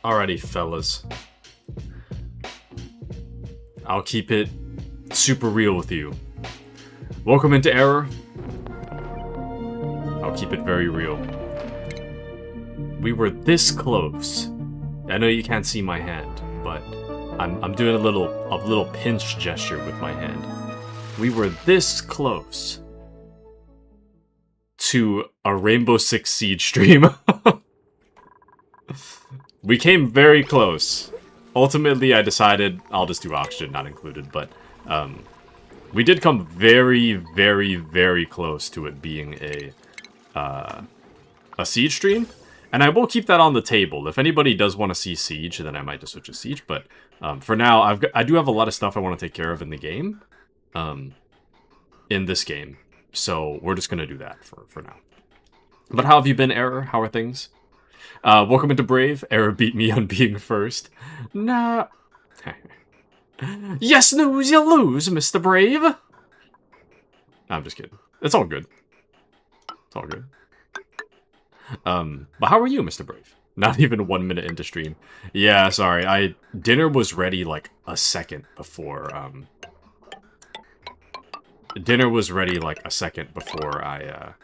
Alrighty, fellas. I'll keep it super real with you. Welcome into Error. I'll keep it very real. We were this close. I know you can't see my hand, but I'm doing a little pinch gesture with my hand. We were this close to a Rainbow Six Siege stream. We came very close. Ultimately, I decided I'll just do Oxygen not included, but we did come very, very, very close to it being a Siege stream, and I will keep that on the table. If anybody does want to see Siege, then I might just switch to Siege. But for now, I do have a lot of stuff I want to take care of in the game, in this game. So we're just gonna do that for now. But how have you been, Error? How are things? Welcome into Brave. Error beat me on being first. Nah. Yes, news, you lose, Mr. Brave. I'm just kidding. It's all good. It's all good. But how are you, Mr. Brave? Not even 1 minute into stream. Yeah, sorry. Dinner was ready like a second before, dinner was ready like a second before I,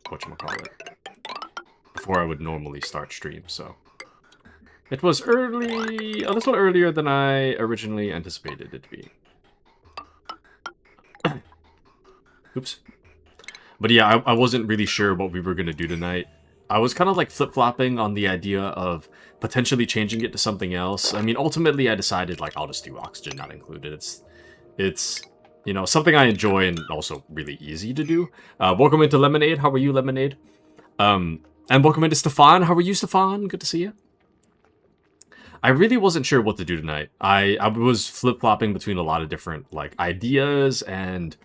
whatchamacallit, before I would normally start stream, so. It was early, a little earlier than I originally anticipated it to be. Oops. But yeah, I wasn't really sure what we were going to do tonight. I was kind of like flip-flopping on the idea of potentially changing it to something else. I mean, ultimately I decided like I'll just do Oxygen not included. It's you know, something I enjoy and also really easy to do. Welcome into Lemonade. How are you, Lemonade? And welcome into Stefan. How are you, Stefan? Good to see you. I really wasn't sure what to do tonight. I was flip-flopping between a lot of different like ideas, and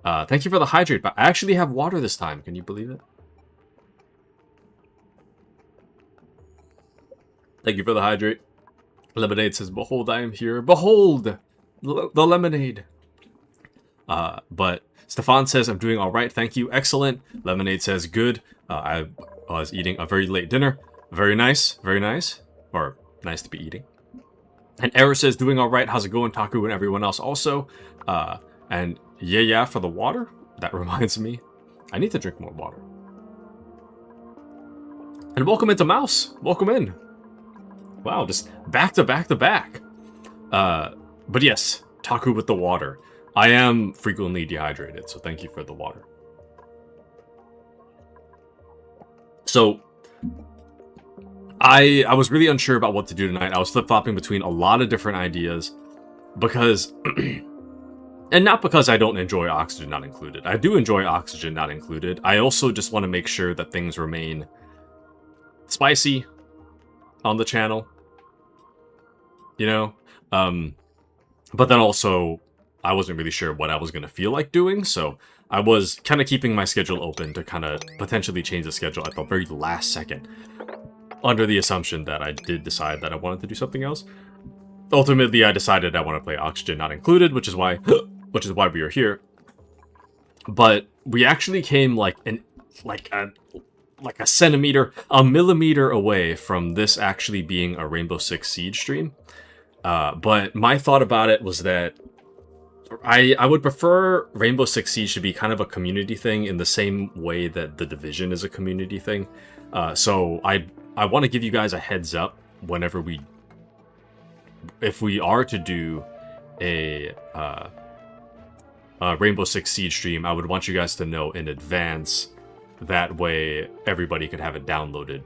thank you for the hydrate, but I actually have water this time. Can you believe it? Thank you for the hydrate. Lemonade says, behold, I am here. Behold! The lemonade. But Stefan says, I'm doing alright, thank you. Excellent. Lemonade says, good. I was eating a very late dinner. Very nice. Very nice. Or, nice to be eating. And Error says, doing alright. How's it going, Taku, and everyone else also? And yeah, for the water? That reminds me. I need to drink more water. And welcome into Mouse. Welcome in. Wow, just back to back to back. But yes, Taku with the water. I am frequently dehydrated, so thank you for the water. So, I was really unsure about what to do tonight. I was flip-flopping between a lot of different ideas, because... and not because I don't enjoy Oxygen not included. I do enjoy Oxygen not included. I also just want to make sure that things remain spicy on the channel. You know? But then also, I wasn't really sure what I was going to feel like doing, so I was kind of keeping my schedule open to kind of potentially change the schedule at the very last second, under the assumption that I did decide that I wanted to do something else. Ultimately, I decided I want to play Oxygen not included, which is why we are here. But we actually came like a centimeter, a millimeter away from this actually being a Rainbow Six Siege stream. But my thought about it was that I would prefer Rainbow Six Siege to be kind of a community thing in the same way that The Division is a community thing. So I want to give you guys a heads up whenever if we are to do a Rainbow Six Siege stream, I would want you guys to know in advance. That way everybody could have it downloaded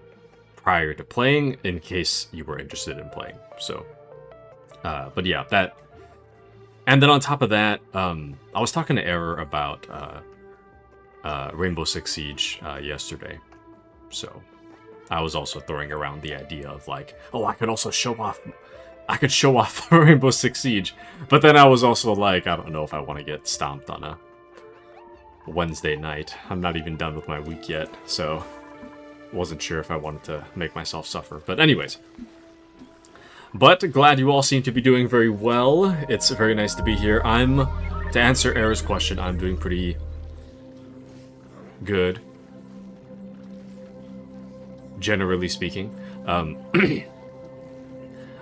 prior to playing in case you were interested in playing. So, but yeah, that... And then on top of that, I was talking to Error about Rainbow Six Siege yesterday. So, I was also throwing around the idea of like, oh, I could also show off... I could show off Rainbow Six Siege. But then I was also like, I don't know if I want to get stomped on a Wednesday night. I'm not even done with my week yet, so wasn't sure if I wanted to make myself suffer. But anyways. But glad you all seem to be doing very well. It's very nice to be here. To answer Error's question, I'm doing pretty good. generally speaking.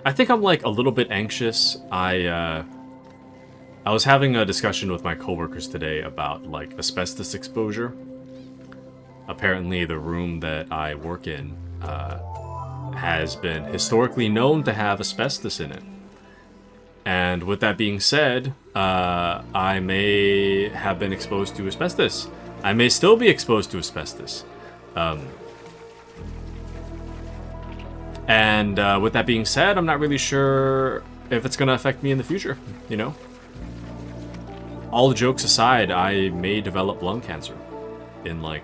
I think I'm like a little bit anxious. I was having a discussion with my coworkers today about like asbestos exposure. Apparently, the room that I work in has been historically known to have asbestos in it. And with that being said, I may have been exposed to asbestos. I may still be exposed to asbestos. And with that being said, I'm not really sure if it's going to affect me in the future, you know? All jokes aside, I may develop lung cancer in like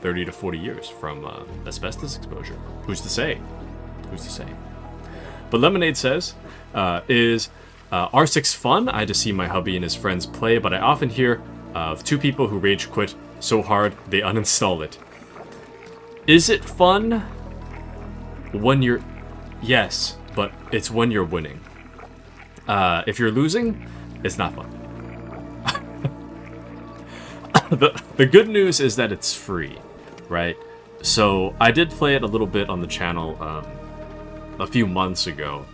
30 to 40 years from asbestos exposure. Who's to say? Who's to say? But Lemonade says, is R6 fun? I just see my hubby and his friends play, but I often hear of 2 people who rage quit so hard they uninstall it. Is it fun? When you're... Yes, but it's when you're winning. If you're losing, it's not fun. The good news is that it's free, right? So I did play it a little bit on the channel a few months ago,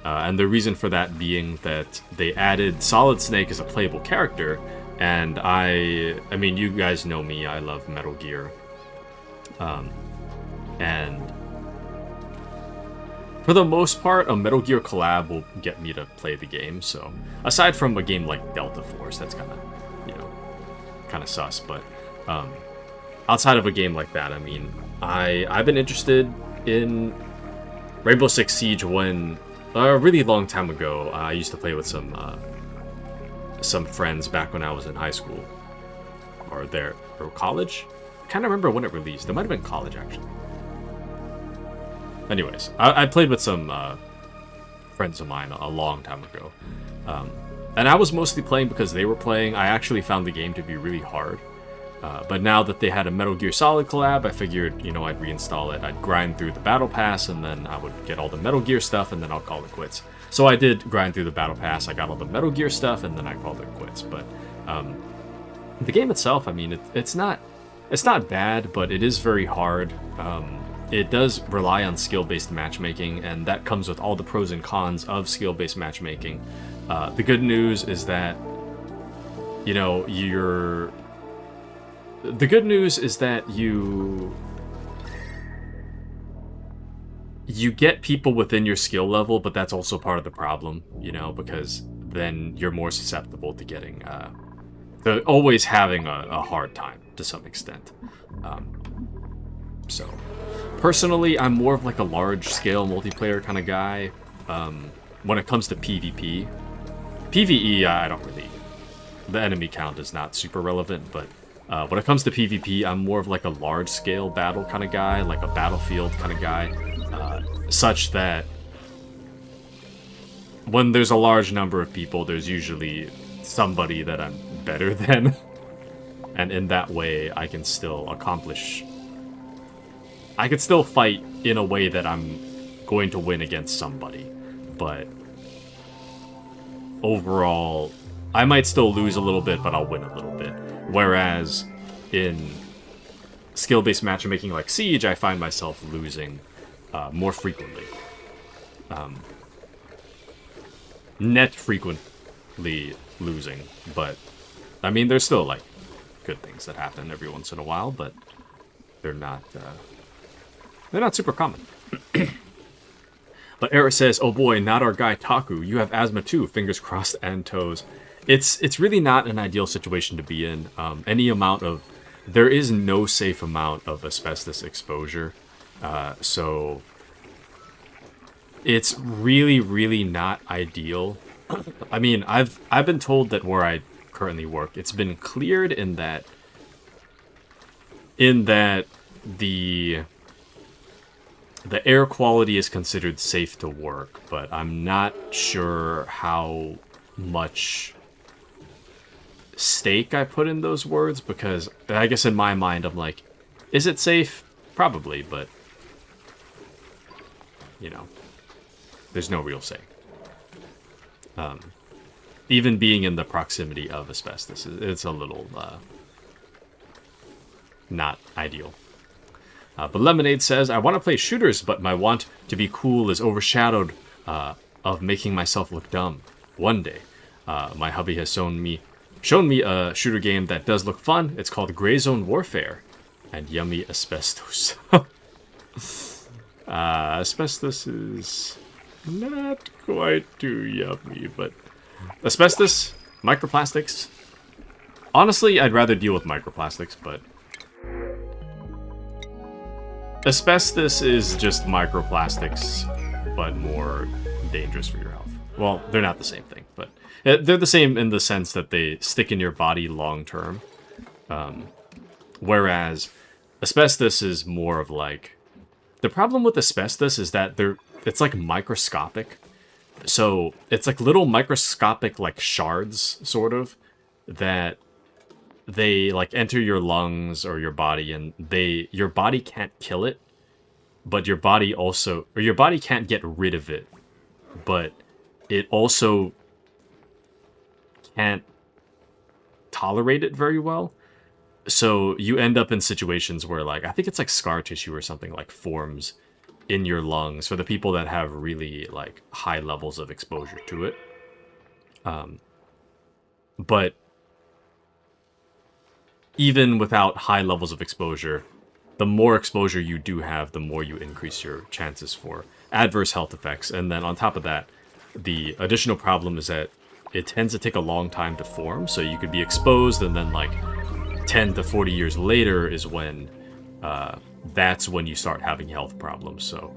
and the reason for that being that they added Solid Snake as a playable character, and I mean, you guys know me, I love Metal Gear, and for the most part, a Metal Gear collab will get me to play the game, so aside from a game like Delta Force, that's kind of, you know, kind of sus, but outside of a game like that, I mean, I've been interested in Rainbow Six Siege when a really long time ago. I used to play with some friends back when I was in high school or college. I can't remember when it released. It might have been college actually. Anyways, I played with some friends of mine a long time ago, and I was mostly playing because they were playing. I actually found the game to be really hard. But now that they had a Metal Gear Solid collab, I figured, you know, I'd reinstall it. I'd grind through the Battle Pass, and then I would get all the Metal Gear stuff, and then I'll call it quits. So I did grind through the Battle Pass, I got all the Metal Gear stuff, and then I called it quits. But the game itself, I mean, it's not bad, but it is very hard. It does rely on skill-based matchmaking, and that comes with all the pros and cons of skill-based matchmaking. The good news is that, you know, the good news is that you get people within your skill level, but that's also part of the problem, you know, because then you're more susceptible to getting, to always having a hard time to some extent. So, personally, I'm more of like a large-scale multiplayer kind of guy. When it comes to PvP, PvE, I don't really... The enemy count is not super relevant, but when it comes to PvP, I'm more of like a large-scale battle kind of guy, like a battlefield kind of guy, such that when there's a large number of people, there's usually somebody that I'm better than, and in that way, I can still accomplish... I could still fight in a way that I'm going to win against somebody, but overall, I might still lose a little bit, but I'll win a little bit. Whereas in skill-based matchmaking like Siege, I find myself losing more frequently. Net frequently losing, but I mean, there's still like good things that happen every once in a while, but they're not super common. But Era says, "Oh boy, not our guy Taku. You have asthma too. Fingers crossed and toes." It's really not an ideal situation to be in. There is no safe amount of asbestos exposure, so it's really, really not ideal. I mean, I've been told that where I currently work, it's been cleared in that the air quality is considered safe to work, but I'm not sure how much stake I put in those words, because I guess in my mind I'm like, is it safe? Probably, but you know, there's no real say. Even being in the proximity of asbestos, it's a little not ideal. But Lemonade says, I want to play shooters, but my want to be cool is overshadowed of making myself look dumb. One day, my hubby has shown me a shooter game that does look fun. It's called Gray Zone Warfare. And yummy asbestos. Asbestos is not quite too yummy, but asbestos, microplastics. Honestly, I'd rather deal with microplastics, but asbestos is just microplastics, but more dangerous for your health. Well, they're not the same thing, but they're the same in the sense that they stick in your body long term. Whereas asbestos is more of like... The problem with asbestos is that it's like microscopic. So it's like little microscopic like shards, sort of, that they like enter your lungs or your body, and your body can't kill it, but your body can't get rid of it, but it also can't tolerate it very well. So you end up in situations where, like, I think it's like scar tissue or something like forms in your lungs for the people that have really like high levels of exposure to it. But even without high levels of exposure, the more exposure you do have, the more you increase your chances for adverse health effects. And then on top of that, the additional problem is that it tends to take a long time to form. So you could be exposed, and then like 10 to 40 years later is when that's when you start having health problems. So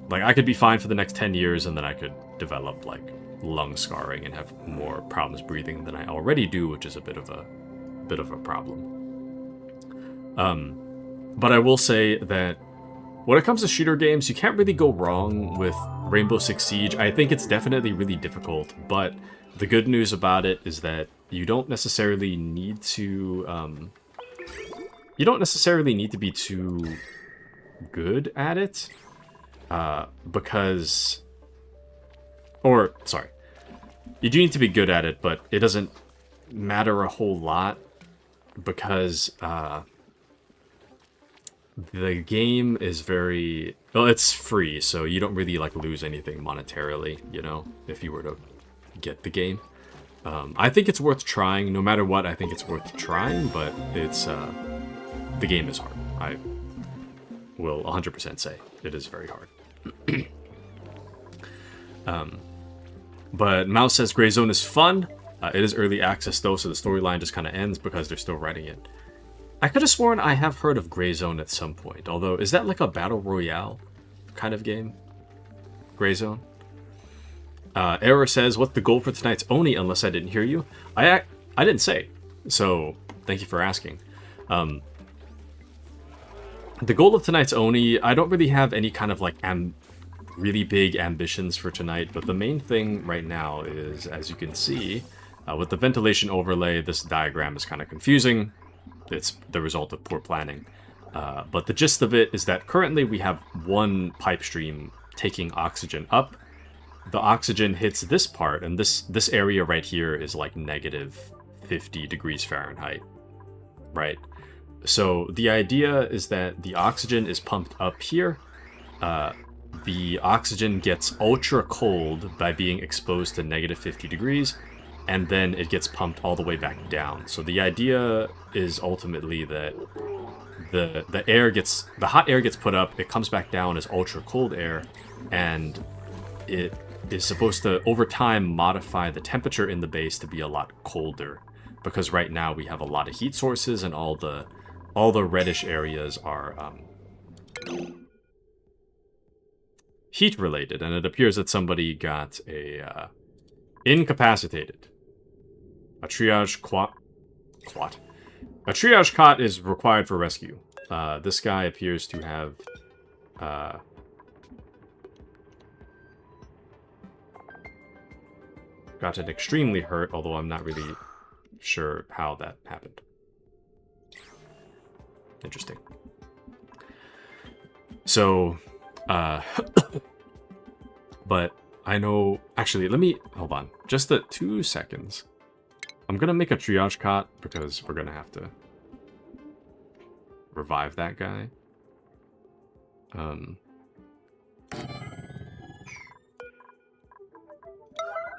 like I could be fine for the next 10 years, and then I could develop like lung scarring and have more problems breathing than I already do, which is a bit of a problem. But I will say that when it comes to shooter games, you can't really go wrong with Rainbow Six Siege. I think it's definitely really difficult, but the good news about it is that you don't necessarily need to be too good at it, you do need to be good at it, but it doesn't matter a whole lot because the game is it's free, so you don't really like lose anything monetarily, you know, if you were to get the game. I think it's worth trying. No matter what, I think it's worth trying, but it's the game is hard. I will 100% say it is very hard. But Mouse says Gray Zone is fun. It is early access though, so the storyline just kind of ends because they're still writing it. I could have sworn I have heard of Gray Zone at some point, although is that like a battle royale kind of game? Gray Zone? Error says, what's the goal for tonight's Oni, unless I didn't hear you? I didn't say, so thank you for asking. The goal of tonight's Oni, I don't really have any kind of like really big ambitions for tonight, but the main thing right now is, as you can see, with the ventilation overlay, this diagram is kind of confusing. It's the result of poor planning. But the gist of it is that currently we have one pipe stream taking oxygen up. The oxygen hits this part, and this area right here is like negative 50 degrees Fahrenheit, right? So the idea is that the oxygen is pumped up here. The oxygen gets ultra cold by being exposed to negative 50 degrees, and then it gets pumped all the way back down. So the idea is ultimately that the hot air gets put up, it comes back down as ultra cold air, and it is supposed to, over time, modify the temperature in the base to be a lot colder. Because right now we have a lot of heat sources, and all the reddish areas are heat related, and it appears that somebody got incapacitated. A triage A triage cot is required for rescue. This guy appears to have gotten extremely hurt, although I'm not really sure how that happened. Interesting. So, but I know... Actually, let me... Hold on. Just 2 seconds. I'm gonna make a triage cot because we're gonna have to revive that guy. So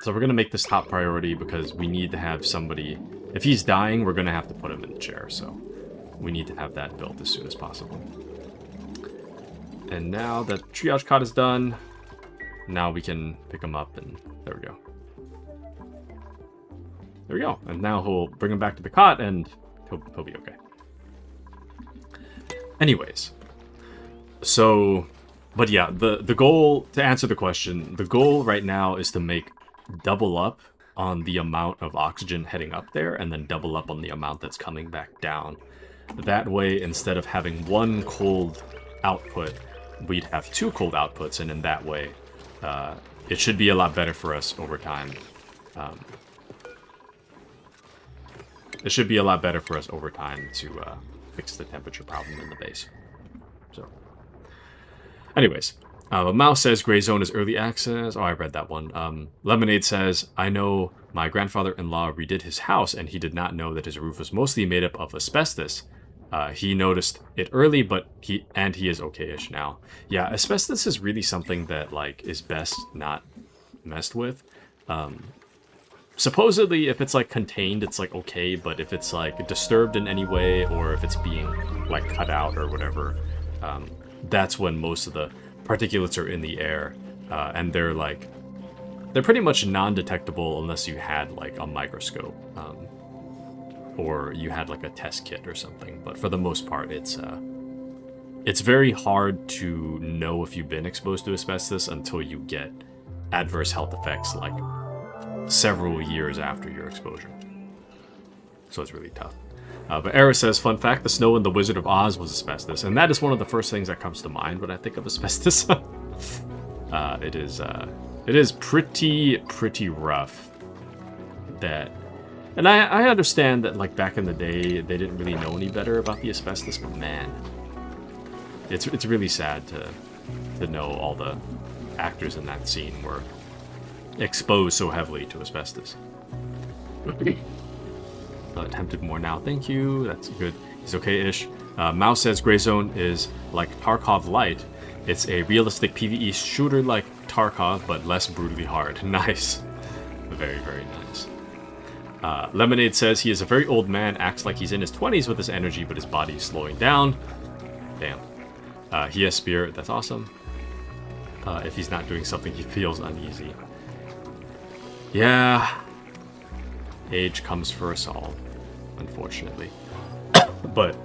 we're going to make this top priority because we need to have somebody... If he's dying, we're going to have to put him in the chair, so we need to have that built as soon as possible. And now that triage cot is done, now we can pick him up, and there we go. There we go. And now he'll bring him back to the cot, and he'll be okay. Anyways, so... But yeah, the goal, to answer the question, the goal right now is to make double up on the amount of oxygen heading up there, and then double up on the amount that's coming back down. That way, instead of having one cold output, we'd have two cold outputs, and in that way, it should be a lot better for us over time. It should be a lot better for us over time to fix the temperature problem in the base. So, anyways, Mouse says Gray Zone is early access. Oh, I read that one. Lemonade says, I know my grandfather-in-law redid his house, and he did not know that his roof was mostly made up of asbestos. He noticed it early, but he is okay-ish now. Yeah, asbestos is really something that, like, is best not messed with. Supposedly, if it's, like, contained, it's, like, okay, but if it's, like, disturbed in any way, or if it's being, like, cut out or whatever, that's when most of the particulates are in the air, and they're, like, they're pretty much non-detectable unless you had, like, a microscope, or you had, like, a test kit or something, but for the most part, it's very hard to know if you've been exposed to asbestos until you get adverse health effects, like, several years after your exposure. So it's really tough. But Era says, fun fact, the snow in The Wizard of Oz was asbestos, and that is one of the first things that comes to mind when I think of asbestos. It is pretty rough. That, and I understand that, like, back in the day, they didn't really know any better about the asbestos, but man, it's really sad to know all the actors in that scene were exposed so heavily to asbestos. Tempted more now, thank you. That's good. He's okay-ish. Mouse says Gray Zone is like Tarkov Light. It's a realistic PvE shooter like Tarkov, but less brutally hard. Nice. Very, very nice. Lemonade says he is a very old man, acts like he's in his 20s with his energy, but his body is slowing down. Damn. He has spirit. That's awesome. If he's not doing something, he feels uneasy. Yeah. Age comes for us all, unfortunately. But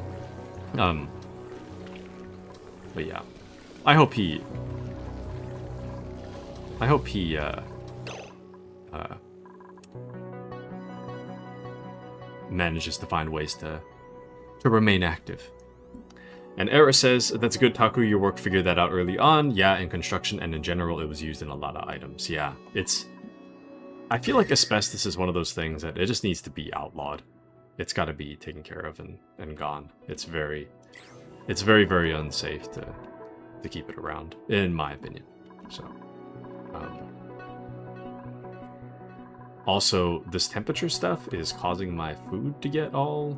yeah. I hope he manages to find ways to remain active. And Era says, that's good, Taku, your work figured that out early on. Yeah, in construction and in general, it was used in a lot of items. Yeah, I feel like asbestos is one of those things that it just needs to be outlawed. It's got to be taken care of and gone. It's very, very unsafe to keep it around, in my opinion. So, also, this temperature stuff is causing my food to get all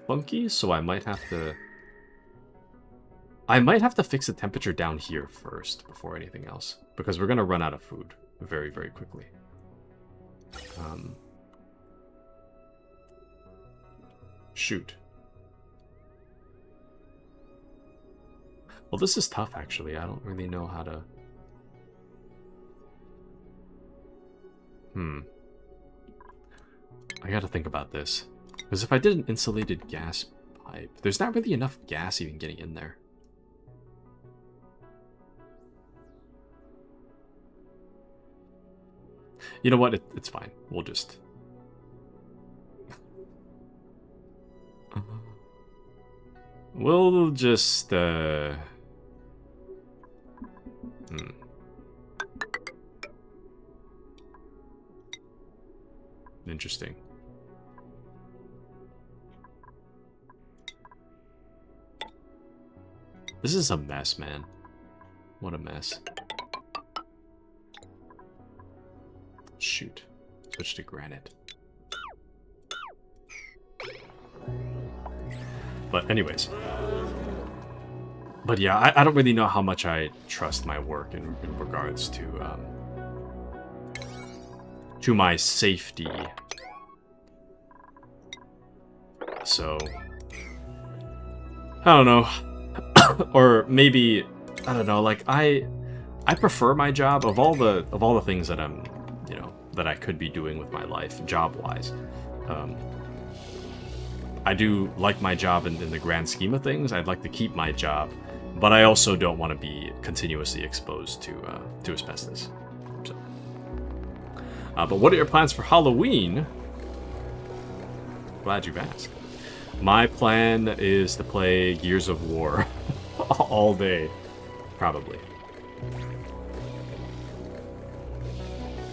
funky, so I might have to fix the temperature down here first before anything else, because we're gonna run out of food very, very quickly. Shoot. Well, this is tough, actually. I don't really know how to... I gotta think about this. Because if I did an insulated gas pipe, there's not really enough gas even getting in there. You know what? It's fine. We'll just... We'll just, Interesting. This is a mess, man. What a mess. Shoot. Switch to granite. But anyways. But yeah, I don't really know how much I trust my work in regards to my safety. So I don't know. Or maybe I don't know, like I prefer my job of all the things that I'm, you know, that I could be doing with my life job-wise. I do like my job in the grand scheme of things. I'd like to keep my job, but I also don't want to be continuously exposed to asbestos. So, but what are your plans for Halloween? Glad you've asked. My plan is to play Gears of War all day, probably.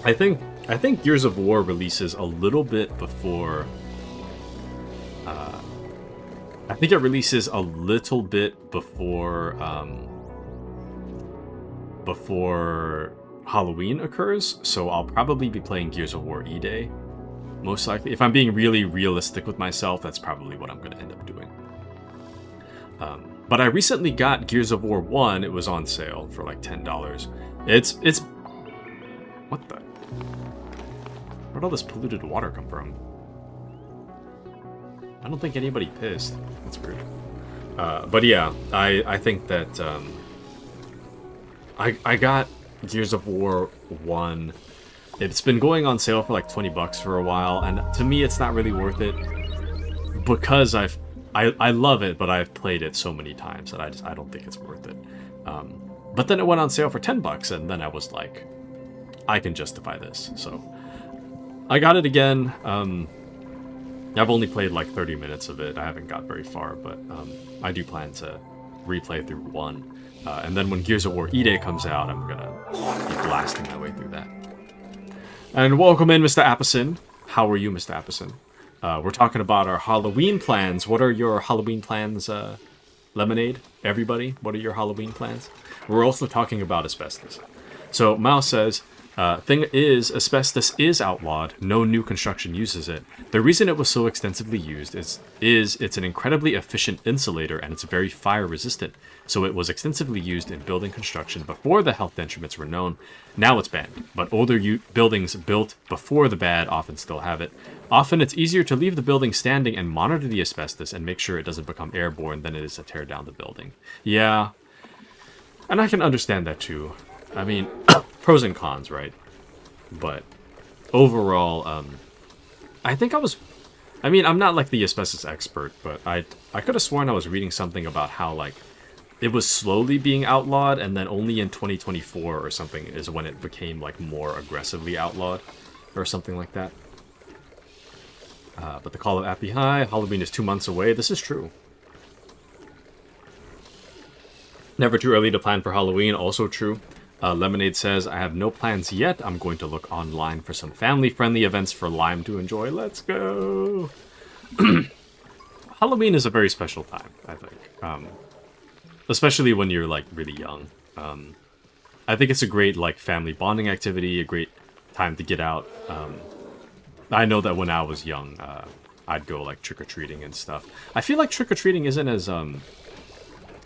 I think Gears of War releases a little bit before. I think it releases a little bit before before Halloween occurs. So I'll probably be playing Gears of War E-Day, most likely. If I'm being really realistic with myself, that's probably what I'm going to end up doing. But I recently got Gears of War 1. It was on sale for like $10. It's what the? Where'd all this polluted water come from? I don't think anybody pissed. That's weird. But yeah, I think that I got Gears of War 1. It's been going on sale for like $20 for a while, and to me it's not really worth it because I love it, but I've played it so many times that I don't think it's worth it. But then it went on sale for $10, and then I was like, I can justify this. So I got it again. I've only played like 30 minutes of it. I haven't got very far, but I do plan to replay through 1. And then when Gears of War E-Day comes out, I'm gonna be blasting my way through that. And welcome in, Mr. Appison. How are you, Mr. Appison? We're talking about our Halloween plans. What are your Halloween plans, Lemonade? Everybody, what are your Halloween plans? We're also talking about asbestos. So Mao says, thing is, asbestos is outlawed. No new construction uses it. The reason it was so extensively used is it's an incredibly efficient insulator and it's very fire resistant. So it was extensively used in building construction before the health detriments were known. Now it's banned, but older buildings built before the bad often still have it. Often it's easier to leave the building standing and monitor the asbestos and make sure it doesn't become airborne than it is to tear down the building. Yeah, and I can understand that too. I mean, pros and cons, right? But overall, I think I'm not like the asbestos expert, but I could have sworn I was reading something about how like it was slowly being outlawed, and then only in 2024 or something is when it became like more aggressively outlawed, or something like that. But the Call of Appy High, Halloween is 2 months away. This is true. Never too early to plan for Halloween, also true. Lemonade says, I have no plans yet. I'm going to look online for some family-friendly events for Lime to enjoy. Let's go! Halloween is a very special time, I think. Especially when you're, like, really young. I think it's a great, like, family bonding activity, a great time to get out. I know that when I was young, I'd go, like, trick-or-treating and stuff. I feel like trick-or-treating isn't as,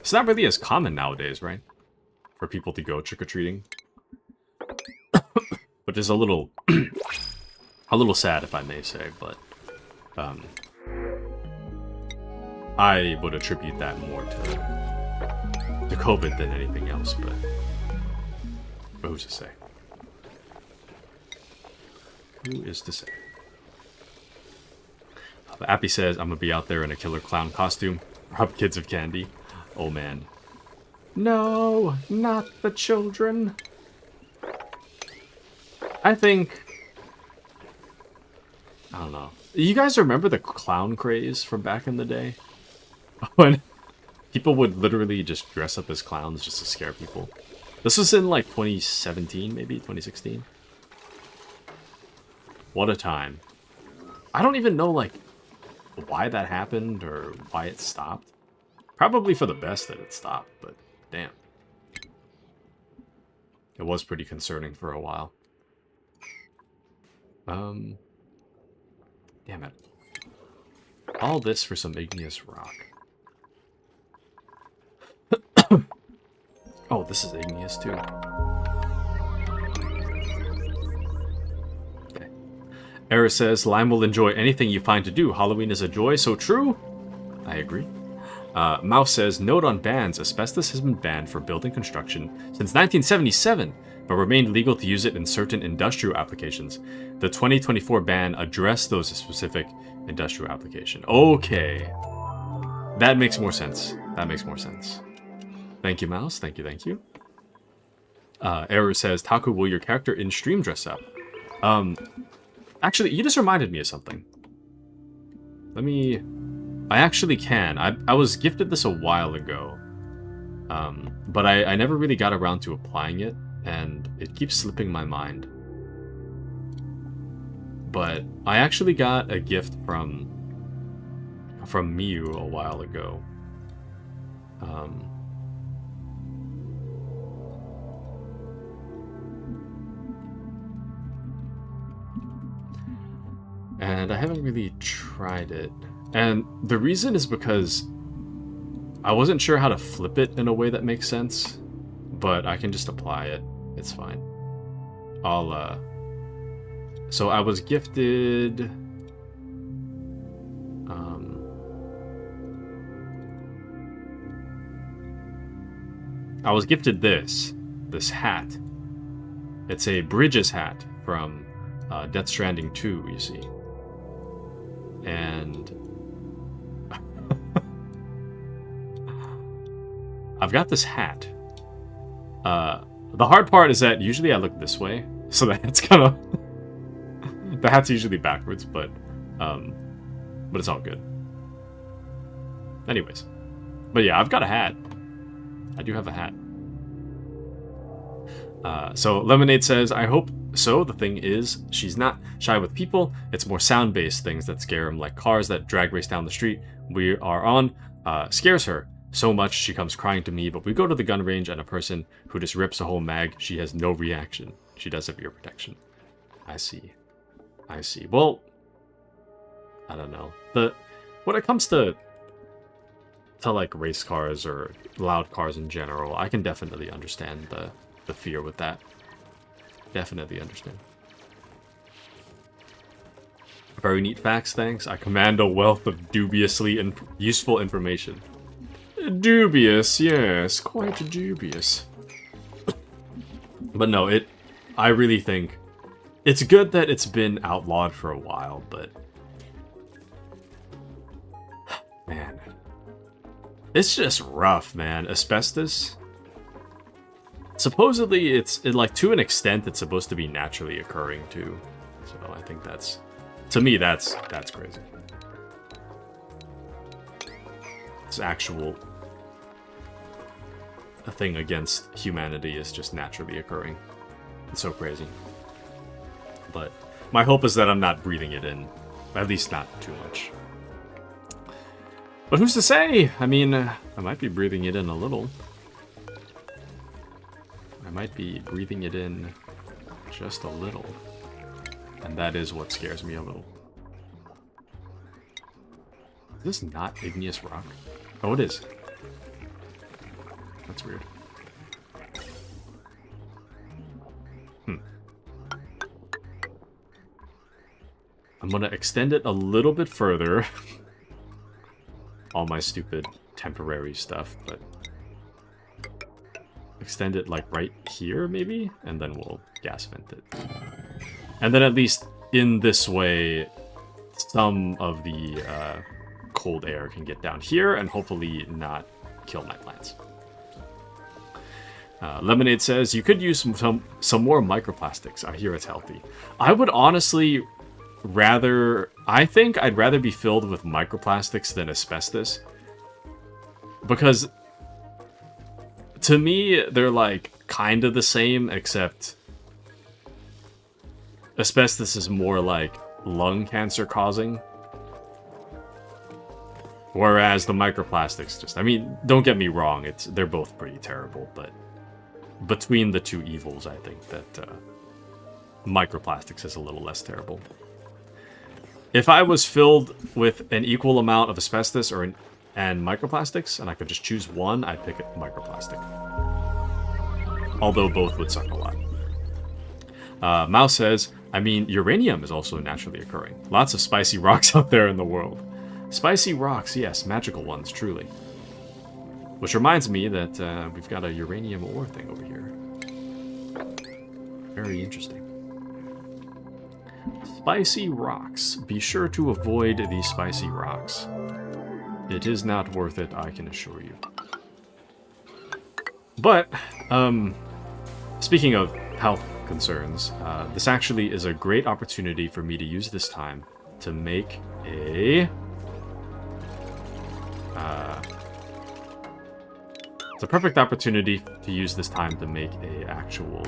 it's not really as common nowadays, right? For people to go trick-or-treating. Which is a little sad, if I may say, but I would attribute that more to COVID than anything else, but who's to say? Who is to say? Appy says, I'm gonna be out there in a killer clown costume. Rob kids of candy. Oh man. No, not the children. I think... I don't know. You guys remember the clown craze from back in the day? When people would literally just dress up as clowns just to scare people. This was in like 2017, maybe 2016. What a time. I don't even know like why that happened or why it stopped. Probably for the best that it stopped, but damn. It was pretty concerning for a while. Damn it. All this for some igneous rock. Oh, this is igneous too. Okay. Era says, Lime will enjoy anything you find to do. Halloween is a joy, so true. I agree. Mouse says, note on bans. Asbestos has been banned for building construction since 1977, but remained legal to use it in certain industrial applications. The 2024 ban addressed those specific industrial application. Okay. That makes more sense. That makes more sense. Thank you, Mouse. Thank you, thank you. Error says, Taku, will your character in stream dress up? Actually, you just reminded me of something. I actually can. I was gifted this a while ago. But I never really got around to applying it, and it keeps slipping my mind. But I actually got a gift from Miyu a while ago. And I haven't really tried it. And the reason is because I wasn't sure how to flip it in a way that makes sense, but I can just apply it. It's fine. So I was gifted... I was gifted this hat. It's a Bridges hat from Death Stranding 2, you see. And I've got this hat. The hard part is that usually I look this way, so that it's kind of the hat's usually backwards, but it's all good. Anyways, but yeah, I've got a hat. I do have a hat. So Lemonade says, I hope so. The thing is, she's not shy with people. It's more sound-based things that scare him, like cars that drag race down the street we are on. Scares her so much she comes crying to me, but we go to the gun range and a person who just rips a whole mag, she has no reaction. She does have ear protection. I see. Well, I don't know. When it comes to like race cars or loud cars in general, I can definitely understand the fear with that. Definitely understand. Very neat facts, thanks. I command a wealth of dubiously useful information. Dubious, yes, quite dubious. But no, I really think it's good that it's been outlawed for a while, but man, it's just rough, man. Asbestos. Supposedly, like to an extent, it's supposed to be naturally occurring too. So I think to me, that's crazy. It's actual a thing against humanity is just naturally occurring. It's so crazy. But my hope is that I'm not breathing it in, at least not too much. But who's to say? I mean, I might be breathing it in a little. I might be breathing it in just a little. And that is what scares me a little. Is this not igneous rock? Oh, it is. That's weird. I'm gonna extend it a little bit further. All my stupid temporary stuff, but extend it like right here maybe, and then we'll gas vent it. And then at least in this way, some of the cold air can get down here and hopefully not kill my plants. Lemonade says, you could use some more microplastics. I hear it's healthy. I would honestly I think I'd rather be filled with microplastics than asbestos. Because to me, they're like kind of the same, except asbestos is more like lung cancer causing. Whereas the microplastics just, I mean, don't get me wrong, they're both pretty terrible, but between the two evils, I think that microplastics is a little less terrible. If I was filled with an equal amount of asbestos and microplastics, and I could just choose one, I'd pick microplastic. although both would suck a lot. Mouse says, I mean, uranium is also naturally occurring. Lots of spicy rocks out there in the world. Spicy rocks, yes, magical ones, truly. Which reminds me that we've got a uranium ore thing over here. Very interesting. Spicy rocks. Be sure to avoid these spicy rocks. It is not worth it, I can assure you. But, speaking of health concerns, this actually is a great opportunity for me to use this time to make a... it's a perfect opportunity to use this time to make a actual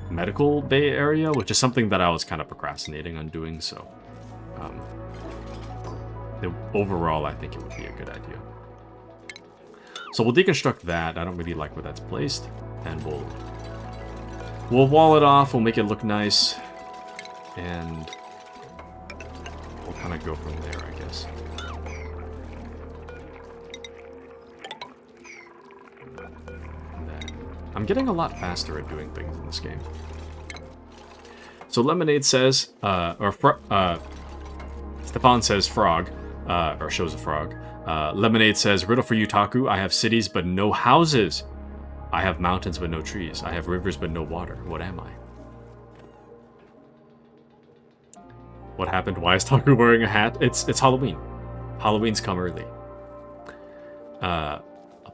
medical bay area, which is something that I was kind of procrastinating on doing, so overall I think it would be a good idea. So we'll deconstruct that. I don't really like where that's placed, and we'll wall it off, we'll make it look nice, and we'll kind of go from there, I guess. I'm getting a lot faster at doing things in this game. So Lemonade says, Stefan says frog, or shows a frog. Lemonade says, riddle for you, Taku. I have cities but no houses. I have mountains but no trees. I have rivers but no water. What am I? What happened? Why is Taku wearing a hat? It's Halloween. Halloween's come early. A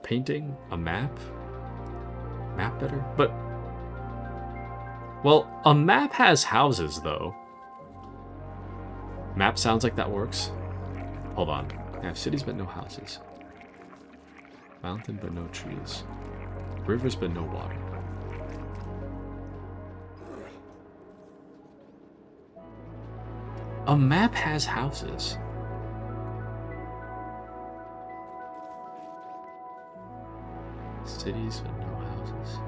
painting? A map? Map better? But... well, a map has houses, though. Map sounds like that works. Hold on. I have cities but no houses. Mountain but no trees. Rivers but no water. A map has houses. Cities but no houses.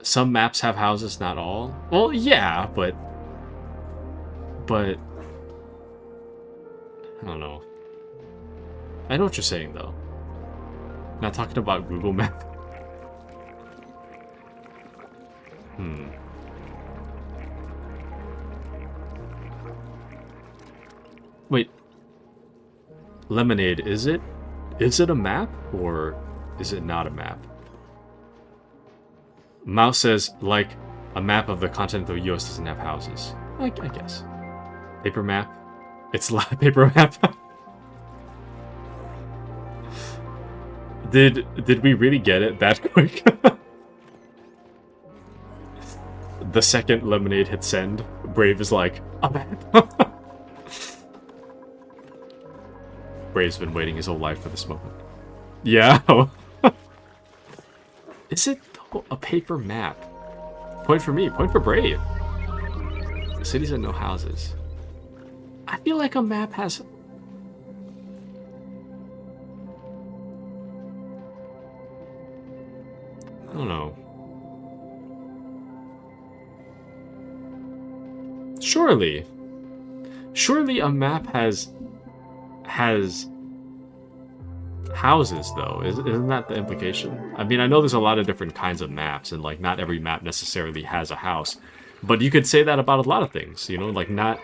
Some maps have houses, not all. Well, yeah, but I don't know. I know what you're saying, though. Not talking about Google Map. Wait. Lemonade, is it a map, or is it not a map? Mouse says, like, a map of the continent of the US doesn't have houses. I guess. Paper map? It's a paper map. Did we really get it that quick? The second Lemonade hit send, Brave is like, a map. Brave's been waiting his whole life for this moment. Yeah. Is it a paper map? Point for me. Point for Brave. The cities have no houses. I feel like a map has... I don't know. Surely a map has houses, though. Isn't that the implication? I mean, I know there's a lot of different kinds of maps, and like not every map necessarily has a house, but you could say that about a lot of things, you know, like not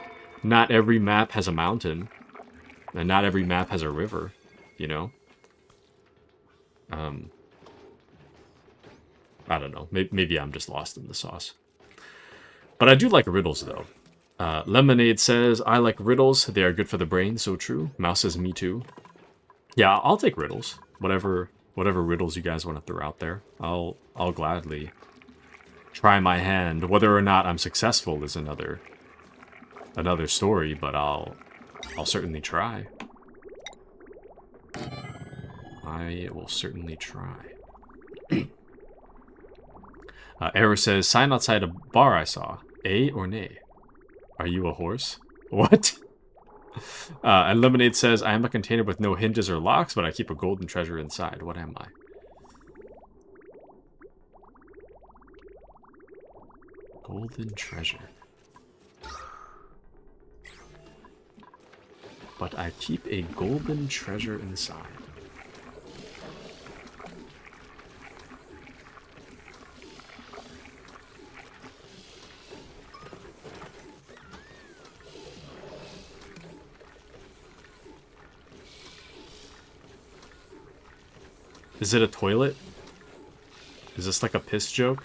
every map has a mountain, and not every map has a river, you know. I don't know. Maybe I'm just lost in the sauce. But I do like riddles, though. Lemonade says, I like riddles. They are good for the brain. So true. Mouse says, me too. Yeah, I'll take riddles. Whatever riddles you guys want to throw out there. I'll gladly try my hand. Whether or not I'm successful is another story, but I'll certainly try. I will certainly try. Error says, sign outside a bar I saw. A or nay? Are you a horse? What? And Lemonade says, I am a container with no hinges or locks, but I keep a golden treasure inside. What am I? Golden treasure. But I keep a golden treasure inside. Is it a toilet? Is this like a piss joke?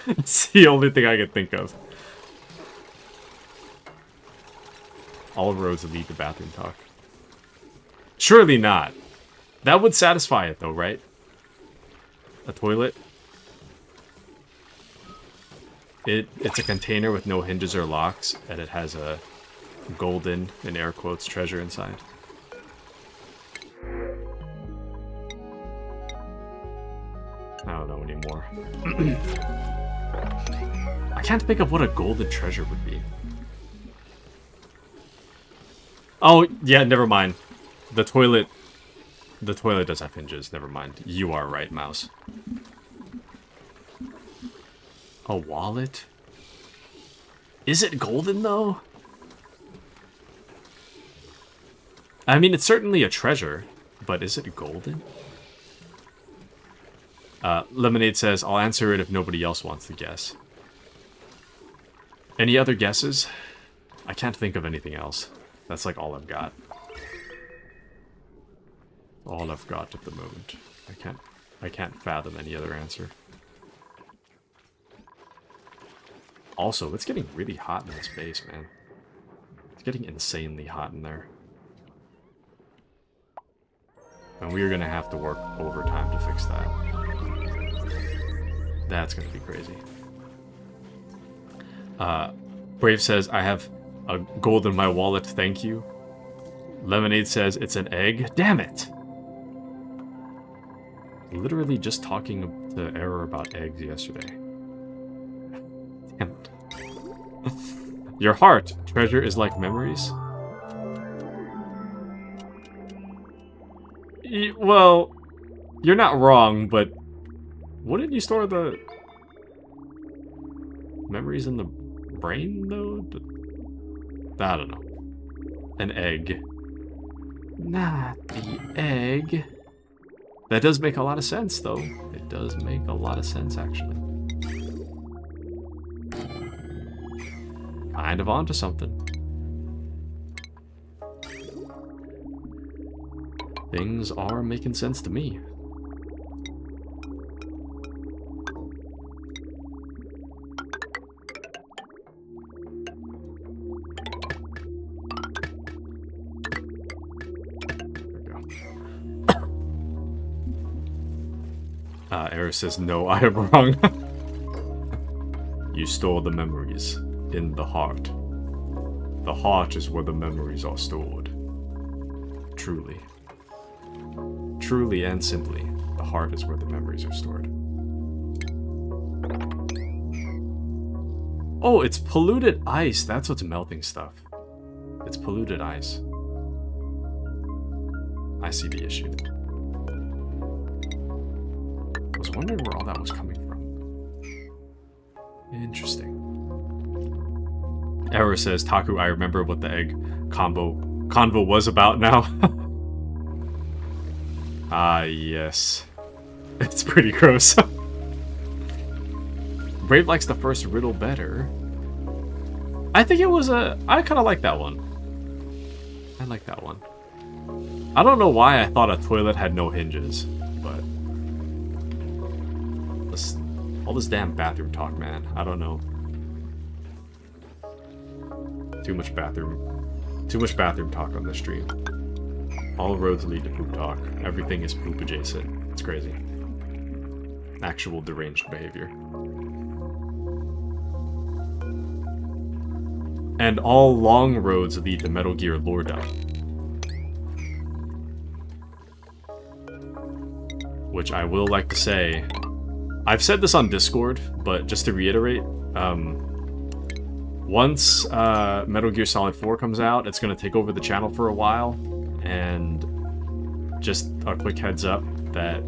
It's the only thing I can think of. All roads lead to bathroom talk. Surely not. That would satisfy it though, right? A toilet. It's a container with no hinges or locks, and it has a golden, in air quotes, treasure inside. I don't know anymore. I can't think of what a golden treasure would be. Oh, yeah, never mind. The toilet does have hinges, never mind. You are right, mouse. A wallet? Is it golden, though? I mean, it's certainly a treasure, but is it golden? Lemonade says, I'll answer it if nobody else wants to guess. Any other guesses? I can't think of anything else. That's like all I've got. All I've got at the moment. I can't fathom any other answer. Also, it's getting really hot in this base, man. It's getting insanely hot in there. And we are gonna have to work overtime to fix that. That's gonna be crazy. Brave says, I have a gold in my wallet, thank you. Lemonade says, it's an egg. Damn it! Literally just talking to Error about eggs yesterday. Damn it. Your heart. Treasure is like memories. Well, you're not wrong, but wouldn't you store the memories in the brain, though? I don't know. An egg. Not the egg. That does make a lot of sense, though. It does make a lot of sense, actually. Kind of onto something. Things are making sense to me. Error says, no, I am wrong. You store the memories in the heart. The heart is where the memories are stored. Truly. Truly and simply, the heart is where the memories are stored. Oh, it's polluted ice. That's what's melting stuff. It's polluted ice. I see the issue. I was wondering where all that was coming from. Interesting. Error says, Taku, I remember what the egg convo was about now. Ah, yes. It's pretty gross. Brave likes the first riddle better. I think it was I kind of like that one. I like that one. I don't know why I thought a toilet had no hinges, but... all this damn bathroom talk, man. I don't know. Too much bathroom talk on this stream. All roads lead to poop talk. Everything is poop adjacent. It's crazy. Actual deranged behavior. And all long roads lead to Metal Gear lore dump. Which I will like to say, I've said this on Discord, but just to reiterate, once Metal Gear Solid 4 comes out, it's going to take over the channel for a while, and just a quick heads up that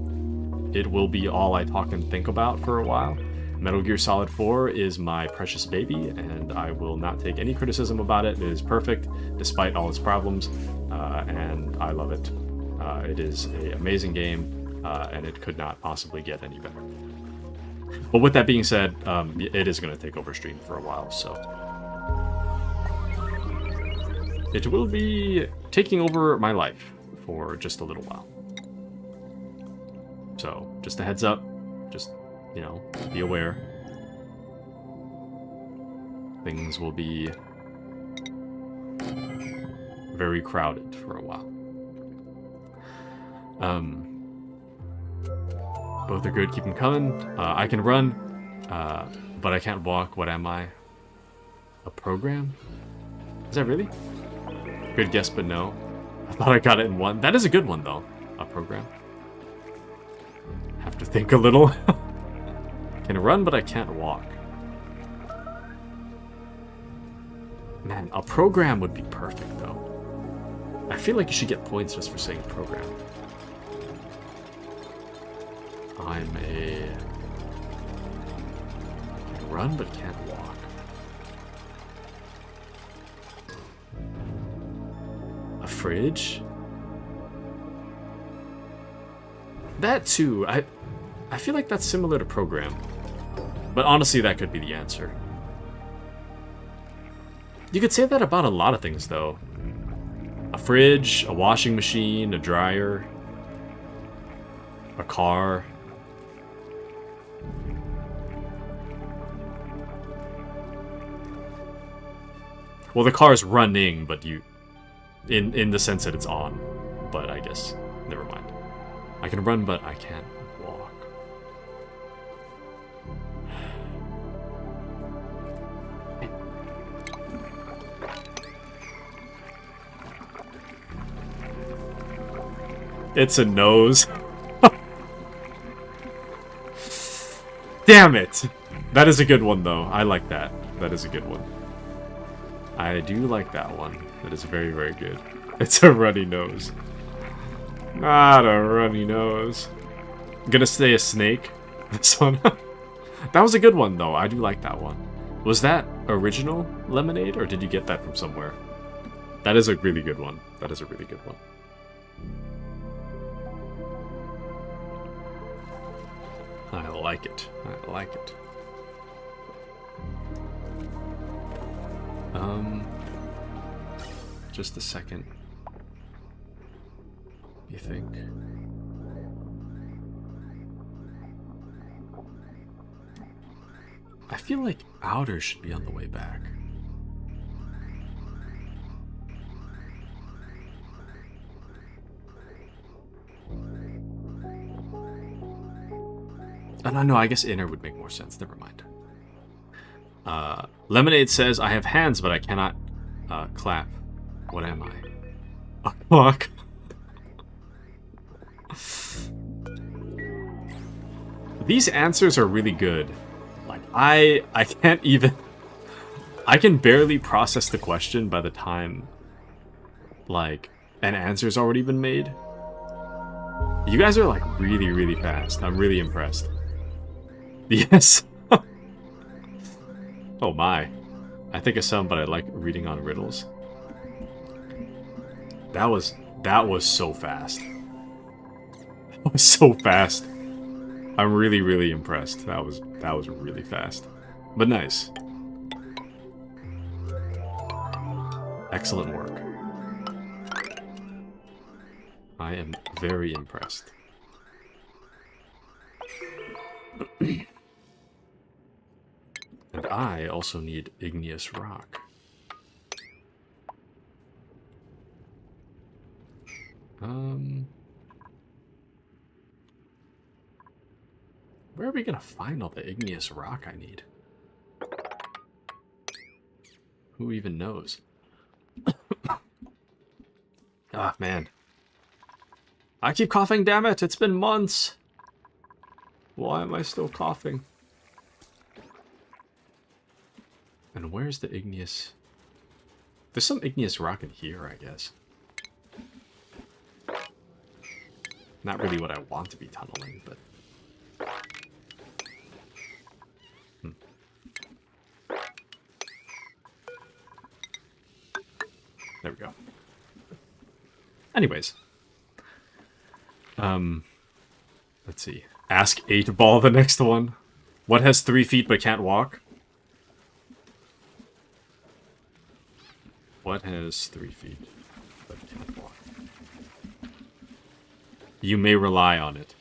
it will be all I talk and think about for a while. Metal Gear Solid 4 is my precious baby, and I will not take any criticism about it. It is perfect, despite all its problems, and I love it. It is an amazing game, and it could not possibly get any better. But with that being said, it is going to take over stream for a while, so... it will be taking over my life for just a little while. So, just a heads up. Just, you know, be aware. Things will be very crowded for a while. Both are good. Keep them coming. I can run, but I can't walk. What am I? A program? Is that really? Good guess, but no. I thought I got it in one. That is a good one, though. A program. Have to think a little. Can run, but I can't walk. Man, a program would be perfect, though. I feel like you should get points just for saying program. I'm a... I can run, but can't walk. A fridge? That too. I feel like that's similar to program. But honestly, that could be the answer. You could say that about a lot of things, though. A fridge, a washing machine, a dryer, a car. Well, the car's running, but you... In the sense that it's on. But I guess... Never mind. I can run, but I can't walk. It's a nose. Damn it! That is a good one, though. I like that. That is a good one. I do like that one. That is very, very good. It's a runny nose. Not a runny nose. I'm gonna say a snake. This one. That was a good one, though. I do like that one. Was that original lemonade, or did you get that from somewhere? That is a really good one. That is a really good one. I like it. I like it. Just a second. You think? I feel like outer should be on the way back. I don't know, I guess inner would make more sense. Never mind. Lemonade says, I have hands, but I cannot clap. What am I? A clock. These answers are really good. Like, I can't even... I can barely process the question by the time, like, an answer's already been made. You guys are, like, really, really fast. I'm really impressed. Yes. Oh my. I think of some, but I like reading on riddles. That was so fast. That was so fast. I'm really, really impressed. That was really fast. But nice. Excellent work. I am very impressed. And I also need igneous rock. Where are we gonna find all the igneous rock I need? Who even knows? Ah, man. I keep coughing, damn it! It's been months! Why am I still coughing? And where's the igneous... There's some igneous rock in here, I guess. Not really what I want to be tunneling, but... There we go. Anyways. Let's see. Ask 8-Ball the next one. What has 3 feet but can't walk? What has 3 feet but can't walk? You may rely on it.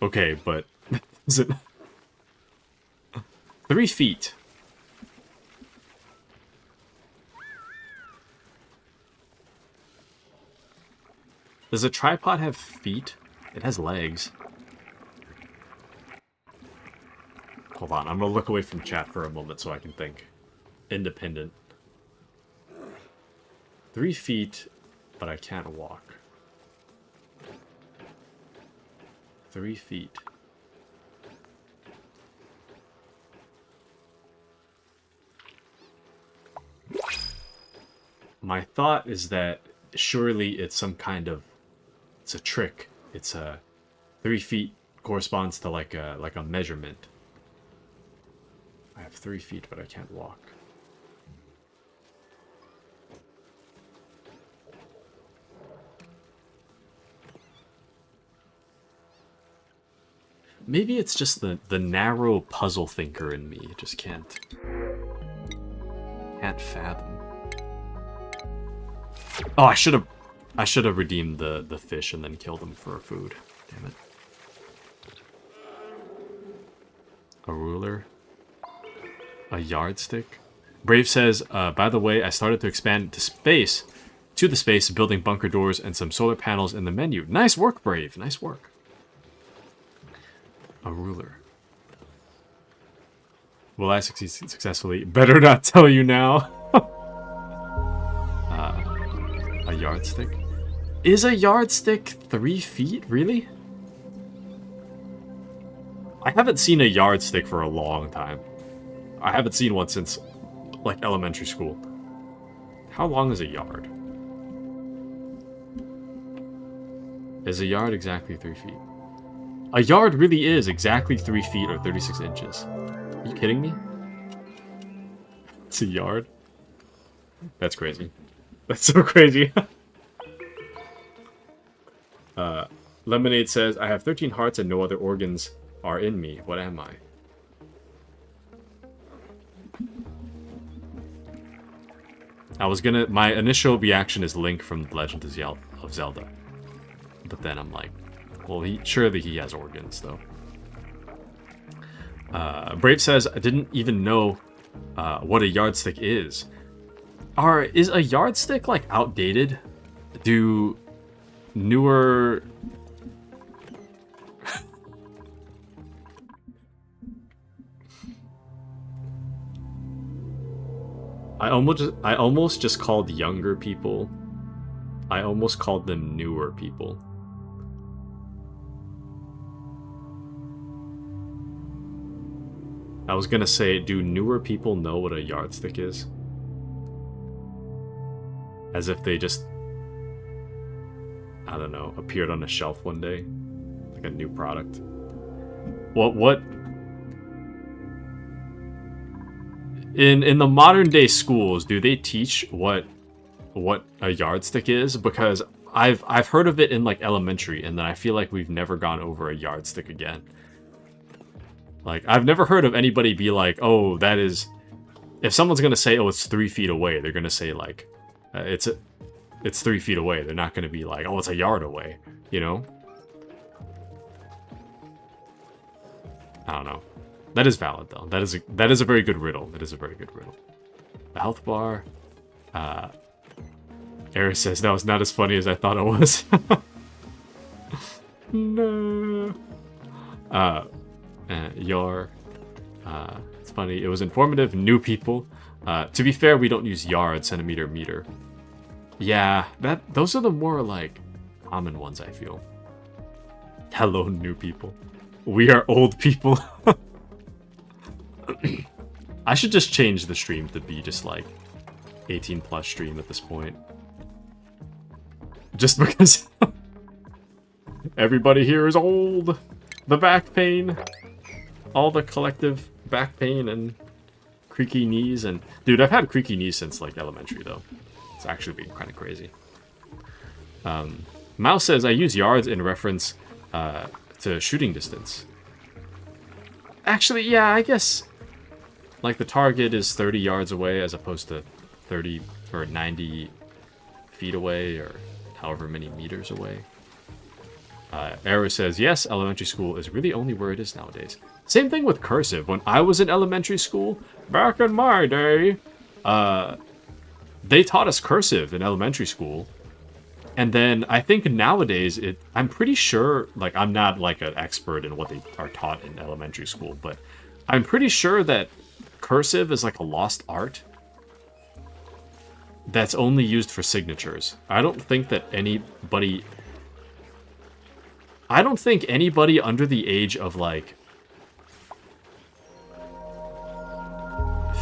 Okay, but is it 3 feet? Does a tripod have feet? It has legs. Hold on, I'm gonna look away from chat for a moment so I can think. Independent. 3 feet, but I can't walk. 3 feet. My thought is that surely it's some kind of... It's a trick. It's a 3 feet corresponds to like a measurement. I have 3 feet, but I can't walk. Maybe it's just the narrow puzzle thinker in me. It just can't fathom. Oh, I should have redeemed the fish and then killed him for food. Damn it. A ruler. A yardstick. Brave says, by the way, I started to expand to the space, building bunker doors and some solar panels in the menu. Nice work, Brave. Nice work. A ruler. Will I succeed successfully? Better not tell you now. A yardstick? Is a yardstick 3 feet? Really? I haven't seen a yardstick for a long time. I haven't seen one since, like, elementary school. How long is a yard? Is a yard exactly 3 feet? A yard really is exactly 3 feet or 36 inches. Are you kidding me? It's a yard? That's crazy. That's so crazy. Lemonade says, I have 13 hearts and no other organs are in me. What am I? My initial reaction is Link from The Legend of Zelda. But then I'm like, well, surely he has organs, though. Brave says, I didn't even know what a yardstick is. Is a yardstick, like, outdated? Do newer... I almost just called younger people. I almost called them newer people. I was gonna say, do newer people know what a yardstick is? As if they just, I don't know, appeared on a shelf one day. Like a new product. What? In the modern day schools, do they teach what a yardstick is? Because I've heard of it in like elementary, and then I feel like we've never gone over a yardstick again. Like, I've never heard of anybody be like, oh, that is... If someone's gonna say, oh, it's 3 feet away, they're gonna say, like, it's 3 feet away. They're not gonna be like, oh, it's a yard away, you know? I don't know. That is valid, though. That is a very good riddle. That is a very good riddle. The health bar. Eris says, that was not as funny as I thought it was. No. It's funny. It was informative. New people. To be fair, we don't use yard, centimeter, meter. Yeah, those are the more, like, common ones, I feel. Hello, new people. We are old people. I should just change the stream to be just, like, 18 plus stream at this point. Just because everybody here is old. The back pain. All the collective back pain and creaky knees. And dude, I've had creaky knees since, like, elementary, though. It's actually been kind of crazy. Mouse says, I use yards in reference to shooting distance. Actually, yeah, I guess, like, the target is 30 yards away as opposed to 30 or 90 feet away or however many meters away. Arrow says, yes, elementary school is really only where it is nowadays. Same thing with cursive. When I was in elementary school, back in my day, they taught us cursive in elementary school. And then I think nowadays, I'm pretty sure, like, I'm not like an expert in what they are taught in elementary school, but I'm pretty sure that cursive is like a lost art that's only used for signatures. I don't think anybody under the age of like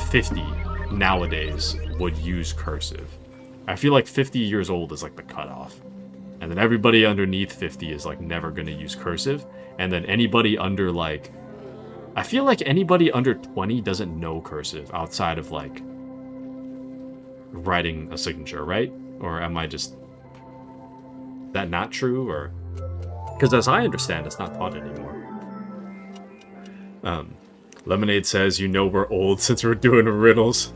50 nowadays would use cursive. I feel like 50 years old is like the cutoff. And then everybody underneath 50 is like never going to use cursive. And then anybody under like... I feel like anybody under 20 doesn't know cursive outside of like writing a signature, right? Or am I just... Is that not true? Or... Because as I understand, it's not taught anymore. Lemonade says, you know we're old since we're doing riddles.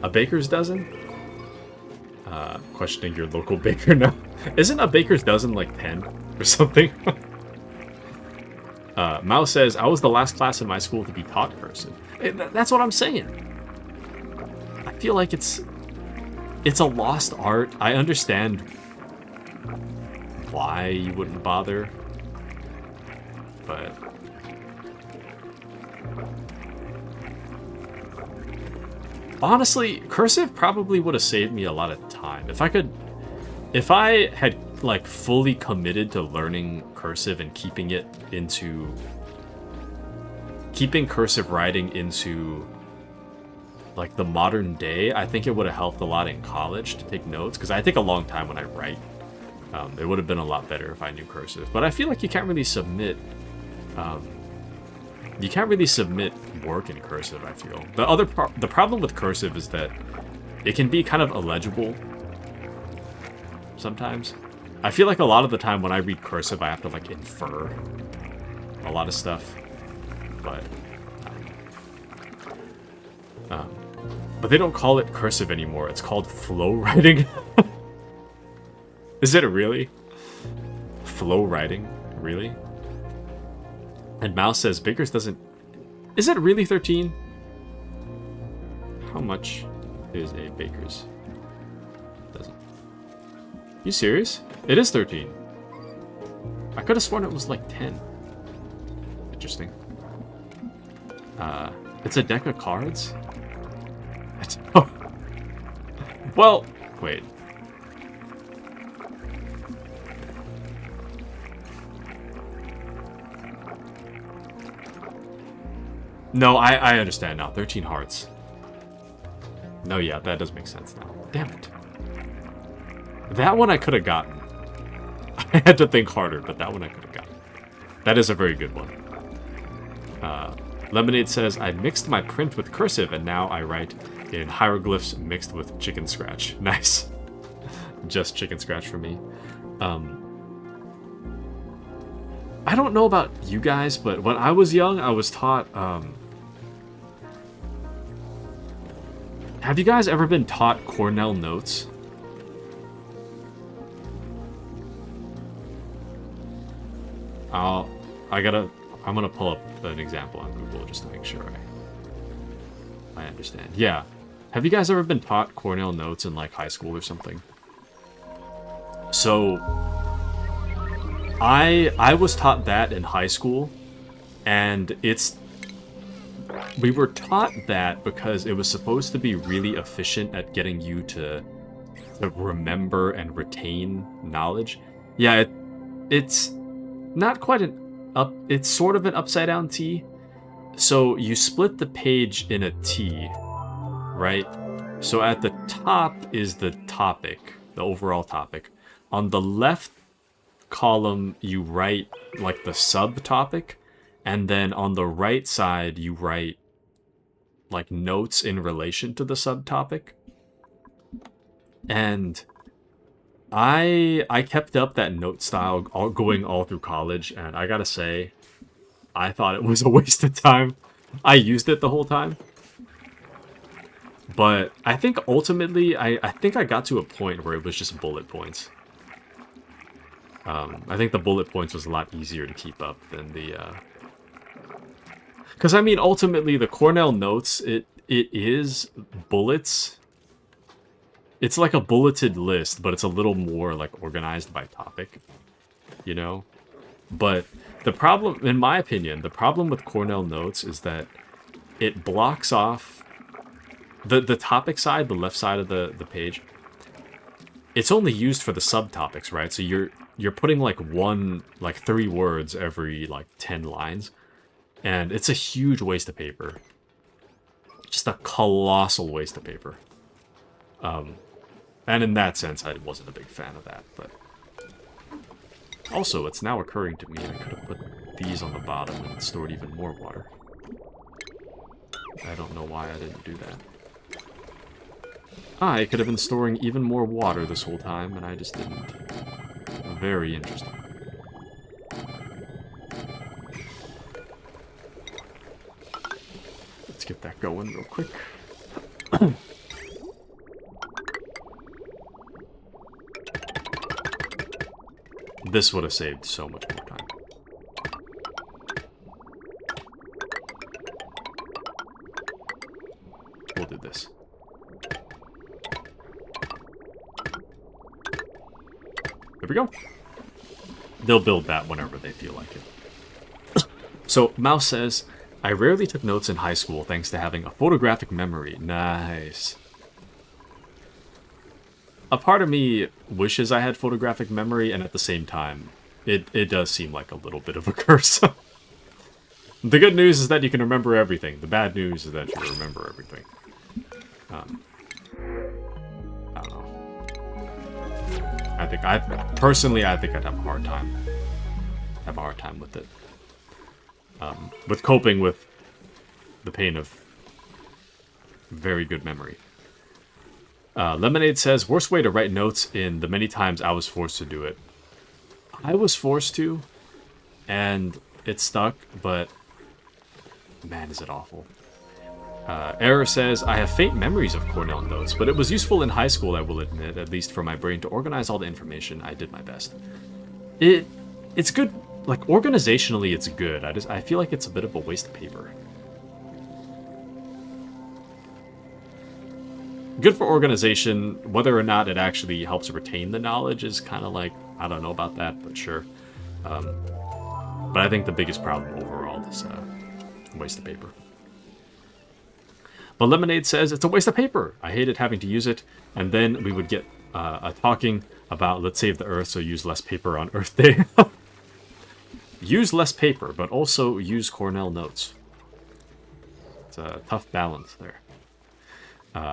A baker's dozen? Questioning your local baker now. Isn't a baker's dozen like 10 or something? Mao says, I was the last class in my school to be taught cursive. That's what I'm saying. I feel like it's a lost art. I understand why you wouldn't bother, but... Honestly, cursive probably would have saved me a lot of time. If I had like fully committed to learning cursive and keeping cursive writing into like the modern day, I think it would have helped a lot in college to take notes, because I take a long time when I write. It would have been a lot better if I knew cursive, but I feel like you can't really submit work in cursive, I feel. The problem with cursive is that it can be kind of illegible sometimes. I feel like a lot of the time when I read cursive, I have to like infer a lot of stuff. But they don't call it cursive anymore. It's called flow writing. Is it really? Flow writing? Really? And Mouse says, Baker's doesn't... Is it really 13? How much is a Baker's dozen? You serious? It is 13. I could have sworn it was like 10. Interesting. It's a deck of cards? Well, wait. No, I understand now. 13 hearts. No, yeah, that does make sense now. Damn it. That one I could have gotten. I had to think harder, but that one I could have gotten. That is a very good one. Lemonade says, I mixed my print with cursive, and now I write in hieroglyphs mixed with chicken scratch. Nice. Just chicken scratch for me. I don't know about you guys, but when I was young, I was taught... Have you guys ever been taught Cornell notes? I'm gonna pull up an example on Google just to make sure I understand. Yeah. Have you guys ever been taught Cornell notes in like high school or something? So I was taught that in high school, and we were taught that because it was supposed to be really efficient at getting you to remember and retain knowledge. Yeah, it's not quite it's sort of an upside down T. So you split the page in a T, right? So at the top is the topic, the overall topic. On the left column, you write like the subtopic, and then on the right side, you write like notes in relation to the subtopic. And I kept up that note style going all through college, and I gotta say, I thought it was a waste of time. I used it the whole time. But I think ultimately, I think I got to a point where it was just bullet points. I think the bullet points was a lot easier to keep up than the... Because, I mean, ultimately, the Cornell notes, it is bullets. It's like a bulleted list, but it's a little more, like, organized by topic, you know? But the problem, in my opinion, the problem with Cornell notes is that it blocks off the topic side, the left side of the page. It's only used for the subtopics, right? So you're putting like 3 words every like 10 lines, and it's a huge waste of paper. Just a colossal waste of paper. And in that sense, I wasn't a big fan of that, but also it's now occurring to me I could have put these on the bottom and stored even more water. I don't know why I didn't do that. I could have been storing even more water this whole time, and I just didn't. Very interesting. Let's get that going real quick. This would have saved so much more time. We'll do this. There we go. They'll build that whenever they feel like it. So, Mouse says, I rarely took notes in high school thanks to having a photographic memory. Nice. A part of me wishes I had photographic memory, and at the same time, it does seem like a little bit of a curse. The good news is that you can remember everything. The bad news is that you remember everything. I don't know. Personally, I think I'd have a hard time. With it. With coping with the pain of very good memory. Lemonade says, worst way to write notes in the many times I was forced to do it. I was forced to, and it stuck, but man, is it awful. Error says, I have faint memories of Cornell notes, but it was useful in high school, I will admit, at least for my brain to organize all the information. I did my best. It's good, like, organizationally it's good. I feel like it's a bit of a waste of paper. Good for organization. Whether or not it actually helps retain the knowledge is kind of like, I don't know about that, but sure. But I think the biggest problem overall is a waste of paper. But Lemonade says, it's a waste of paper. I hated having to use it. And then we would get a talking about, let's save the Earth, so use less paper on Earth Day. Use less paper, but also use Cornell notes. It's a tough balance there.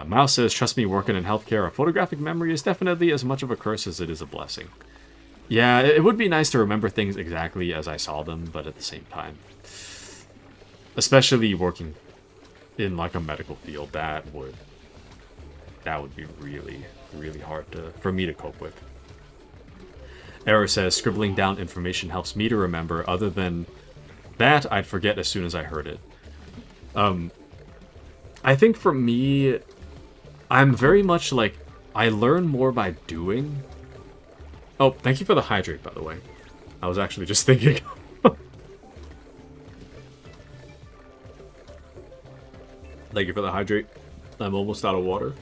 Mouse says, trust me, working in healthcare, a photographic memory is definitely as much of a curse as it is a blessing. Yeah, it would be nice to remember things exactly as I saw them, but at the same time, especially working in like a medical field, that would be really, really hard for me to cope with. Error says, scribbling down information helps me to remember. Other than that, I'd forget as soon as I heard it. I think for me, I'm very much like, I learn more by doing. Oh, thank you for the hydrate, by the way. I was actually just thinking. Thank you for the hydrate. I'm almost out of water.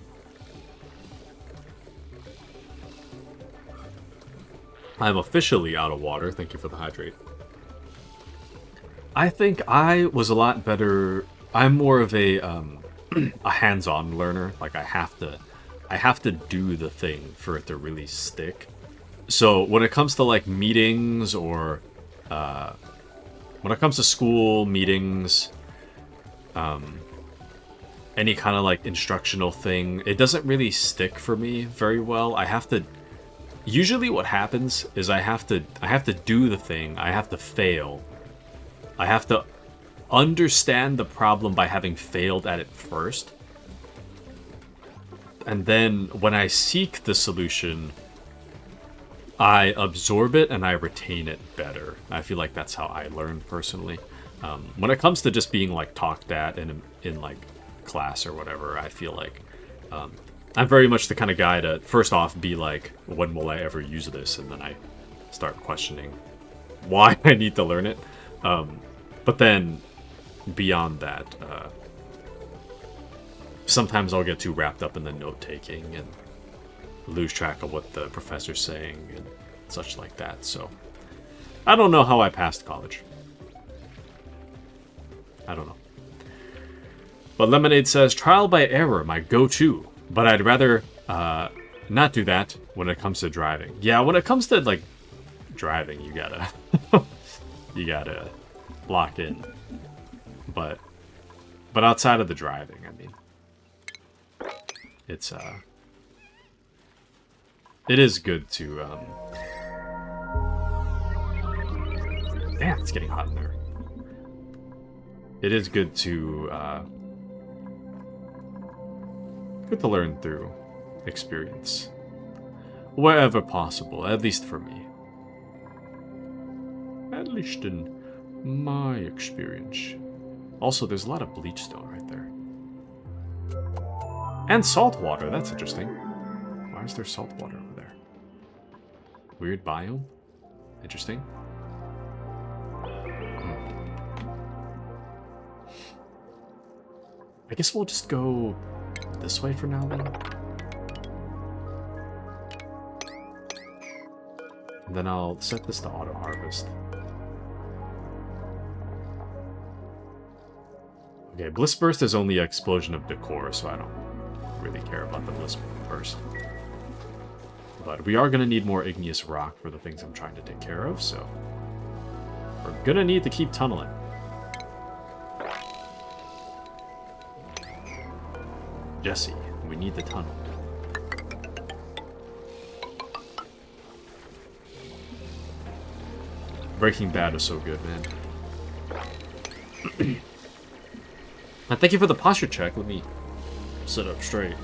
I'm officially out of water. Thank you for the hydrate. I think I was a lot better. I'm more of a hands-on learner. Like I have to do the thing for it to really stick. So when it comes to like meetings or when it comes to school meetings, any kind of like instructional thing, it doesn't really stick for me very well. I have to. Usually, what happens is I have to do the thing. I have to fail. I have to understand the problem by having failed at it first. And then when I seek the solution, I absorb it and I retain it better. I feel like that's how I learn personally. When it comes to just being like talked at in like class or whatever, I feel like I'm very much the kind of guy to first off be like, when will I ever use this? And then I start questioning why I need to learn it. But then, beyond that, sometimes I'll get too wrapped up in the note-taking and lose track of what the professor's saying and such like that. So, I don't know how I passed college. I don't know. But Lemonade says, trial by error, my go-to. But I'd rather not do that when it comes to driving. Yeah, when it comes to, like, driving, you gotta... you gotta lock in. But outside of the driving, I mean... It's, it is good to, Damn, it's getting hot in there. It is good to, good to learn through experience. Wherever possible, at least for me. At least in my experience. Also, there's a lot of bleachstone right there. And salt water, that's interesting. Why is there salt water over there? Weird biome? Interesting. I guess we'll just go this way for now then. And then I'll set this to auto harvest. Okay, Bliss Burst is only an explosion of decor, so I don't really care about the Bliss Burst. But we are going to need more igneous rock for the things I'm trying to take care of, so we're going to need to keep tunneling. Jesse, we need the tunnel. Breaking Bad is so good, man. And thank you for the posture check. Let me sit up straight.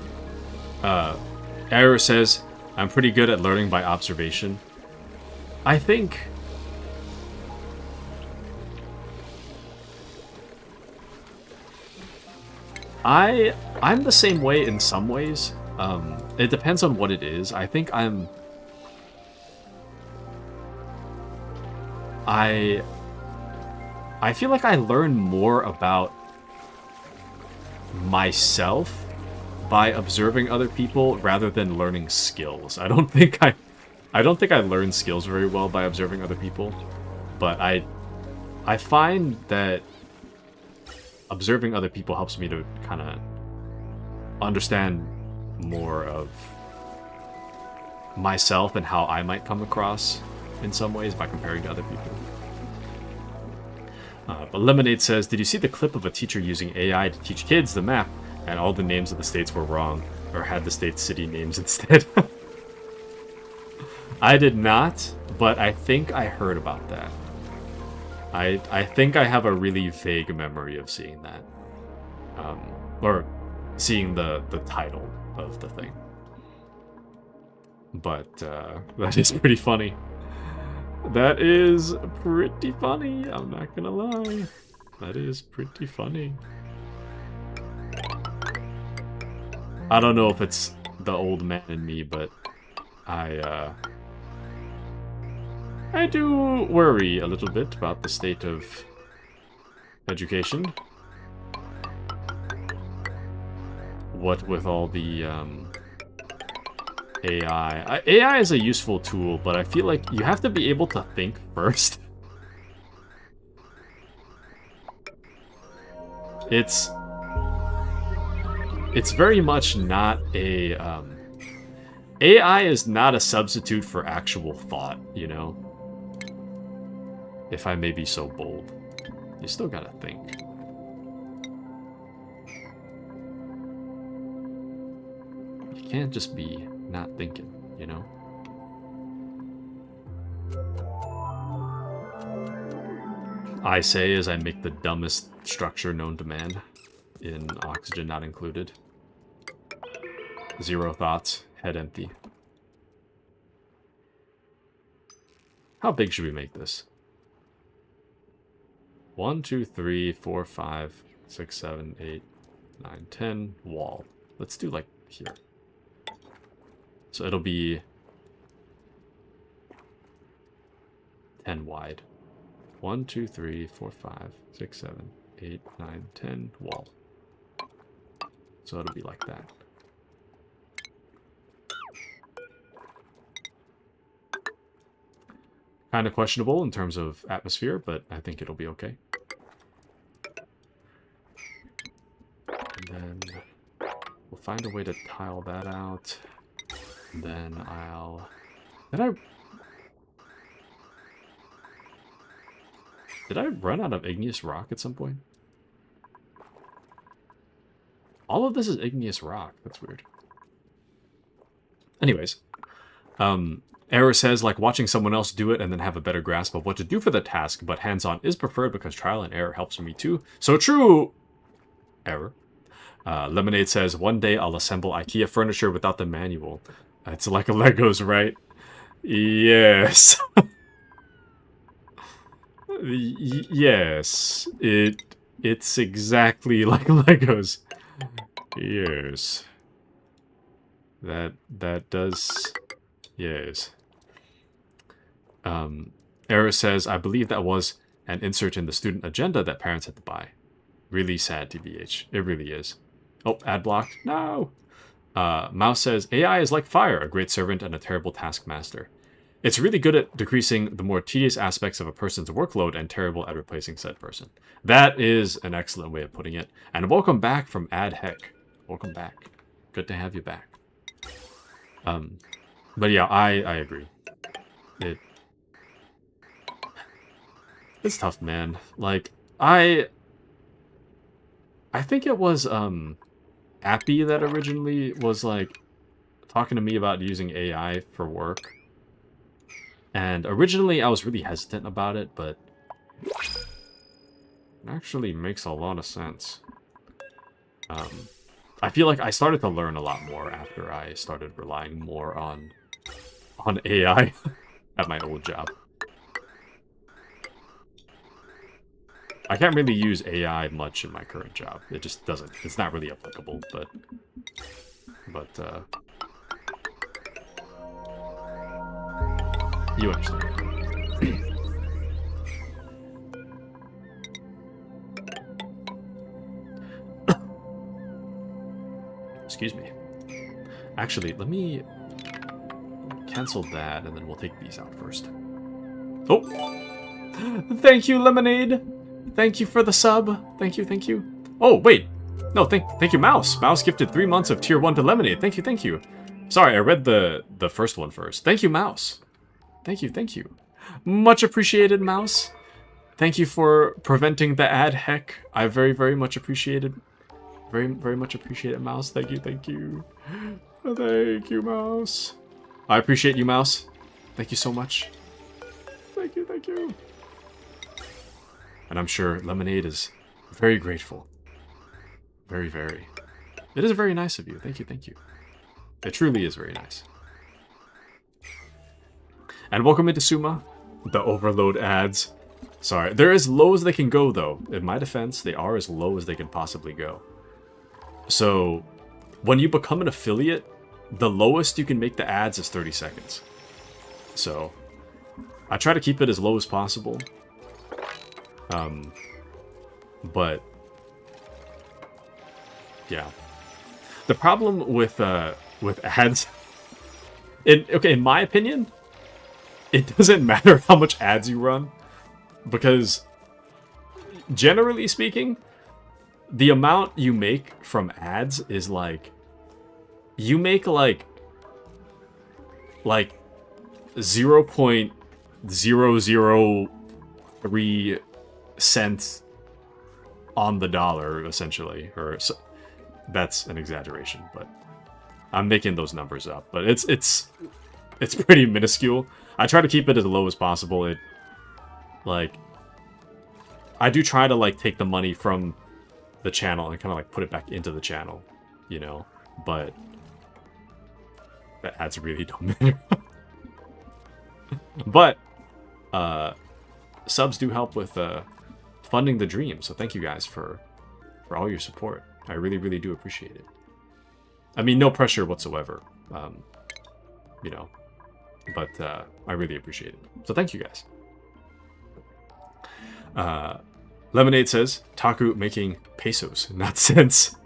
Error says, I'm pretty good at learning by observation. I think... I'm the same way in some ways. It depends on what it is. I think I feel like I learn more about myself by observing other people rather than learning skills. I don't think I learn skills very well by observing other people, but I find that observing other people helps me to kind of understand more of myself and how I might come across in some ways by comparing to other people. But Lemonade says, did you see the clip of a teacher using AI to teach kids the map and all the names of the states were wrong, or had the state city names instead? I did not, but I think I heard about that. I think I have a really vague memory of seeing that. Or seeing the title of the thing. But that is pretty funny. That is pretty funny, I'm not gonna lie. That is pretty funny. I don't know if it's the old man in me, but I do worry a little bit about the state of education. What with all the AI. AI is a useful tool, but I feel like you have to be able to think first. It's very much not a... AI is not a substitute for actual thought, you know? If I may be so bold. You still gotta think. You can't just be not thinking, you know? I say as I make the dumbest structure known to man, in oxygen not included. Zero thoughts, head empty. How big should we make this? 1, 2, 3, 4, 5, 6, 7, 8, 9, 10, wall. Let's do like here. So it'll be 10 wide. 1, 2, 3, 4, 5, 6, 7, 8, 9, 10 wall. So it'll be like that. Kind of questionable in terms of atmosphere, but I think it'll be okay. And then we'll find a way to tile that out. And then I'll... Did I run out of igneous rock at some point? All of this is igneous rock. That's weird. Anyways. Error says, like, watching someone else do it and then have a better grasp of what to do for the task, but hands-on is preferred because trial and error helps me too. So true! Error. Lemonade says, one day I'll assemble IKEA furniture without the manual. It's like a Legos, right? Yes. Yes. It's exactly like Legos. Yes. That does... Yes. Error says, I believe that was an insert in the student agenda that parents had to buy. Really sad, TBH. It really is. Oh, ad block. No! Mouse says, AI is like fire, a great servant and a terrible taskmaster. It's really good at decreasing the more tedious aspects of a person's workload and terrible at replacing said person. That is an excellent way of putting it. And welcome back from Ad Heck. Welcome back. Good to have you back. But yeah, I agree. It's tough, man. Like, I think it was Appy that originally was like talking to me about using AI for work. And originally I was really hesitant about it, but it actually makes a lot of sense. I feel like I started to learn a lot more after I started relying more on AI at my old job. I can't really use AI much in my current job. It just doesn't. It's not really applicable, but you understand. Excuse me. Actually, let me cancel that, and then we'll take these out first. Oh! Thank you, Lemonade! Thank you for the sub. Thank you, thank you. Oh, wait. No, thank you, Mouse. Mouse gifted 3 months of Tier 1 to Lemonade. Thank you, thank you. Sorry, I read the first one first. Thank you, Mouse. Thank you, thank you. Much appreciated, Mouse. Thank you for preventing the ad heck. I very, very much appreciated. Very, very much appreciate it, Mouse. Thank you, thank you. Thank you, Mouse. I appreciate you, Mouse. Thank you so much. Thank you, thank you. And I'm sure Lemonade is very grateful. Very, very. It is very nice of you. Thank you, thank you. It truly is very nice. And welcome into Suma. The overload ads. Sorry. They're as low as they can go, though. In my defense, they are as low as they can possibly go. So, when you become an affiliate, the lowest you can make the ads is 30 seconds. So, I try to keep it as low as possible. But, yeah. The problem with ads, in my opinion, it doesn't matter how much ads you run, because generally speaking, the amount you make from ads is like, you make like 0.003 cents on the dollar, essentially. Or so, that's an exaggeration, but I'm making those numbers up. But it's pretty minuscule. I try to keep it as low as possible. It, like, I do try to like take the money from the channel and kind of like put it back into the channel, you know. But the ads really don't matter. But subs do help with funding the dream, so thank you guys for all your support. I really, really do appreciate it. I mean, no pressure whatsoever, you know, but I really appreciate it. So thank you guys. Lemonade says, Taku making pesos, not cents.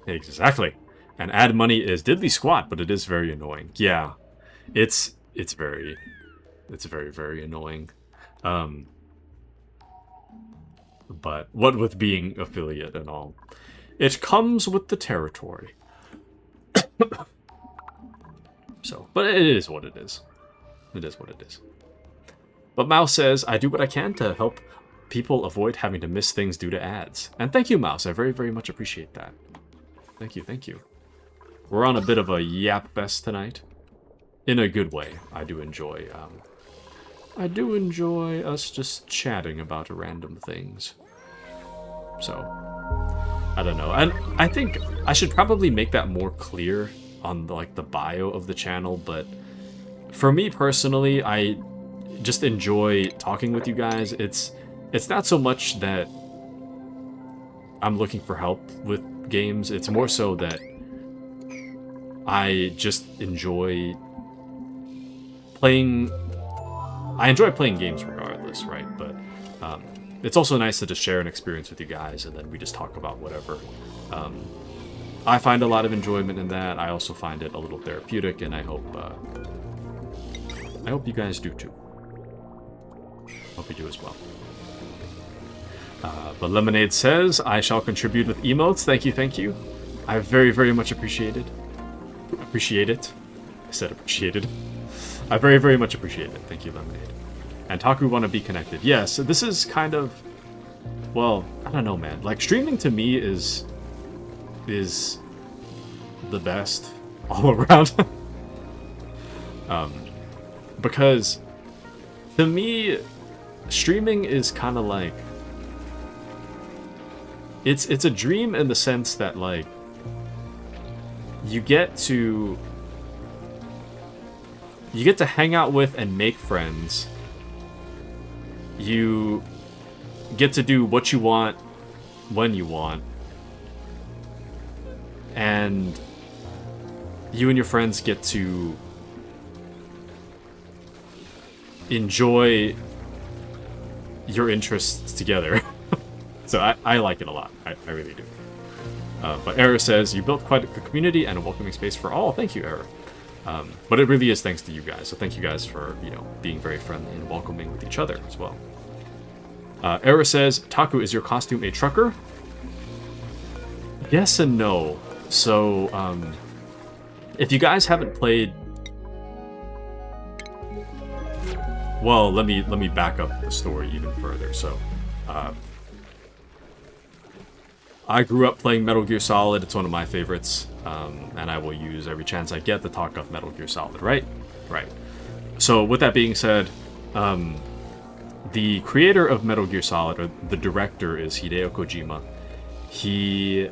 Exactly. And ad money is diddly squat, but it is very annoying. Yeah, it's very, very annoying. But what with being affiliate and all, it comes with the territory. So, but it is what it is. It is what it is. But Mouse says, I do what I can to help people avoid having to miss things due to ads. And thank you, Mouse. I very, very much appreciate that. Thank you, thank you. We're on a bit of a yap fest tonight. In a good way. I do enjoy us just chatting about random things. So, I don't know. And I think I should probably make that more clear on the bio of the channel, but for me personally, I just enjoy talking with you guys. It's not so much that I'm looking for help with games. It's more so that I just enjoy playing. I enjoy playing games regardless, right? But it's also nice to just share an experience with you guys, and then we just talk about whatever. I find a lot of enjoyment in that. I also find it a little therapeutic, and I hope you guys do too. Hope you do as well. But Lemonade says, I shall contribute with emotes. Thank you, thank you. I very, very much appreciate it. Appreciate it. I said appreciated. I very, very much appreciate it. Thank you, Lemonade. And Taku wanna be connected. Yes, this is kind of, well, I don't know, man. Like, streaming to me is the best all around. Because to me, streaming is kind of like, it's a dream in the sense that, like, you get to hang out with and make friends. You get to do what you want when you want. And you and your friends get to enjoy your interests together. So I like it a lot. I really do. But Era says, you built quite a community and a welcoming space for all. Thank you, Era. But it really is thanks to you guys. So thank you guys for, being very friendly and welcoming with each other as well. Era says, Taku, is your costume a trucker? Yes and no. So, if you guys haven't played... Well, let me back up the story even further. So, I grew up playing Metal Gear Solid. It's one of my favorites. And I will use every chance I get to talk up Metal Gear Solid, right? Right. So, with that being said, the creator of Metal Gear Solid, or the director, is Hideo Kojima. He...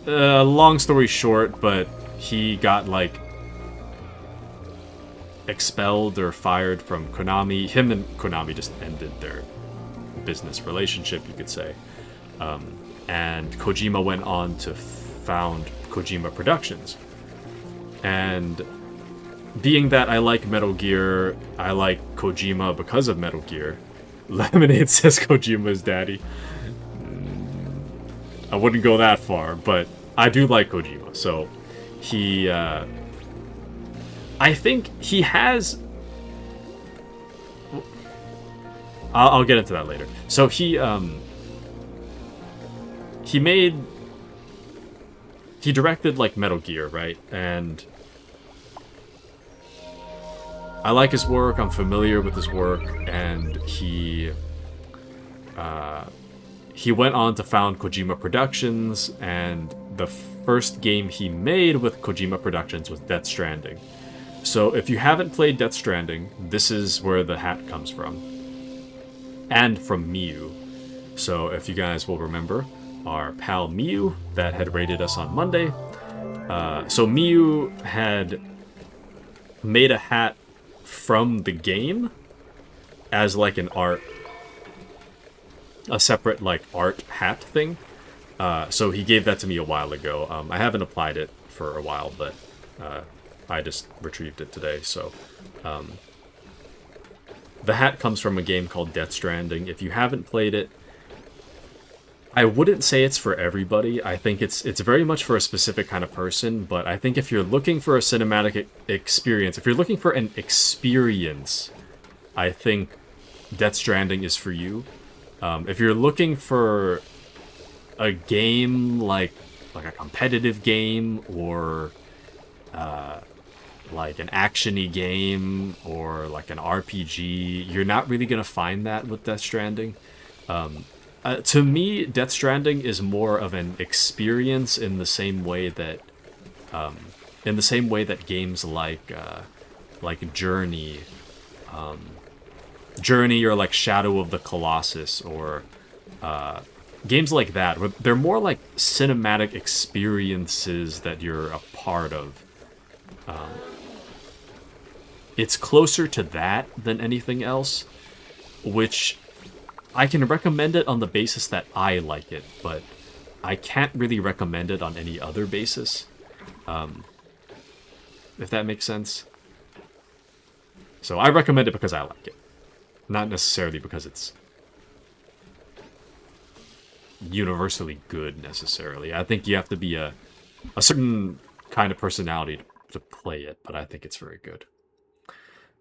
long story short, but he got, like, expelled or fired from Konami. Him and Konami just ended their business relationship, you could say. And Kojima went on to found Kojima Productions. And being that I like Metal Gear, I like Kojima because of Metal Gear. Lemonade says Kojima's daddy. I wouldn't go that far, but I do like Kojima. So he, I think he has... I'll get into that later. So he directed, like, Metal Gear, right? And I like his work, I'm familiar with his work, and he went on to found Kojima Productions, and the first game he made with Kojima Productions was Death Stranding. So if you haven't played Death Stranding, this is where the hat comes from. And from Miyu. So if you guys will remember, our pal Miyu that had raided us on Monday. So Miyu had made a hat from the game as like an art, a separate like art hat thing. So he gave that to me a while ago. I haven't applied it for a while, but I just retrieved it today. So the hat comes from a game called Death Stranding. If you haven't played it, I wouldn't say it's for everybody. I think it's very much for a specific kind of person, but I think if you're looking for a cinematic experience, if you're looking for an experience, I think Death Stranding is for you. If you're looking for a game like a competitive game, or like an action-y game, or like an RPG, you're not really gonna find that with Death Stranding. To me, Death Stranding is more of an experience in the same way that games like Journey, or like Shadow of the Colossus, or games like that, where they're more like cinematic experiences that you're a part of. It's closer to that than anything else, which I can recommend it on the basis that I like it, but I can't really recommend it on any other basis. If that makes sense. So I recommend it because I like it, not necessarily because it's universally good, necessarily. I think you have to be a certain kind of personality to play it, but I think it's very good.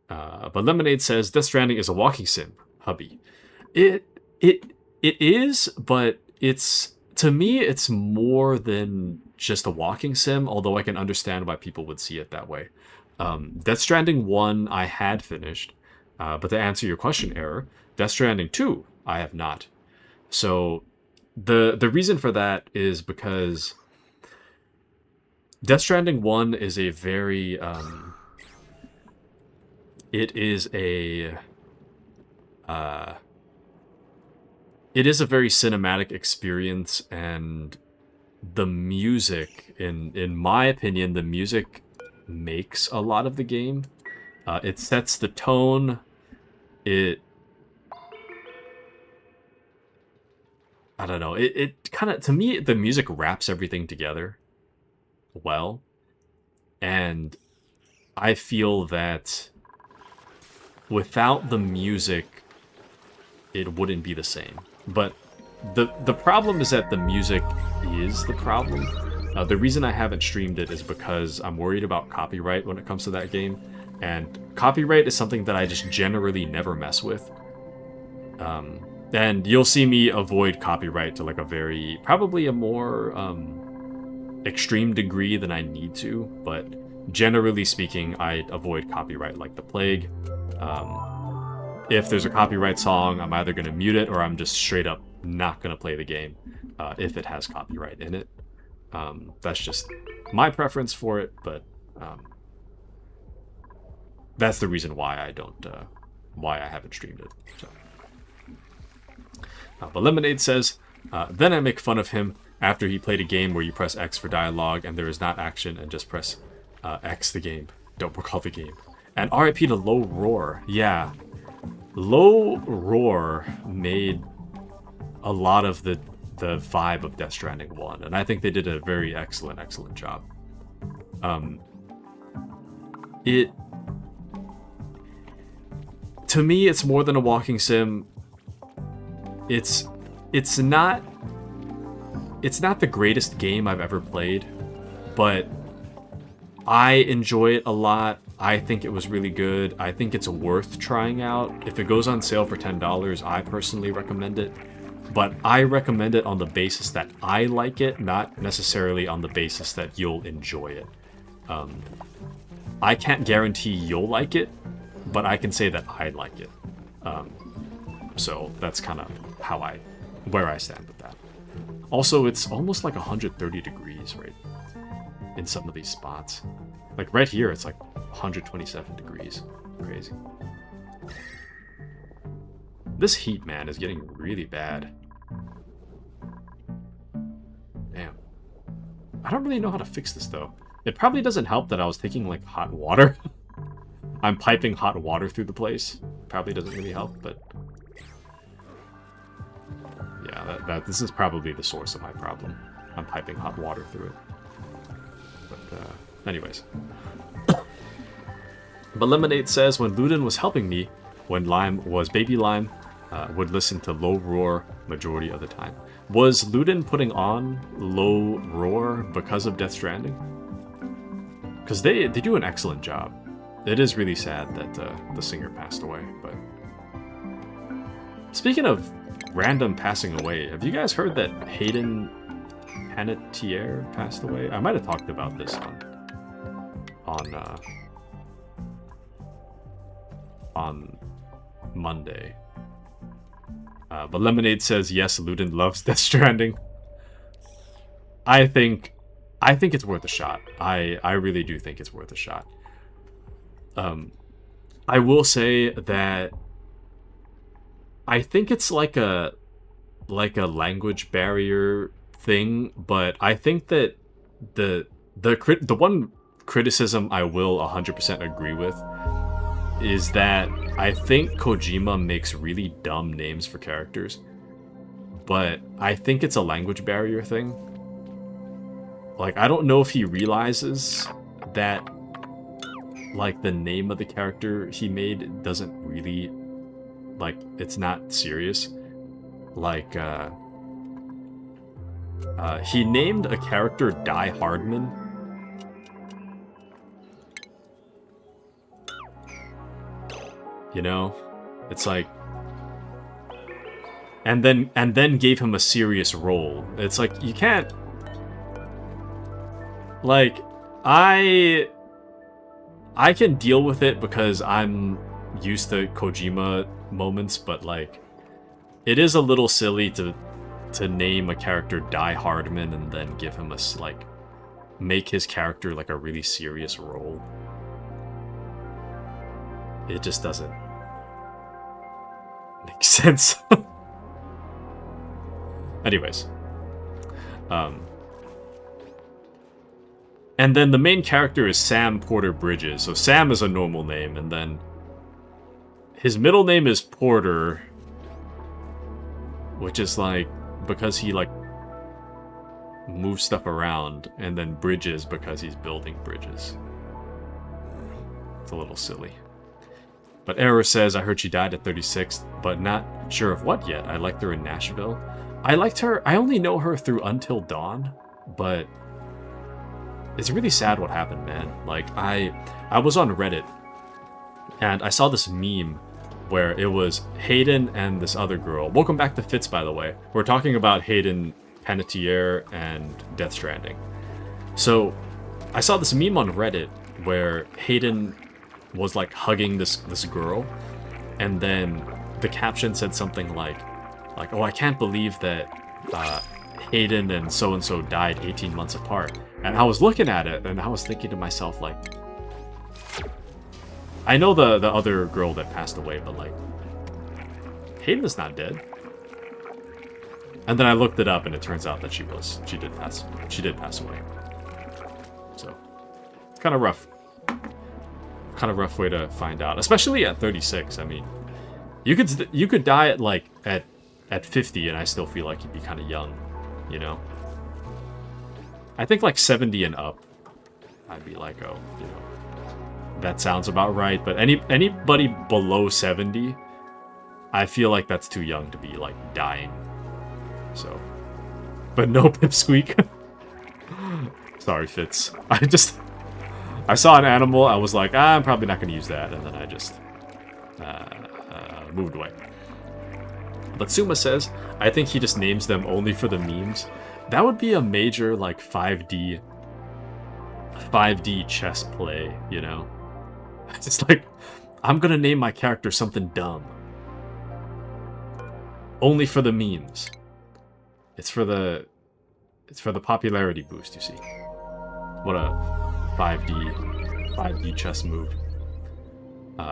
But Lemonade says, Death Stranding is a walking sim, hubby. It is, but to me, it's more than just a walking sim, although I can understand why people would see it that way. Death Stranding 1, I had finished, but to answer your question, Error, Death Stranding 2, I have not. So the reason for that is because Death Stranding 1 is a very... It is a very cinematic experience, and the music, in my opinion, the music makes a lot of the game. It sets the tone. I don't know. It kind of, to me, the music wraps everything together well, and I feel that without the music, it wouldn't be the same. But the problem is that the music is the problem. The reason I haven't streamed it is because I'm worried about copyright when it comes to that game. And copyright is something that I just generally never mess with. And you'll see me avoid copyright to like probably a more extreme degree than I need to. But generally speaking, I avoid copyright like the plague. If there's a copyright song, I'm either going to mute it or I'm just straight up not going to play the game if it has copyright in it. That's just my preference for it, but that's the reason why I haven't streamed it. So. But Lemonade says, then I make fun of him after he played a game where you press X for dialogue and there is not action and just press X the game. Don't recall the game. And RIP to Low Roar. Yeah. Low Roar made a lot of the vibe of Death Stranding 1, and I think they did a very excellent job. To me, it's more than a walking sim. It's not the greatest game I've ever played, but I enjoy it a lot. I think it was really good. I think it's worth trying out. If it goes on sale for $10, I personally recommend it. But I recommend it on the basis that I like it, not necessarily on the basis that you'll enjoy it. I can't guarantee you'll like it, but I can say that I like it. So that's kind of where I stand with that. Also, it's almost like 130 degrees, right? In some of these spots. Like right here, it's like 127 degrees. Crazy. This heat, man, is getting really bad. Damn. I don't really know how to fix this, though. It probably doesn't help that I was taking, like, hot water. I'm piping hot water through the place. Probably doesn't really help, but... yeah, this is probably the source of my problem. I'm piping hot water through it. But, anyways. But Lemonade says, when Ludin was helping me, when Lime was Baby Lime, would listen to Low Roar majority of the time. Was Luden putting on Low Roar because of Death Stranding? Because they do an excellent job. It is really sad that the singer passed away, but... Speaking of random passing away, have you guys heard that Hayden Panettiere passed away? I might have talked about this on Monday. But Lemonade says, yes, Luden loves Death Stranding. I think it's worth a shot. I really do think it's worth a shot. I will say that I think it's like a language barrier thing, but I think that the one criticism I will 100% agree with is that I think Kojima makes really dumb names for characters, but I think it's a language barrier thing. Like, I don't know if he realizes that, like, the name of the character he made doesn't really, like, it's not serious. Like, he named a character Die Hardman. You know? It's like... And then gave him a serious role. It's like, you can't... Like, I can deal with it because I'm used to Kojima moments, but, like, it is a little silly to name a character Die Hardman and then give him make his character, like, a really serious role. It just doesn't make sense. Anyways. And then the main character is Sam Porter Bridges. So Sam is a normal name, and then his middle name is Porter, which is like because he like moves stuff around, and then Bridges because he's building bridges. It's a little silly. But Error says, I heard she died at 36, but not sure of what yet. I liked her in Nashville. I liked her. I only know her through Until Dawn, but it's really sad what happened, man. Like, I was on Reddit, and I saw this meme where it was Hayden and this other girl. Welcome back to Fitz, by the way. We're talking about Hayden Panettiere and Death Stranding. So, I saw this meme on Reddit where Hayden was, like, hugging this girl, and then the caption said something like, oh, I can't believe that Hayden and so-and-so died 18 months apart. And I was looking at it, and I was thinking to myself, like, I know the other girl that passed away, but, like, Hayden is not dead. And then I looked it up, and it turns out that she did pass away. So, kind of rough. Kind of rough way to find out, especially at 36. I mean, you could die at like at 50, and I still feel like you'd be kind of young, you know. I think like 70 and up, I'd be like, oh, you know, that sounds about right. But anybody below 70, I feel like that's too young to be like dying. So, but no Pipsqueak. Sorry, Fitz. I saw an animal, I was like, I'm probably not going to use that, and then I just moved away. But Suma says, I think he just names them only for the memes. That would be a major, like, 5D chess play, you know? It's just like, I'm going to name my character something dumb. Only for the memes. It's for the popularity boost, you see. What a 5D chess move.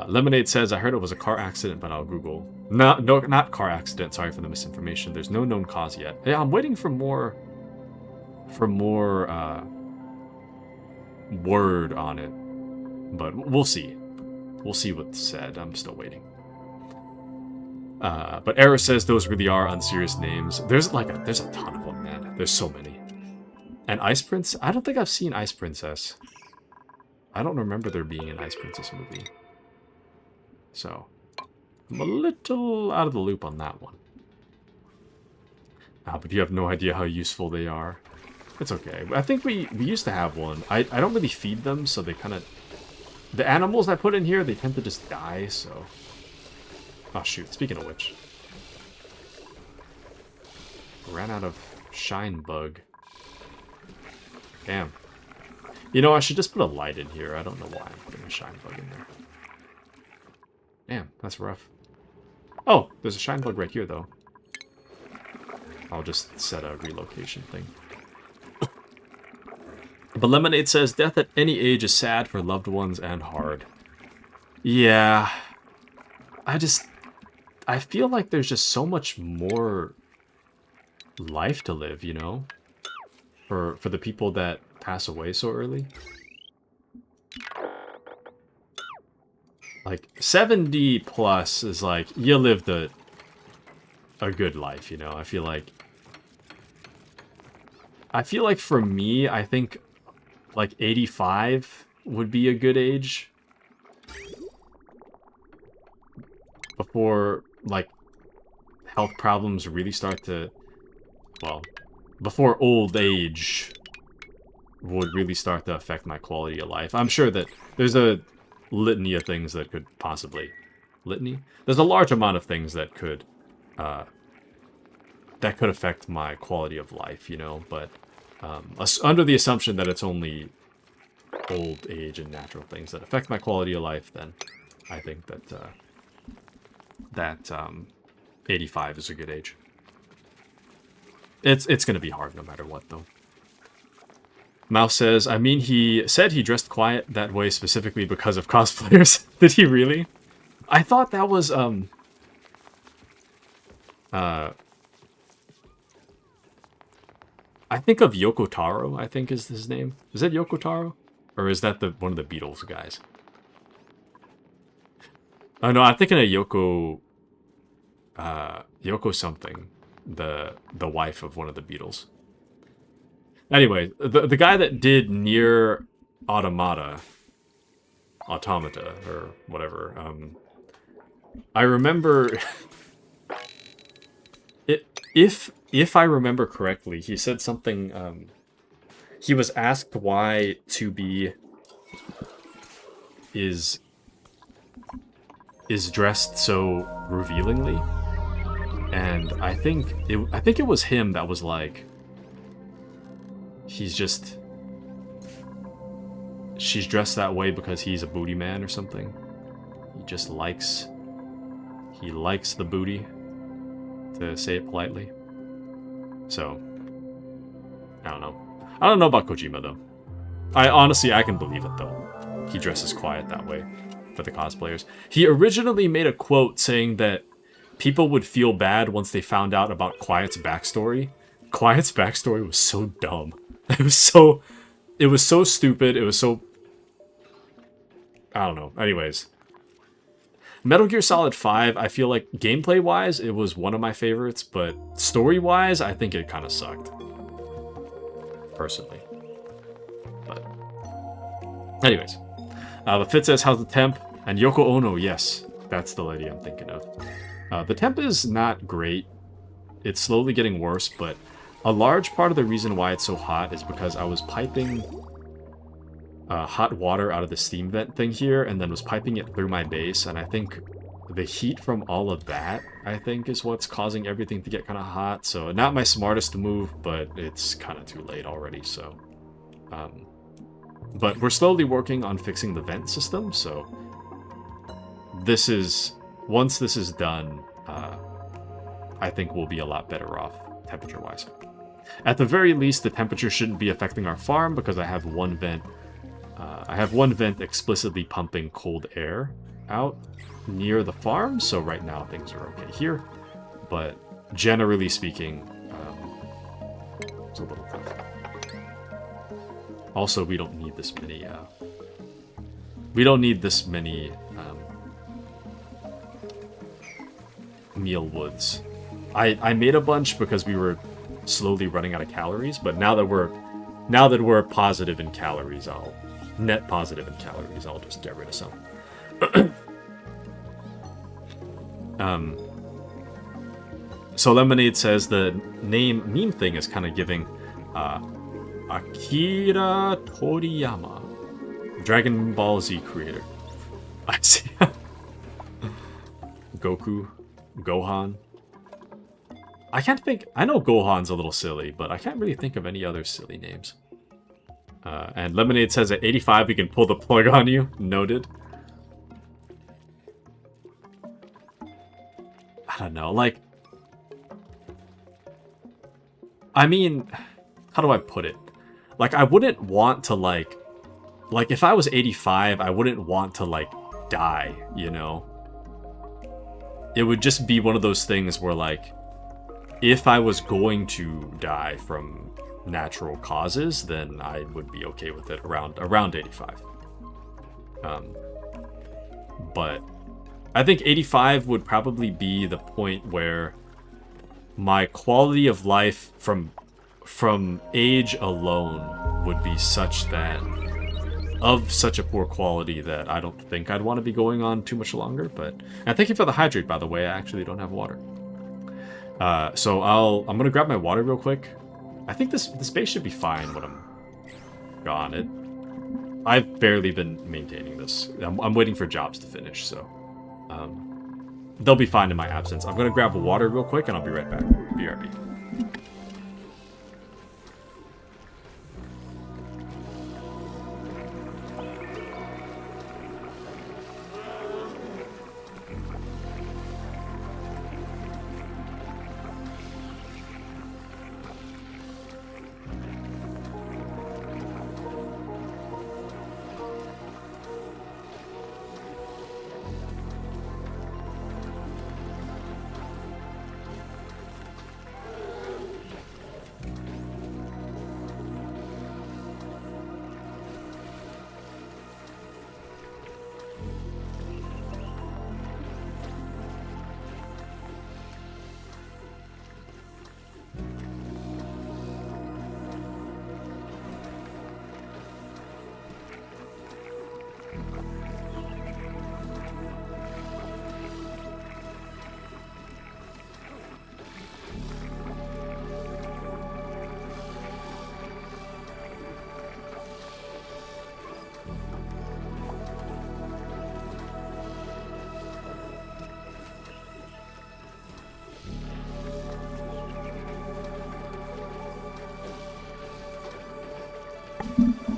Lemonade says, I heard it was a car accident, but I'll Google. No, not car accident. Sorry for the misinformation. There's no known cause yet. Yeah, I'm waiting for more word on it, but we'll see. We'll see what's said. I'm still waiting. But Era says those really are unserious names. There's a ton of them, man. There's so many. And Ice Prince? I don't think I've seen Ice Princess. I don't remember there being an Ice Princess movie. So, I'm a little out of the loop on that one. But you have no idea how useful they are. It's okay. I think we used to have one. I don't really feed them, so they kind of... The animals I put in here, they tend to just die, so... Oh, shoot. Speaking of which. Ran out of shine bug. Damn. You know, I should just put a light in here. I don't know why I'm putting a shine bug in there. Damn, that's rough. Oh, there's a shine bug right here, though. I'll just set a relocation thing. But Lemonade says, death at any age is sad for loved ones and hard. Yeah. I feel like there's just so much more life to live, you know? For the people that pass away so early. Like, 70 plus is like, you lived a good life, you know? I feel like for me, I think like 85 would be a good age. Before, like, health problems really start to, well, before old age would really start to affect my quality of life. I'm sure that there's a litany of things that could possibly... Litany? There's a large amount of things that could affect my quality of life, you know, but under the assumption that it's only old age and natural things that affect my quality of life, then I think that 85 is a good age. It's going to be hard no matter what, though. Mouse says, I mean, he said he dressed quiet that way specifically because of cosplayers. Did he really? I thought that was, I think of Yoko Taro, I think is his name. Is that Yoko Taro? Or is that one of the Beatles guys? Oh no, I'm thinking of Yoko something. The wife of one of the Beatles. Anyway, the guy that did Nier Automata, or whatever, I remember... If I remember correctly, he said something, he was asked why 2B is dressed so revealingly, and I think it was him that was like, she's dressed that way because he's a booty man or something. He just likes the booty, to say it politely. So, I don't know. I don't know about Kojima, though. I can believe it, though. He dresses quiet that way for the cosplayers. He originally made a quote saying that people would feel bad once they found out about Quiet's backstory. Quiet's backstory was so dumb. It was so stupid. It was so... I don't know. Anyways. Metal Gear Solid 5, I feel like gameplay-wise, it was one of my favorites, but story-wise, I think it kind of sucked. Personally. But... anyways. The Fit says, how's the temp? And Yoko Ono, yes. That's the lady I'm thinking of. The temp is not great. It's slowly getting worse, but a large part of the reason why it's so hot is because I was piping hot water out of the steam vent thing here, and then was piping it through my base, and I think the heat from all of that, I think, is what's causing everything to get kind of hot. So not my smartest move, but it's kind of too late already, so... but we're slowly working on fixing the vent system, so... once this is done, I think we'll be a lot better off, temperature-wise. At the very least, the temperature shouldn't be affecting our farm, because I have one vent explicitly pumping cold air out near the farm, so right now things are okay here. But generally speaking, it's a little tough. Also, we don't need this many, meal woods. I made a bunch because we were slowly running out of calories, but now that we're positive in calories, net positive in calories, I'll just get rid of some. So Lemonade says the name meme thing is kind of giving Akira Toriyama, Dragon Ball Z creator. I see. Goku, Gohan. I can't think. I know Gohan's a little silly, but I can't really think of any other silly names. And Lemonade says at 85 we can pull the plug on you. Noted. I don't know, like... I mean, how do I put it? Like, I wouldn't want to, like, if I was 85, I wouldn't want to, like, die, you know? It would just be one of those things where, like, if I was going to die from natural causes, then I would be okay with it around 85. But I think 85 would probably be the point where my quality of life from age alone would be such that of such a poor quality that I don't think I'd want to be going on too much longer. But and thank you for the hydrate, by the way. I actually don't have water. So I'm gonna grab my water real quick. I think this space should be fine when I'm gone. I've barely been maintaining this. I'm waiting for jobs to finish, so they'll be fine in my absence. I'm gonna grab water real quick and I'll be right back. BRB.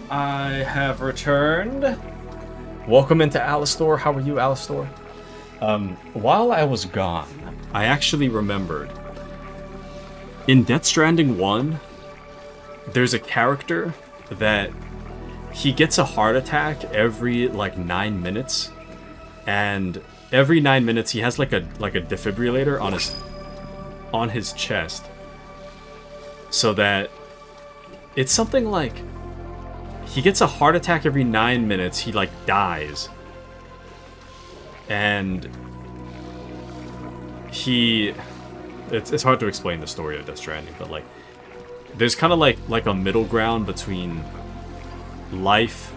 I have returned. Welcome into Alistor. How are you, Alistor? While I was gone, I actually remembered. In Death Stranding 1, there's a character that he gets a heart attack every, like, 9 minutes. And every 9 minutes he has, like a defibrillator on his chest. So that it's something like... he gets a heart attack every 9 minutes, he, like, dies. And he... It's hard to explain the story of Death Stranding, but, like, there's kind of, like a middle ground between life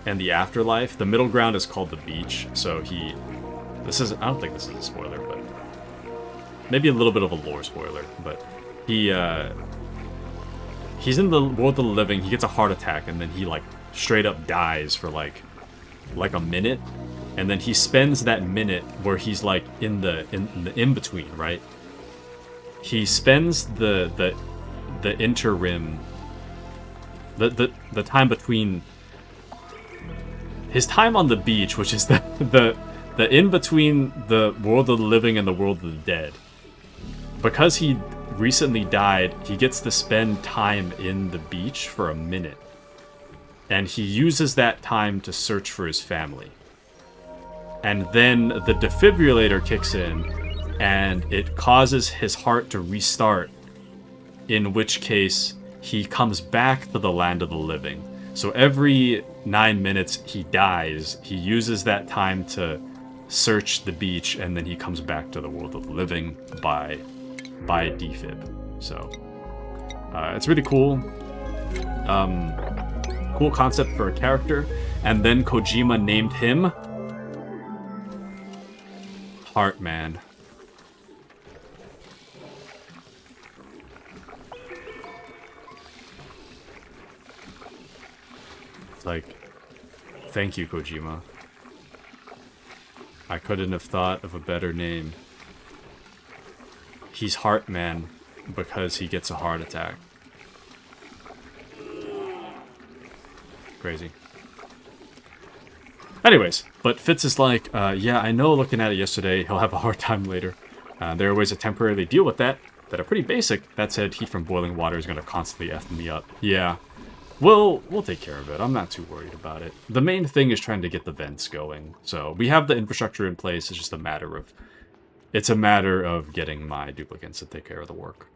and the afterlife. The middle ground is called the beach, so he... I don't think this is a spoiler, but... maybe a little bit of a lore spoiler, but he's in the world of the living, he gets a heart attack, and then he, like, straight up dies for, like a minute. And then he spends that minute where he's, like, in the in-between, right? He spends the interim... the time between... his time on the beach, which is the in-between the world of the living and the world of the dead. Because he recently died, he gets to spend time in the beach for a minute. And he uses that time to search for his family. And then the defibrillator kicks in, and it causes his heart to restart, in which case he comes back to the land of the living. So every 9 minutes he dies, he uses that time to search the beach, and then he comes back to the world of the living by defib. So it's really cool. Cool concept for a character. And then Kojima named him Heart man. It's like, thank you, Kojima. I couldn't have thought of a better name. He's Heart Man because he gets a heart attack. Crazy. Anyways, but Fitz is like, yeah, I know looking at it yesterday, he'll have a hard time later. There are ways to temporarily deal with that are pretty basic. That said, heat from boiling water is going to constantly F me up. Yeah, we'll take care of it. I'm not too worried about it. The main thing is trying to get the vents going. So we have the infrastructure in place. It's just a matter of... It's a matter of getting my duplicants to take care of the work.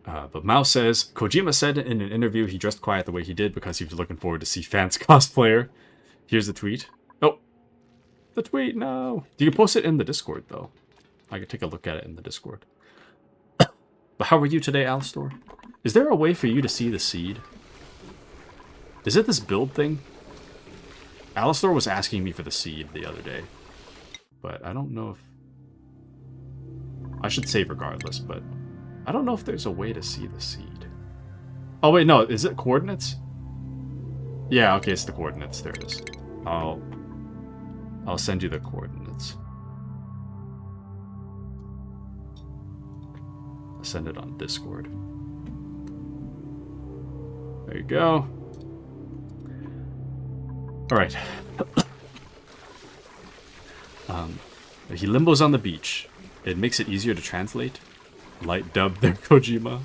But Mao says, Kojima said in an interview he dressed quiet the way he did because he was looking forward to see fans cosplayer. Here's the tweet. Oh, the tweet, no. You can post it in the Discord, though. I can take a look at it in the Discord. But how are you today, Alistor? Is there a way for you to see the seed? Is it this build thing? Alistor was asking me for the seed the other day. But I don't know if... I should save regardless, but... I don't know if there's a way to see the seed. Oh, wait, no. Is it coordinates? Yeah, okay, it's the coordinates. There it is. I'll send you the coordinates. I'll send it on Discord. There you go. Alright. He limbos on the beach. It makes it easier to translate. Light dub there, Kojima.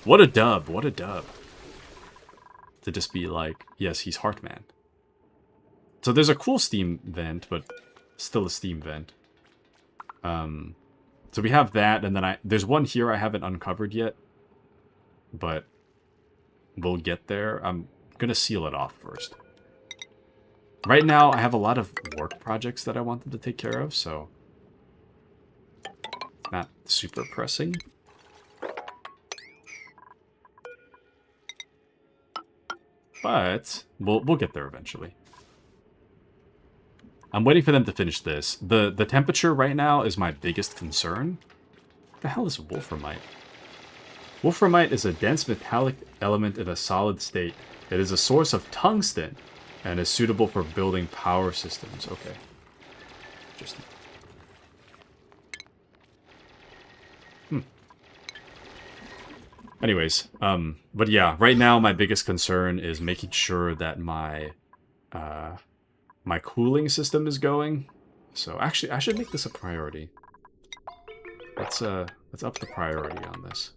What a dub, what a dub. To just be like, yes, he's Heartman. So there's a cool Steam vent, but still a Steam vent. So we have that, and then there's one here I haven't uncovered yet. But we'll get there. I'm gonna seal it off first. Right now, I have a lot of work projects that I wanted to take care of, so... Not super pressing. But we'll get there eventually. I'm waiting for them to finish this. The temperature right now is my biggest concern. What the hell is wolframite? Wolframite is a dense metallic element in a solid state. It is a source of tungsten and is suitable for building power systems. Okay. Interesting. Anyways, but yeah, right now my biggest concern is making sure that my my cooling system is going. So actually, I should make this a priority. Let's up the priority on this.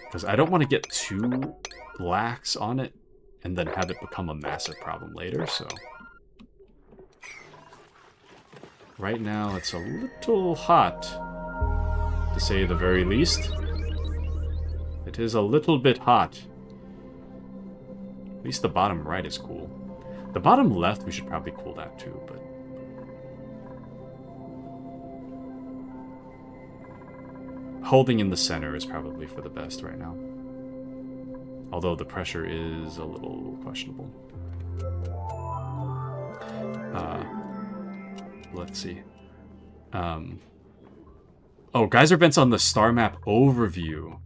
Because I don't want to get too lax on it and then have it become a massive problem later, so... Right now, it's a little hot, to say the very least. It is a little bit hot. At least the bottom right is cool. The bottom left, we should probably cool that too, but... Holding in the center is probably for the best right now. Although the pressure is a little questionable. Let's see. Oh, geyser vents on the star map overview.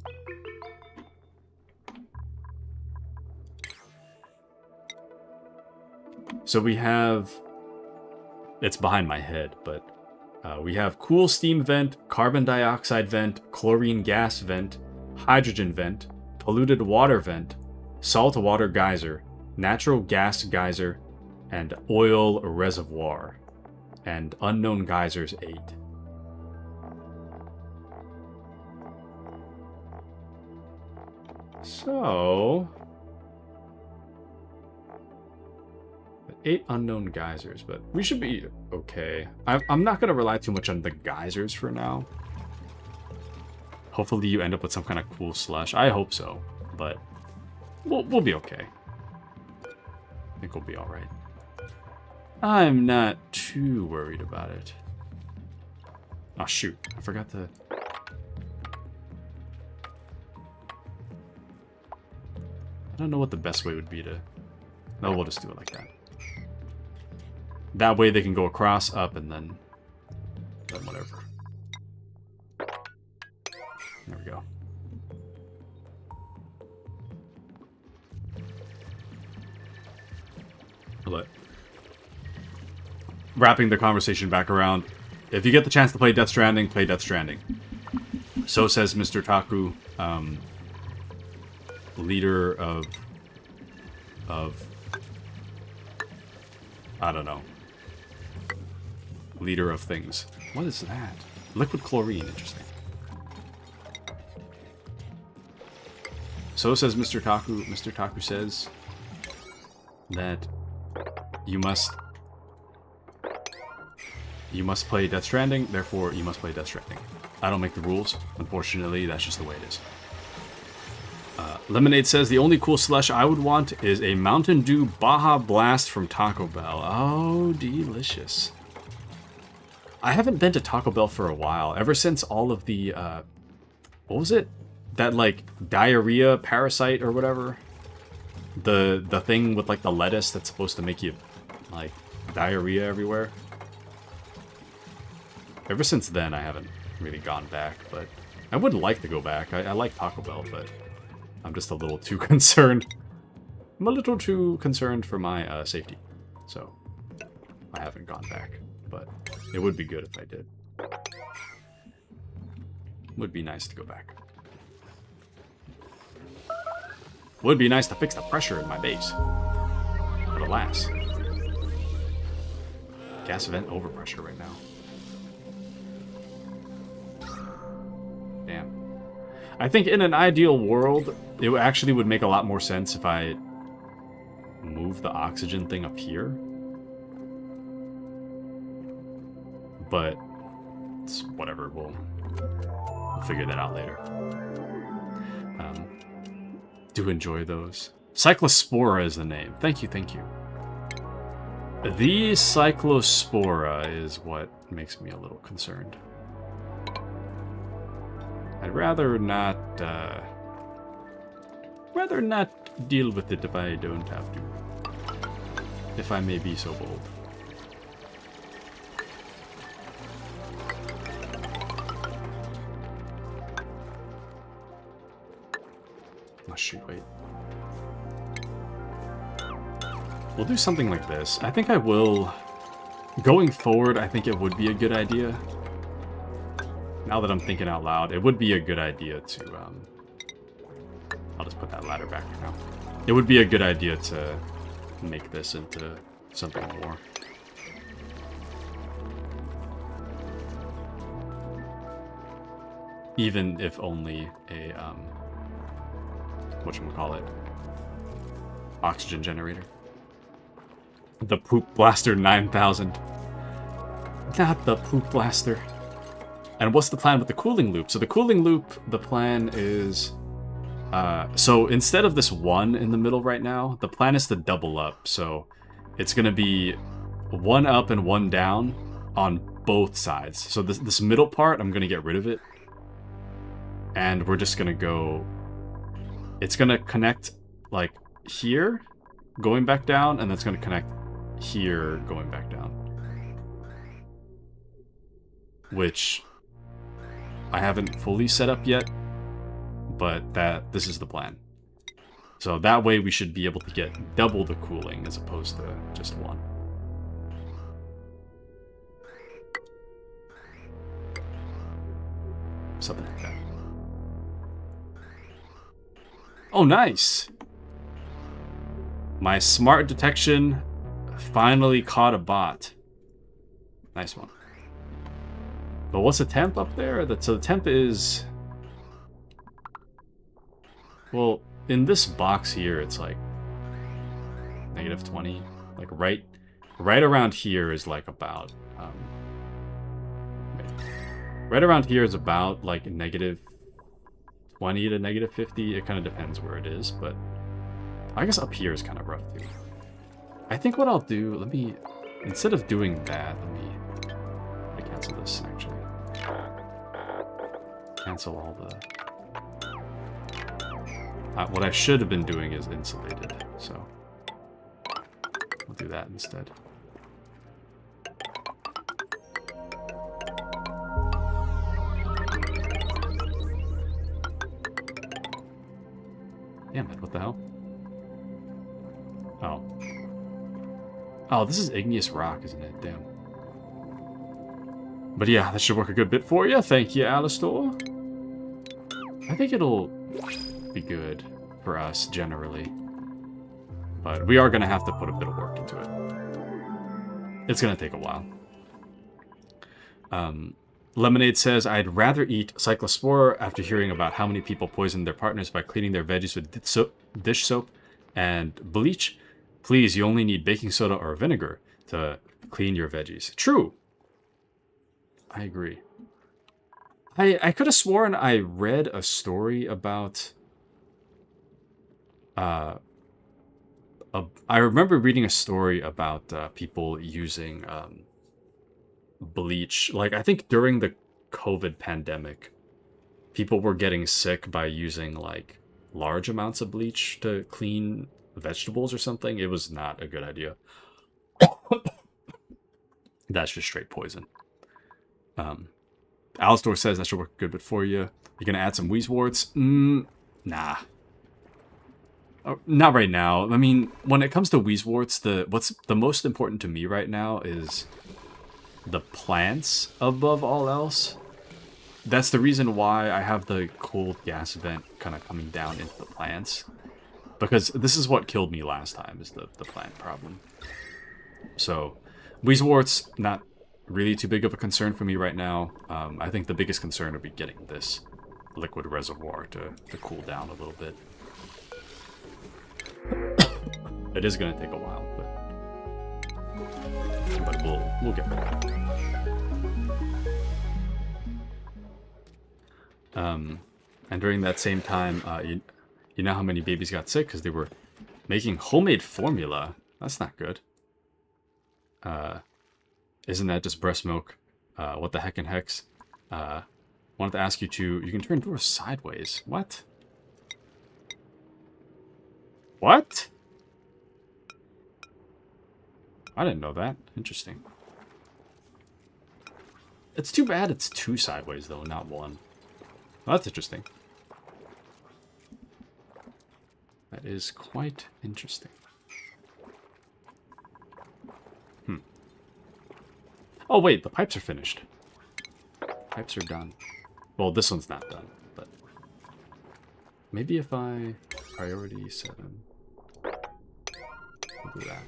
So we have... It's behind my head, but... we have cool steam vent, carbon dioxide vent, chlorine gas vent, hydrogen vent, polluted water vent, salt water geyser, natural gas geyser, and oil reservoir. And unknown geysers 8. So... 8 unknown geysers, but we should be okay. I'm not going to rely too much on the geysers for now. Hopefully you end up with some kind of cool slush. I hope so, but we'll be okay. I think we'll be alright. I'm not too worried about it. Oh shoot, I forgot to... I don't know what the best way would be to... No, we'll just do it like that. That way they can go across, up, and then whatever. There we go. But wrapping the conversation back around, if you get the chance to play Death Stranding, play Death Stranding. So says Mr. Taku, leader of I don't know. Leader of things. What is that? Liquid chlorine, interesting. So says Mr. Taku. Mr. Taku says that you must play Death Stranding, therefore you must play Death Stranding. I don't make the rules. Unfortunately, that's just the way it is. Lemonade says, the only cool slush I would want is a Mountain Dew Baja Blast from Taco Bell. Oh, delicious. I haven't been to Taco Bell for a while. Ever since all of the, what was it? That, like, diarrhea parasite or whatever? The thing with, like, the lettuce that's supposed to make you, like, diarrhea everywhere. Ever since then, I haven't really gone back, but I would like to go back. I like Taco Bell, but I'm just a little too concerned. I'm a little too concerned for my safety, so I haven't gone back, but it would be good if I did. Would be nice to go back. Would be nice to fix the pressure in my base, but alas. Gas vent overpressure right now. Damn. I think in an ideal world, it actually would make a lot more sense if I move the oxygen thing up here. But it's whatever, we'll figure that out later. Do enjoy those. Cyclospora is the name. Thank you, thank you. The Cyclospora is what makes me a little concerned. I'd rather not deal with it if I don't have to. If I may be so bold. Oh shoot, wait. We'll do something like this. I think I will... Going forward, I think it would be a good idea. Now that I'm thinking out loud, it would be a good idea to, I'll just put that ladder back for now. It would be a good idea to make this into something more. Even if only a, whatchamacallit, oxygen generator. The Poop Blaster 9000. Not the Poop Blaster. And what's the plan with the cooling loop? So the cooling loop, the plan is... so instead of this one in the middle right now, the plan is to double up. So it's going to be one up and one down on both sides. So this middle part, I'm going to get rid of it. And we're just going to go... It's going to connect, like, here, going back down, and that's going to connect here, going back down. Which I haven't fully set up yet, but this is the plan. So that way we should be able to get double the cooling as opposed to just one. Something like that. Oh, nice! My smart detection finally caught a bot. Nice one. But what's the temp up there? So the temp is... Well, in this box here, it's like... -20. Like, right around here is like about... right around here is about, like, -20 to -50. It kind of depends where it is, but... I guess up here is kind of rough, too. I think what I'll do... Let me... Instead of doing that, let me cancel this, actually. Cancel all the... what I should have been doing is insulated, so... I'll do that instead. Damn it, what the hell? Oh. Oh, this is igneous rock, isn't it? Damn. But yeah, that should work a good bit for you. Thank you, Alistor. I think it'll be good for us, generally. But we are going to have to put a bit of work into it. It's going to take a while. Lemonade says, I'd rather eat cyclospora after hearing about how many people poison their partners by cleaning their veggies with dish soap and bleach. Please, you only need baking soda or vinegar to clean your veggies. True. I agree. I could have sworn I read a story about... I remember reading a story about people using bleach. Like, I think during the COVID pandemic, people were getting sick by using, like, large amounts of bleach to clean vegetables or something. It was not a good idea. That's just straight poison. Alistor says that should work good bit for you. You're gonna add some Wheezeworts? Nah. Not right now. I mean, when it comes to Wheezeworts, what's the most important to me right now is the plants above all else. That's the reason why I have the cold gas vent kind of coming down into the plants. Because this is what killed me last time, is the plant problem. So, Wheezeworts, not really too big of a concern for me right now. I think the biggest concern would be getting this liquid reservoir to cool down a little bit. It is going to take a while, but we'll get there. And during that same time, you know how many babies got sick because they were making homemade formula. That's not good. Isn't that just breast milk? What the heck in hex? Wanted to ask you you can turn doors sideways. What? What? I didn't know that. Interesting. It's too bad it's two sideways, though, not one. Well, that's interesting. That is quite interesting. Oh, wait, the pipes are finished. Pipes are done. Well, this one's not done, but... Maybe if I priority 7... We'll do that.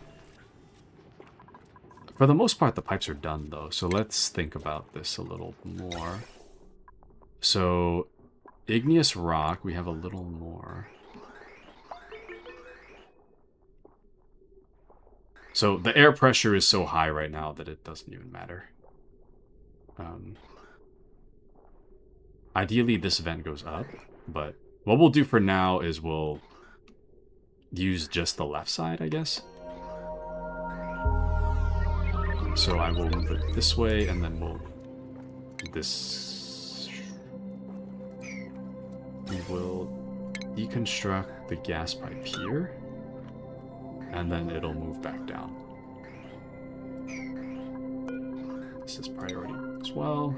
For the most part, the pipes are done, though, so let's think about this a little more. So, igneous rock, we have a little more. So, the air pressure is so high right now that it doesn't even matter. Ideally, this vent goes up, but what we'll do for now is we'll use just the left side, I guess. So I will move it this way, and then we'll... We will deconstruct the gas pipe here, and then it'll move back down. This is priority as well.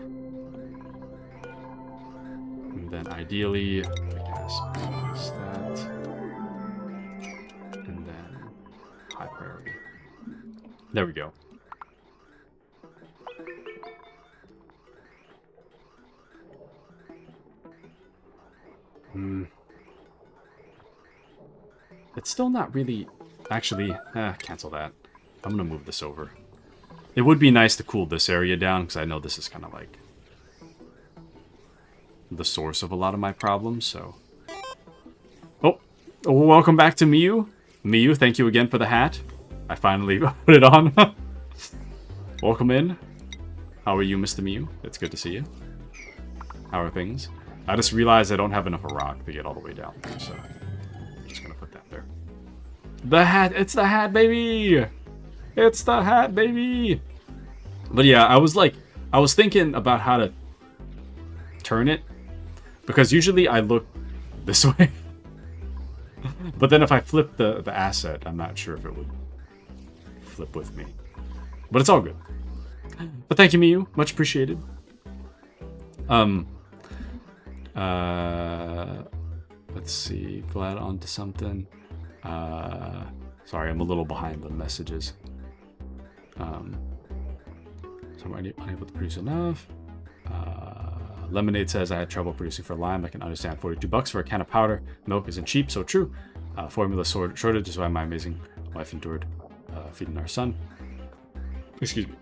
And then ideally, the gas is that. And then high priority. There we go. It's still not really... Actually, cancel that. I'm gonna move this over. It would be nice to cool this area down, because I know this is kind of like the source of a lot of my problems, so... Oh! Welcome back to Miyu. Miyu, thank you again for the hat. I finally put it on. Welcome in. How are you, Mr. Miyu? It's good to see you. How are things? I just realized I don't have enough rock to get all the way down there, so I'm just gonna put that there. The hat! It's the hat, baby! It's the hat, baby! But yeah, I was thinking about how to turn it, because usually I look this way. But then if I flip the asset, I'm not sure if it would flip with me. But it's all good. But thank you, Miyu. Much appreciated. Let's Let's see. Glad onto something. Sorry, I'm a little behind on messages. So I'm unable to produce enough. Lemonade says I had trouble producing for lime. I can understand $42 for a can of powder. Milk isn't cheap, so true. Formula shortage is why my amazing wife endured feeding our son. Excuse me.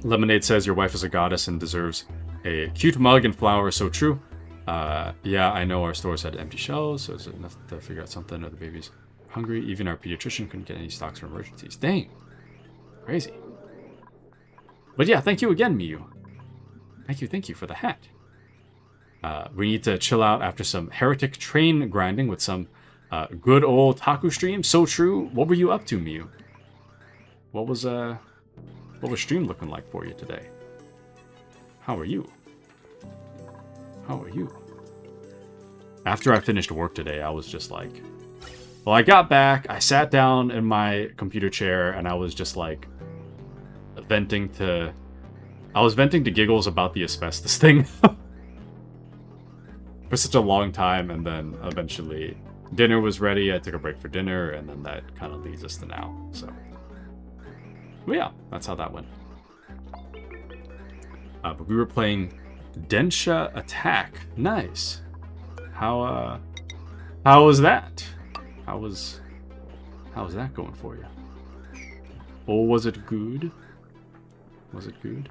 Lemonade says your wife is a goddess and deserves a cute mug and flower, so true. Yeah, I know our stores had empty shelves, so it's enough to figure out something, or the baby's hungry. Even our pediatrician couldn't get any stocks for emergencies. Dang. Crazy. But yeah, thank you again, Miyu. Thank you for the hat. We need to chill out after some heretic train grinding with some good old Taku stream. So true. What were you up to, Miyu? What was stream looking like for you today? How are you? How are you? After I finished work today, I was just like, well, I got back, I sat down in my computer chair, and I was just like venting to giggles about the asbestos thing for such a long time, and then eventually dinner was ready. I took a break for dinner, and then that kind of leads us to now. So, but yeah, that's how that went. But we were playing Densha Attack. Nice. How was that? How was that going for you? Oh, was it good? Was it good?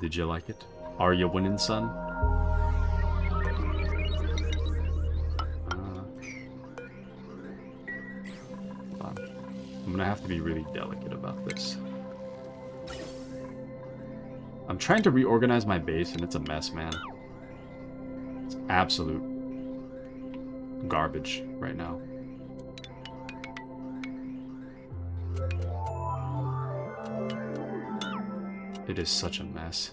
Did you like it? Are you winning, son? I'm gonna have to be really delicate about this. I'm trying to reorganize my base and it's a mess, man. It's absolute garbage right now. It is such a mess.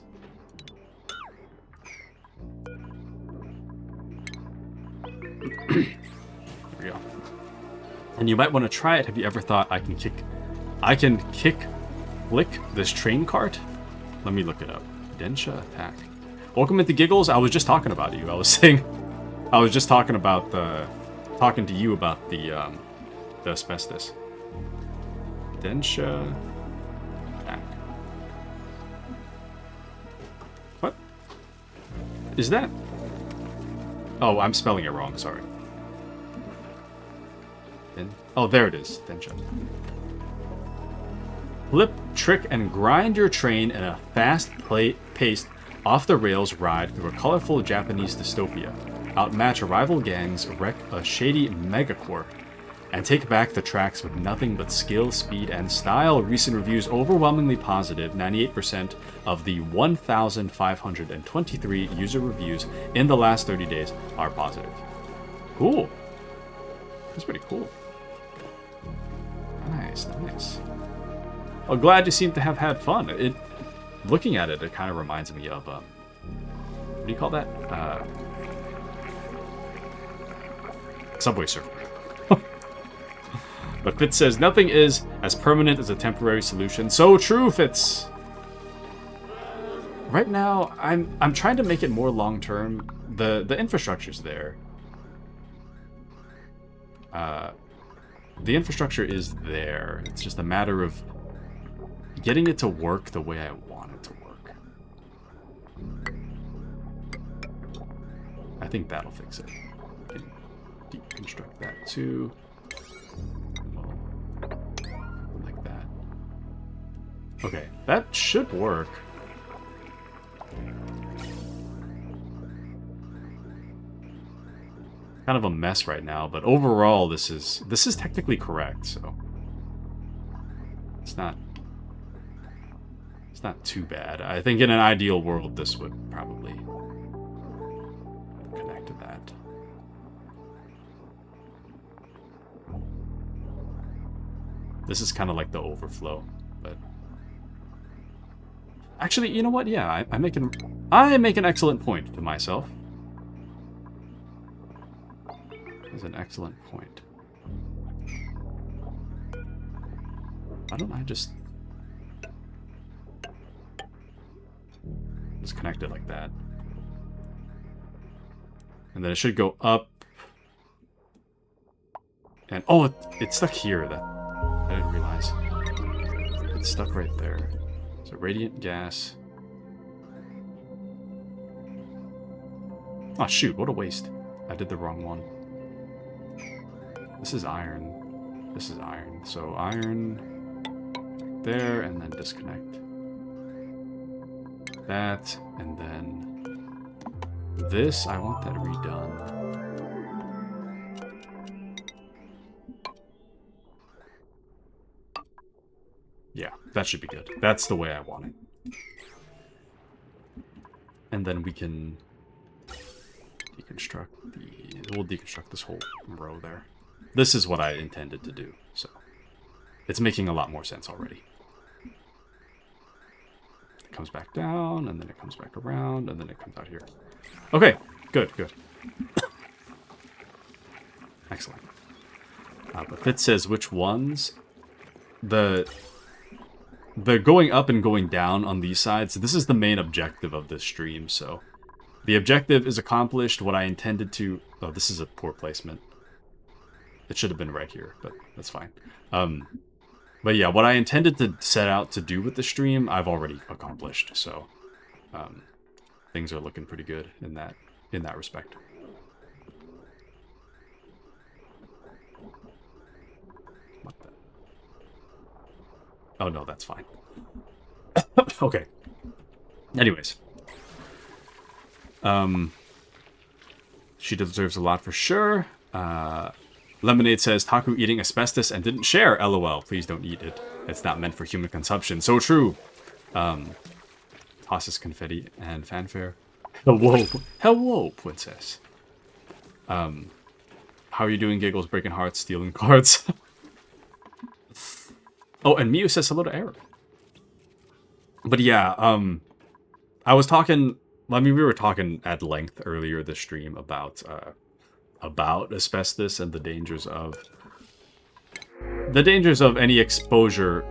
There we go. And you might want to try it. Have you ever thought I can flick this train cart? Let me look it up. Densha Attack. Welcome into Giggles. I was just talking about you. I was just talking to you about the asbestos. Densha Attack. What? Is that? Oh, I'm spelling it wrong. Sorry. Oh, there it is. Densha. Flip, trick, and grind your train in a fast-paced, off-the-rails ride through a colorful Japanese dystopia. Outmatch rival gangs, wreck a shady megacorp, and take back the tracks with nothing but skill, speed, and style. Recent reviews overwhelmingly positive. 98% of the 1,523 user reviews in the last 30 days are positive. Cool. That's pretty cool. Nice, nice. Well, glad you seem to have had fun. Looking at it, it kind of reminds me of, what do you call that? Subway Surfer. But Fitz says, nothing is as permanent as a temporary solution. So true, Fitz! Right now, I'm trying to make it more long-term. The infrastructure's there. The infrastructure is there. It's just a matter of getting it to work the way I want it to work. I think that'll fix it. I can deconstruct that too. Like that. Okay, that should work. Kind of a mess right now, but overall this is technically correct, so it's not too bad. I think in an ideal world this would probably connect to that. This is kind of like the overflow, but actually, you know what? Yeah, I make an excellent point to myself. Is an excellent point. Why don't I just connect it like that? And then it should go up. And oh, it's stuck here. That I didn't realize. It's stuck right there. So radiant gas. Oh shoot, what a waste. I did the wrong one. This is iron. This is iron. So iron there, and then disconnect. That, and then this, I want that redone. Yeah, that should be good. That's the way I want it. And then we can deconstruct we'll deconstruct this whole row there. This is what I intended to do, so it's making a lot more sense already. It comes back down, and then it comes back around, and then it comes out here. Okay, good. Excellent. But Fit says which ones? The going up and going down on these sides, this is the main objective of this stream, so the objective is accomplished. What I intended to... Oh, this is a poor placement. It should have been right here, but that's fine. But yeah, what I intended to set out to do with the stream, I've already accomplished, so things are looking pretty good in that respect. What the... Oh no, that's fine. Okay. Anyways. She deserves a lot for sure. Lemonade says, Taku eating asbestos and didn't share. LOL. Please don't eat it. It's not meant for human consumption. So true. Tosses confetti and fanfare. Hello, princess. How are you doing, Giggles? Breaking hearts, stealing cards. Oh, and Miu says hello to Eric. But yeah, I was talking... I mean, we were talking at length earlier this stream about asbestos and the dangers of any exposure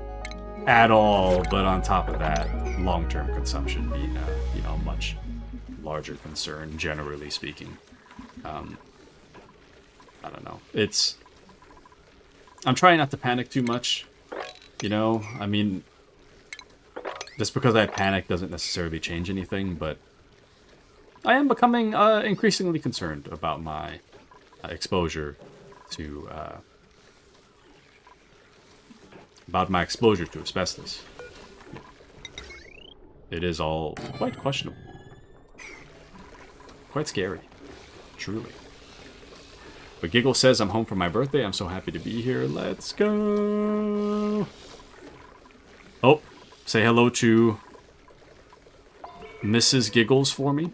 at all, but on top of that, long-term consumption being a much larger concern, generally speaking. I don't know. I'm trying not to panic too much, I mean, just because I panic doesn't necessarily change anything, but I am becoming increasingly concerned about my exposure to asbestos. It is all quite questionable, quite scary, truly. But Giggle says, I'm home for my birthday. I'm so happy to be here. Let's go. Oh, say hello to Mrs. Giggles for me.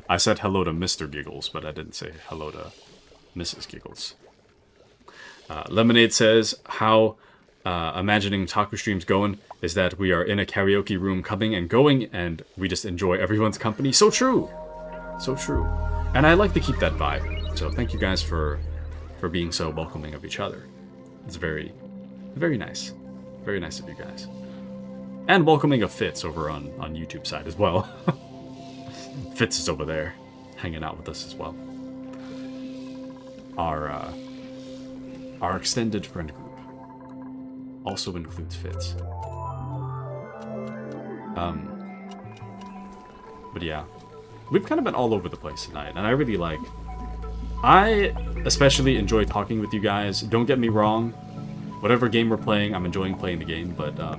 I said hello to Mr. Giggles, but I didn't say hello to Mrs. Giggles. Lemonade says, how imagining Taku streams going is that we are in a karaoke room coming and going, and we just enjoy everyone's company. So true. So true. And I like to keep that vibe. So thank you guys for being so welcoming of each other. It's very, very nice. Very nice of you guys. And welcoming of Fitz over on YouTube side as well. Fitz is over there, hanging out with us as well. Our extended friend group also includes Fitz. But yeah, we've kind of been all over the place tonight, and I really I especially enjoy talking with you guys. Don't get me wrong, whatever game we're playing, I'm enjoying playing the game, but I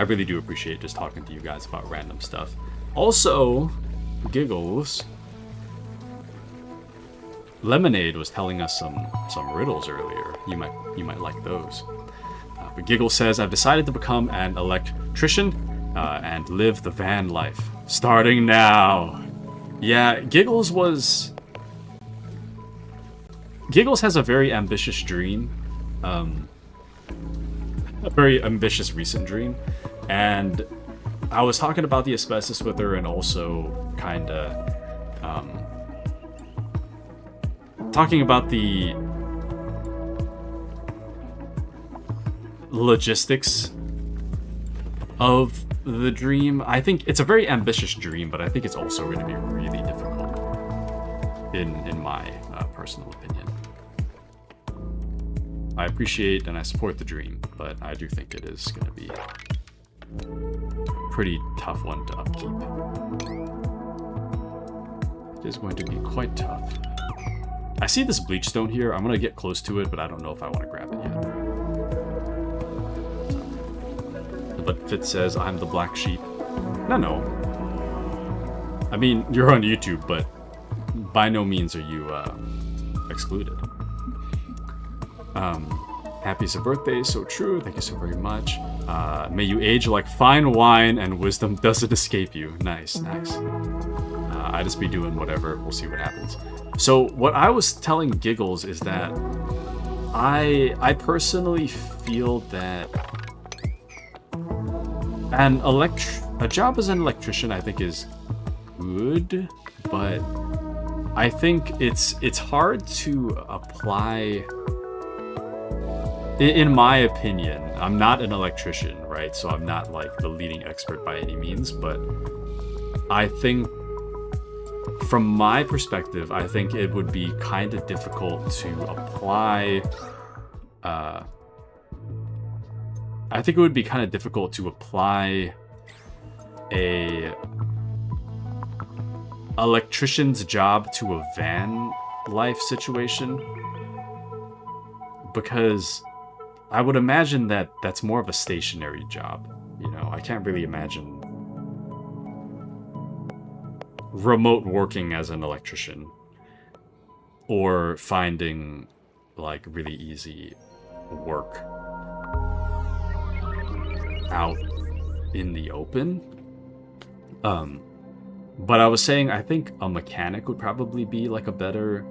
really do appreciate just talking to you guys about random stuff. Also, Giggles, Lemonade was telling us some riddles earlier. You might like those. But Giggles says, I've decided to become an electrician and live the van life. Starting now. Yeah, Giggles has a very ambitious dream. A very ambitious recent dream. And I was talking about the asbestos with her, and also kind of talking about the logistics of the dream. I think it's a very ambitious dream, but I think it's also going to be really difficult. in my personal opinion. I appreciate and I support the dream, but I do think it is going to be a pretty tough one to upkeep. It is going to be quite tough. I see this bleach stone here. I'm going to get close to it, but I don't know if I want to grab it yet. But Fit says, I'm the black sheep. No. I mean, you're on YouTube, but by no means are you excluded. Happy is a birthday, so true. Thank you so very much. May you age like fine wine and wisdom doesn't escape you. Nice. I just be doing whatever. We'll see what happens. So what I was telling Giggles is that I personally feel that a job as an electrician I think is good, but I think it's hard to apply. In my opinion, I'm not an electrician, right? So I'm not like the leading expert by any means, but I think from my perspective, I think it would be kind of difficult to apply. I think it would be kind of difficult to apply a electrician's job to a van life situation, because I would imagine that that's more of a stationary job. You know, I can't really imagine remote working as an electrician or finding like really easy work out in the open. But I was saying I think a mechanic would probably be like a better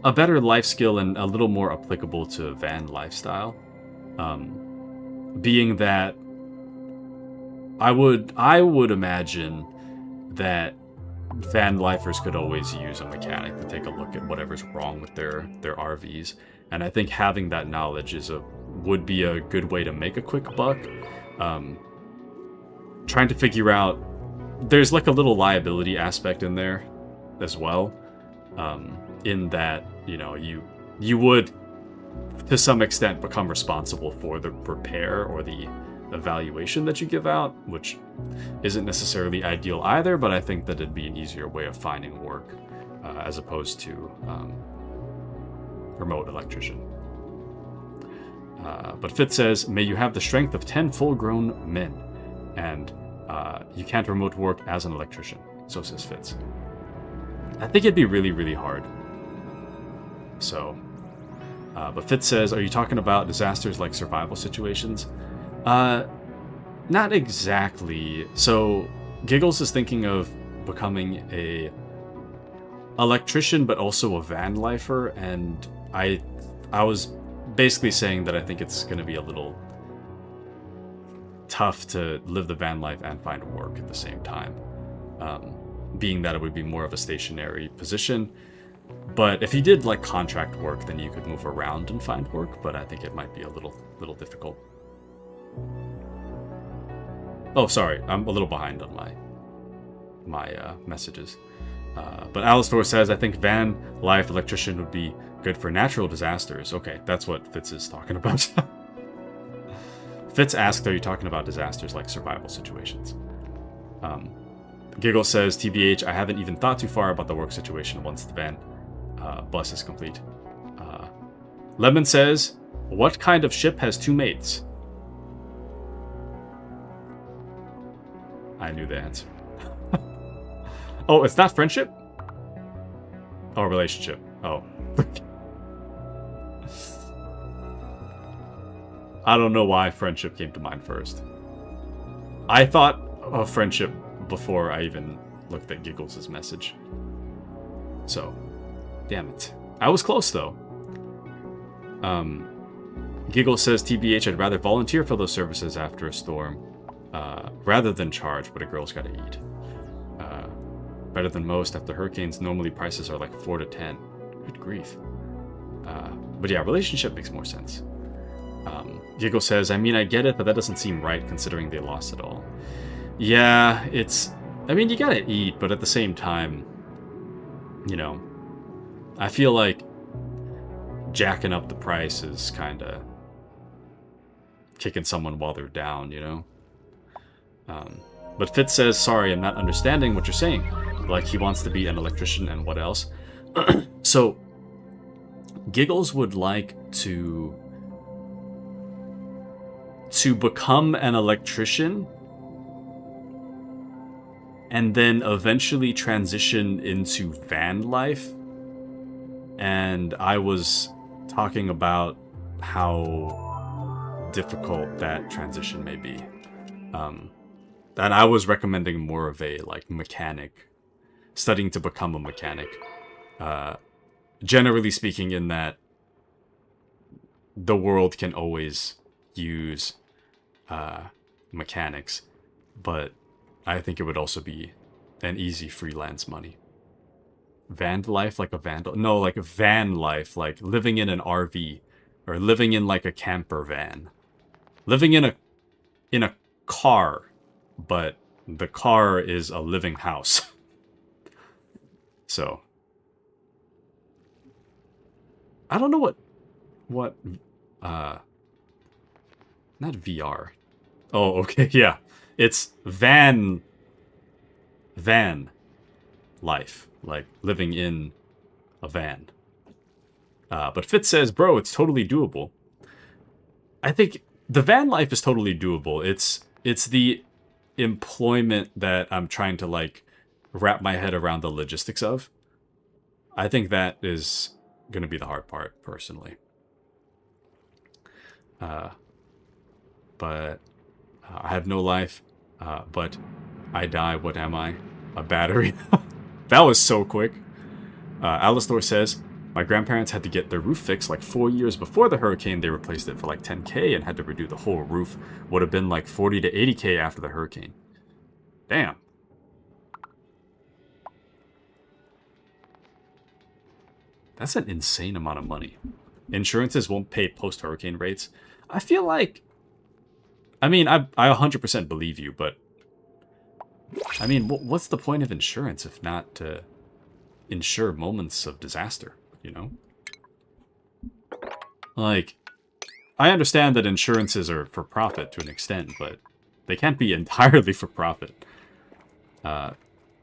life skill and a little more applicable to van lifestyle. Being that I would imagine that van lifers could always use a mechanic to take a look at whatever's wrong with their RVs, and I think having that knowledge would be a good way to make a quick buck. Trying to figure out, there's like a little liability aspect in there as well, in that, you know, you would to some extent become responsible for the repair or the evaluation that you give out, which isn't necessarily ideal either, but I think that it'd be an easier way of finding work as opposed to remote electrician. But Fit says, may you have the strength of 10 full-grown men, and you can't remote work as an electrician. So says Fitz. I think it'd be really, really hard. So, but Fitz says, are you talking about disasters like survival situations? Not exactly. So Giggles is thinking of becoming a electrician, but also a van lifer, and I was basically saying that I think it's going to be a little tough to live the van life and find work at the same time, being that it would be more of a stationary position. But if you did like contract work, then you could move around and find work, but I think it might be a little difficult. Oh, sorry, I'm a little behind on my messages. But Alistor says, I think van life electrician would be good for natural disasters. Okay, that's what Fitz is talking about. Fitz asked, are you talking about disasters like survival situations? Giggle says, TBH, I haven't even thought too far about the work situation once the van bus is complete. Lemon says, what kind of ship has 2 mates? I knew the answer. Oh, it's not friendship? Oh, relationship. Oh. I don't know why friendship came to mind first. I thought of friendship before I even looked at Giggles' message. So, damn it. I was close, though. Giggles says, TBH, I'd rather volunteer for those services after a storm, rather than charge, but a girl's gotta eat. Better than most. After hurricanes, normally prices are like 4 to 10. Good grief. But yeah, relationship makes more sense. Giggle says, I mean, I get it, but that doesn't seem right considering they lost it all. Yeah, I mean, you gotta eat, but at the same time, you know, I feel like jacking up the price is kind of kicking someone while they're down, you know? But Fitz says, sorry, I'm not understanding what you're saying. Like, he wants to be an electrician and what else? So, Giggles would like to become an electrician and then eventually transition into van life. And I was talking about how difficult that transition may be. And I was recommending more of a, like, mechanic, studying to become a mechanic. Generally speaking, in that the world can always use mechanics, but I think it would also be an easy freelance money. Van life, like a vandal? No, like a van life, like living in an RV, or living in like a camper van, living in a car, but the car is a living house. So I don't know what not VR. Oh, okay, yeah. It's van life, like living in a van. But Fitz says, bro, it's totally doable. I think the van life is totally doable. It's the employment that I'm trying to, like, wrap my head around the logistics of. I think that is going to be the hard part, personally. But I have no life, but I die. What am I? A battery? That was so quick. Alistor says, my grandparents had to get their roof fixed like 4 years before the hurricane. They replaced it for like 10K and had to redo the whole roof. Would have been like 40 to 80K after the hurricane. Damn. That's an insane amount of money. Insurances won't pay post-hurricane rates. I feel like... I mean, I 100% believe you, but... I mean, what's the point of insurance if not to insure moments of disaster, you know? Like, I understand that insurances are for profit to an extent, but they can't be entirely for profit.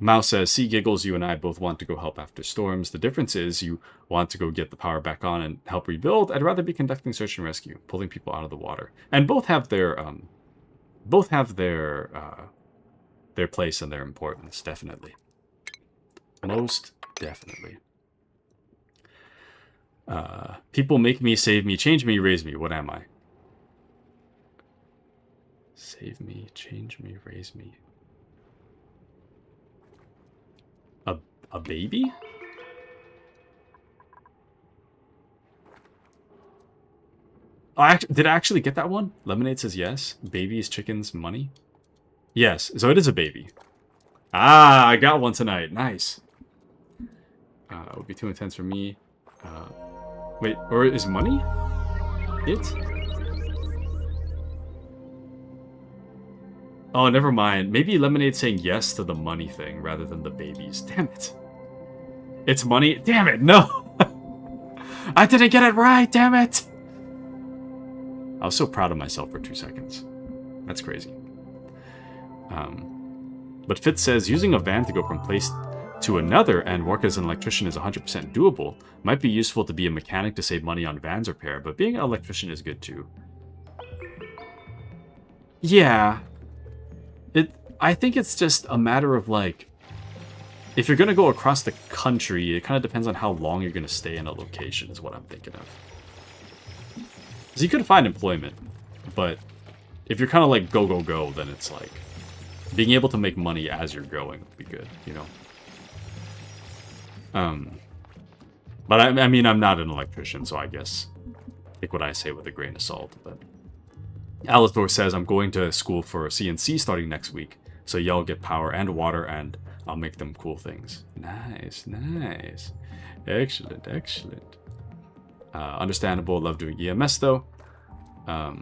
Mouse says, see, Giggles, you and I both want to go help after storms. The difference is you want to go get the power back on and help rebuild. I'd rather be conducting search and rescue, pulling people out of the water. And both have their place and their importance, definitely. Most definitely. People make me, save me, change me, raise me. What am I? Save me, change me, raise me. A baby? Oh, did I actually get that one? Lemonade says yes. Babies, chickens, money. Yes, so it is a baby. Ah, I got one tonight. Nice. It would be too intense for me. Wait, or is money it? Oh, never mind. Maybe Lemonade saying yes to the money thing rather than the babies. Damn it. It's money. Damn it, no. I didn't get it right, damn it. I was so proud of myself for 2 seconds. That's crazy. But Fitz says, using a van to go from place to another and work as an electrician is 100% doable. Might be useful to be a mechanic to save money on vans repair, but being an electrician is good too. Yeah. I think it's just a matter of, like, if you're going to go across the country, it kind of depends on how long you're going to stay in a location is what I'm thinking of. Because you could find employment, but if you're kind of like go, then it's like being able to make money as you're going would be good, you know? But I mean, I'm not an electrician, so I guess take what I say with a grain of salt, but... Alistor says, I'm going to school for CNC starting next week, so y'all get power and water, and I'll make them cool things. Nice, nice. Excellent, excellent. Understandable, love doing EMS, though. Oh,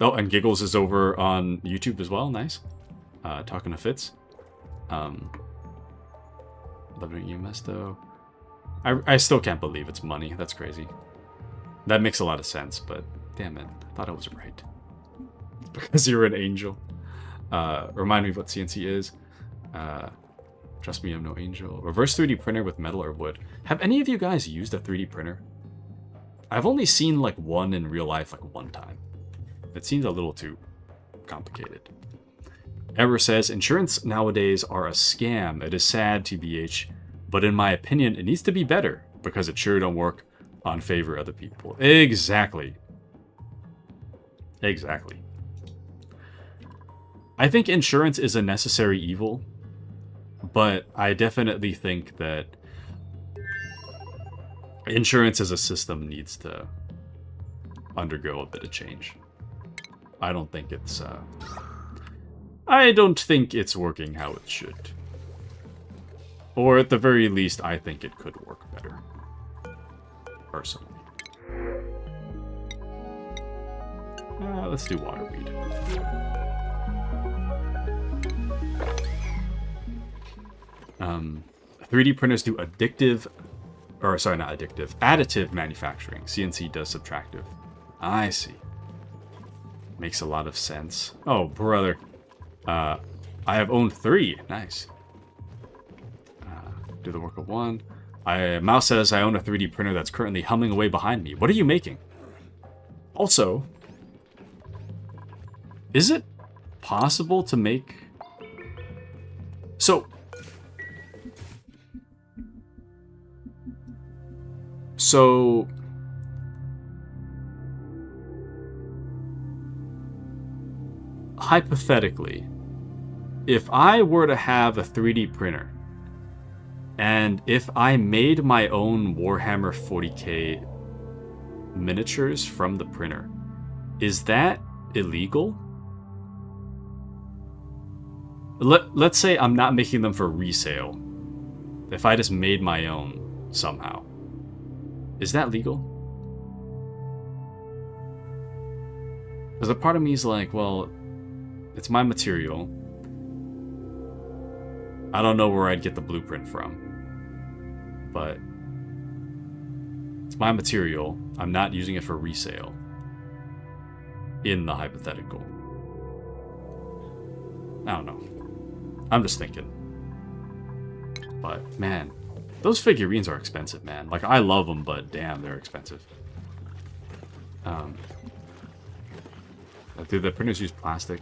and Giggles is over on YouTube as well, nice. Talking to Fitz. Love doing EMS, though. I still can't believe it's money. That's crazy. That makes a lot of sense, but damn it. I thought I was right. Because you're an angel. Remind me what CNC is. Trust me, I'm no angel. Reverse 3D printer with metal or wood. Have any of you guys used a 3D printer? I've only seen like one in real life like one time. It seems a little too complicated. Ever says, insurance nowadays are a scam. It is sad, TBH. But in my opinion, it needs to be better. Because it sure don't work on favor other people. Exactly. Exactly. I think insurance is a necessary evil. But I definitely think that insurance as a system needs to undergo a bit of change. I don't think it's working how it should. Or at the very least, I think it could work better. Personally. Let's do waterweed. 3D printers do additive manufacturing. CNC does subtractive. I see. Makes a lot of sense. Oh, brother. I have owned 3. Nice. Do the work of 1. Mouse says I own a 3D printer that's currently humming away behind me. What are you making? Also, is it possible to make... So, hypothetically, if I were to have a 3D printer, and if I made my own Warhammer 40k miniatures from the printer, is that illegal? Let's say I'm not making them for resale. If I just made my own somehow. Is that legal? Because a part of me is like, well, it's my material. I don't know where I'd get the blueprint from. But it's my material. I'm not using it for resale. In the hypothetical. I don't know. I'm just thinking. But, man. Those figurines are expensive, man. Like, I love them, but damn, they're expensive. Do the printers use plastic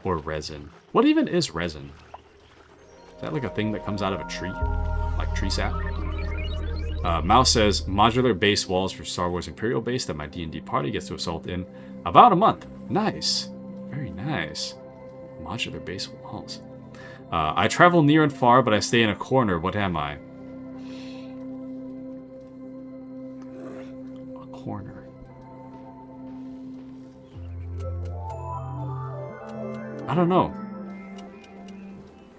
or resin? What even is resin? Is that like a thing that comes out of a tree? Like tree sap? Mouse says, modular base walls for Star Wars Imperial base that my D&D party gets to assault in about a month. Nice. Very nice. Modular base walls. I travel near and far, but I stay in a corner. What am I? A corner. I don't know.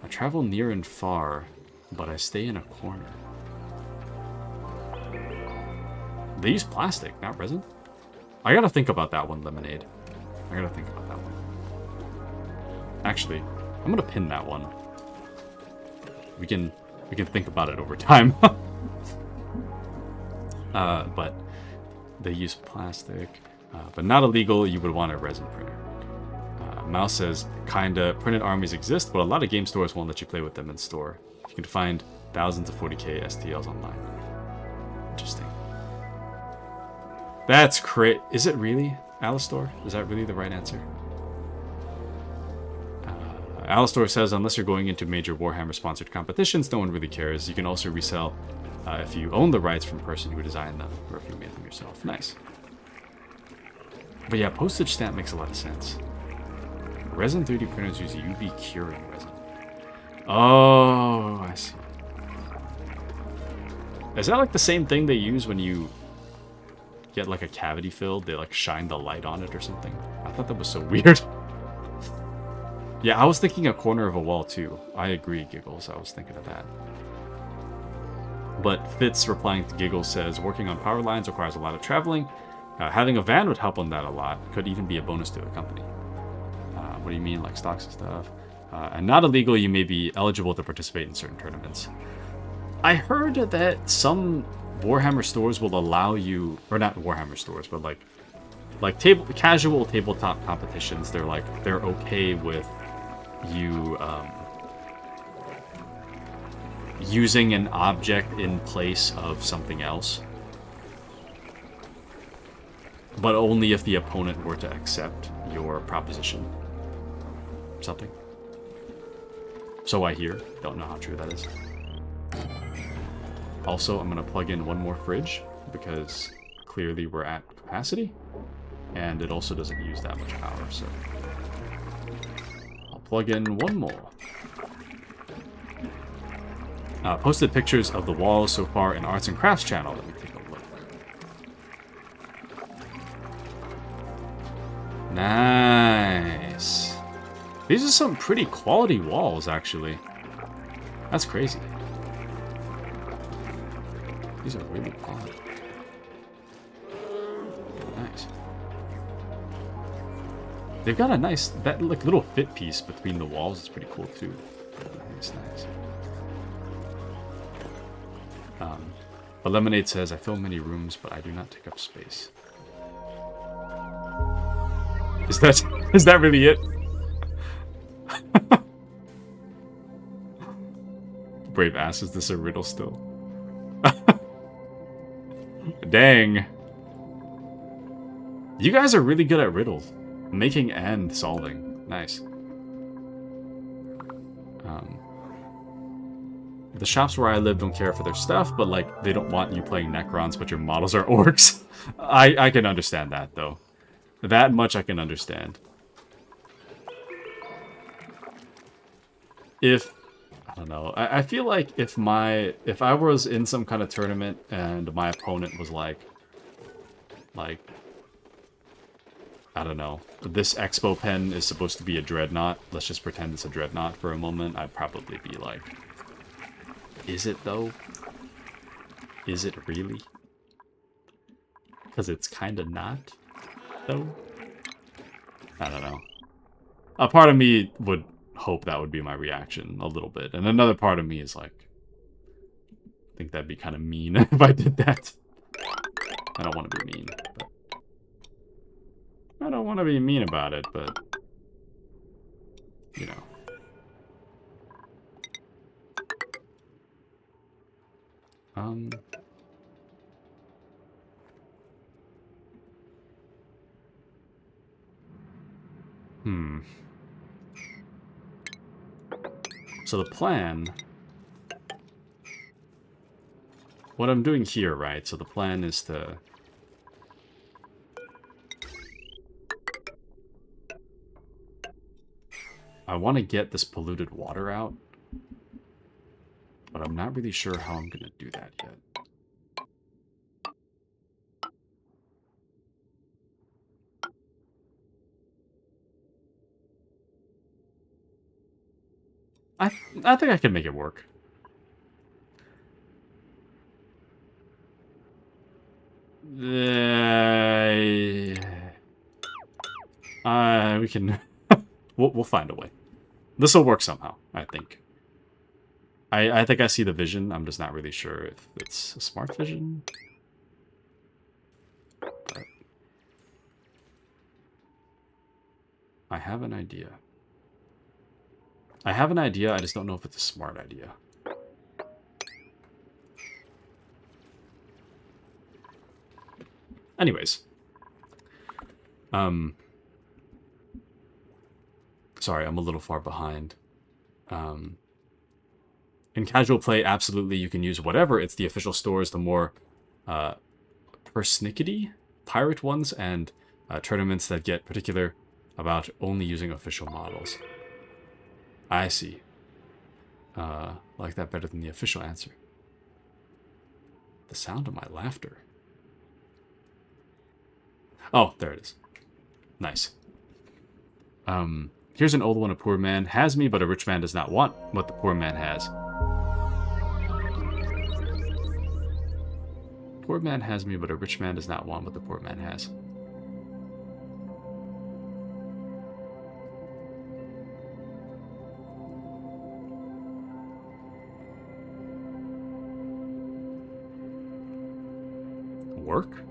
I travel near and far, but I stay in a corner. They use plastic, not resin? I gotta think about that one, Lemonade. I gotta think about that one. Actually, I'm gonna pin that one. We can think about it over time. But they use plastic, but not illegal. You would want a resin printer. Mouse says, kinda, printed armies exist, but a lot of game stores won't let you play with them in store. You can find thousands of 40k STLs online. Interesting. That's crazy. Is it really, Alistor? Is that really the right answer? Alistor says, unless you're going into major Warhammer-sponsored competitions, no one really cares. You can also resell if you own the rights from the person who designed them, or if you made them yourself. Nice. But yeah, postage stamp makes a lot of sense. Resin 3D printers use UV curing resin. Oh, I see. Is that like the same thing they use when you get like a cavity filled? They like shine the light on it or something? I thought that was so weird. Yeah, I was thinking a corner of a wall too. I agree, Giggles. I was thinking of that. But Fitz, replying to Giggles, says, working on power lines requires a lot of traveling. Having a van would help on that a lot. Could even be a bonus to the company. What do you mean, like stocks and stuff? And not illegal, you may be eligible to participate in certain tournaments. I heard that some Warhammer stores will allow you, or not Warhammer stores, but like casual tabletop competitions. They're okay with you using an object in place of something else, but only if the opponent were to accept your proposition. Something. So I hear. Don't know how true that is. Also, I'm going to plug in one more fridge, because clearly we're at capacity, and it also doesn't use that much power, so I'll plug in one more. Posted pictures of the walls so far in Arts and Crafts channel. Let me take a look. Nice. These are some pretty quality walls, actually. That's crazy. These are really quality. Nice. They've got a nice, that like little fit piece between the walls is pretty cool too. It's nice. But Lemonade says, I fill many rooms, but I do not take up space. Is that really it? Brave ass, is this a riddle still? Dang. You guys are really good at riddles. Making and solving. Nice. The shops where I live don't care for their stuff, but like they don't want you playing Necrons, but your models are orcs. I can understand that though. That much I can understand. If I don't know, I feel like if I was in some kind of tournament and my opponent was like I don't know, this expo pen is supposed to be a dreadnought. Let's just pretend it's a dreadnought for a moment. I'd probably be like, is it though? Is it really? Because it's kind of not, though. I don't know. A part of me would hope that would be my reaction a little bit, and another part of me is like, I think that'd be kind of mean if I did that. I don't want to be mean, but I don't want to be mean about it, but you know. So the plan, what I'm doing here, right? So the plan is to I want to get this polluted water out, but I'm not really sure how I'm going to do that yet. I think I can make it work. We can we'll find a way. This will work somehow, I think. I think I see the vision. I'm just not really sure if it's a smart vision. But I have an idea. I just don't know if it's a smart idea. Anyways. Sorry, I'm a little far behind. In casual play, absolutely, you can use whatever. It's the official stores, the more persnickety pirate ones, and tournaments that get particular about only using official models. I see. Like that better than the official answer. The sound of my laughter. Oh, there it is. Nice. Here's an old one. A poor man has me, but a rich man does not want what the poor man has. Poor man has me, but a rich man does not want what the poor man has. work?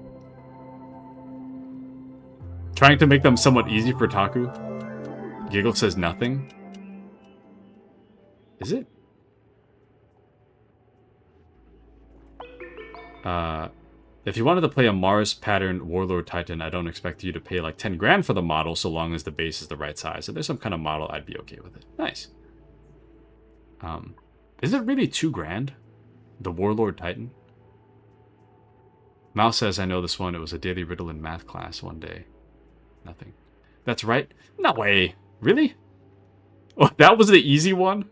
Trying to make them somewhat easy for Taku. Giggle says nothing. Is it? If you wanted to play a Mars pattern Warlord Titan, I don't expect you to pay like 10 grand for the model so long as the base is the right size. If there's some kind of model, I'd be okay with it. Nice. Is it really 2 grand? The Warlord Titan? Mouse says, I know this one. It was a daily riddle in math class one day. Nothing. That's right. No way. Really? Oh, that was the easy one?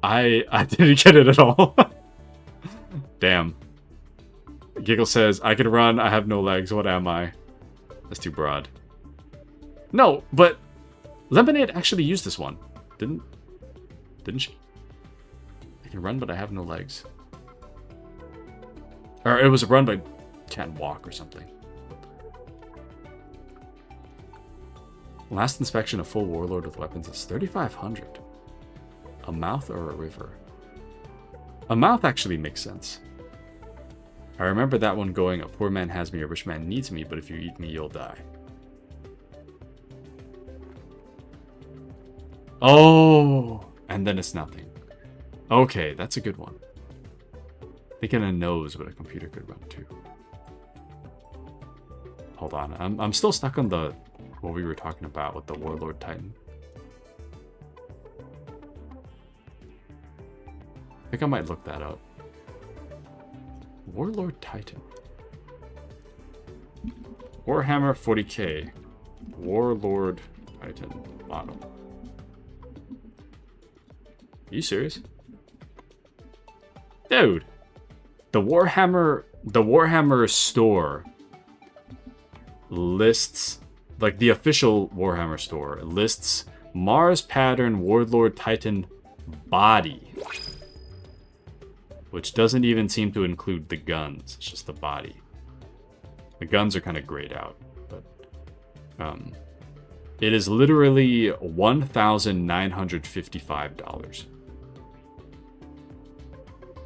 I didn't get it at all. Damn. Giggle says, I can run, I have no legs, what am I? That's too broad. No, but Lemonade actually used this one. Didn't she? I can run, but I have no legs. Or it was a run, but can't walk or something. Last inspection of full Warlord with weapons is 3,500. A mouth or a river? A mouth actually makes sense. I remember that one going, a poor man has me, a rich man needs me, but if you eat me, you'll die. Oh, and then it's nothing. Okay, that's a good one. Thinking a nose, but a computer could run too. Hold on, I'm still stuck on the what we were talking about with the Warlord Titan. I think I might look that up. Warlord Titan. Warhammer 40k. Warlord Titan model. Are you serious? Dude. The Warhammer store lists, like the official Warhammer store lists Mars pattern Warlord Titan body. Which doesn't even seem to include the guns. It's just the body. The guns are kind of grayed out. But it is literally $1,955.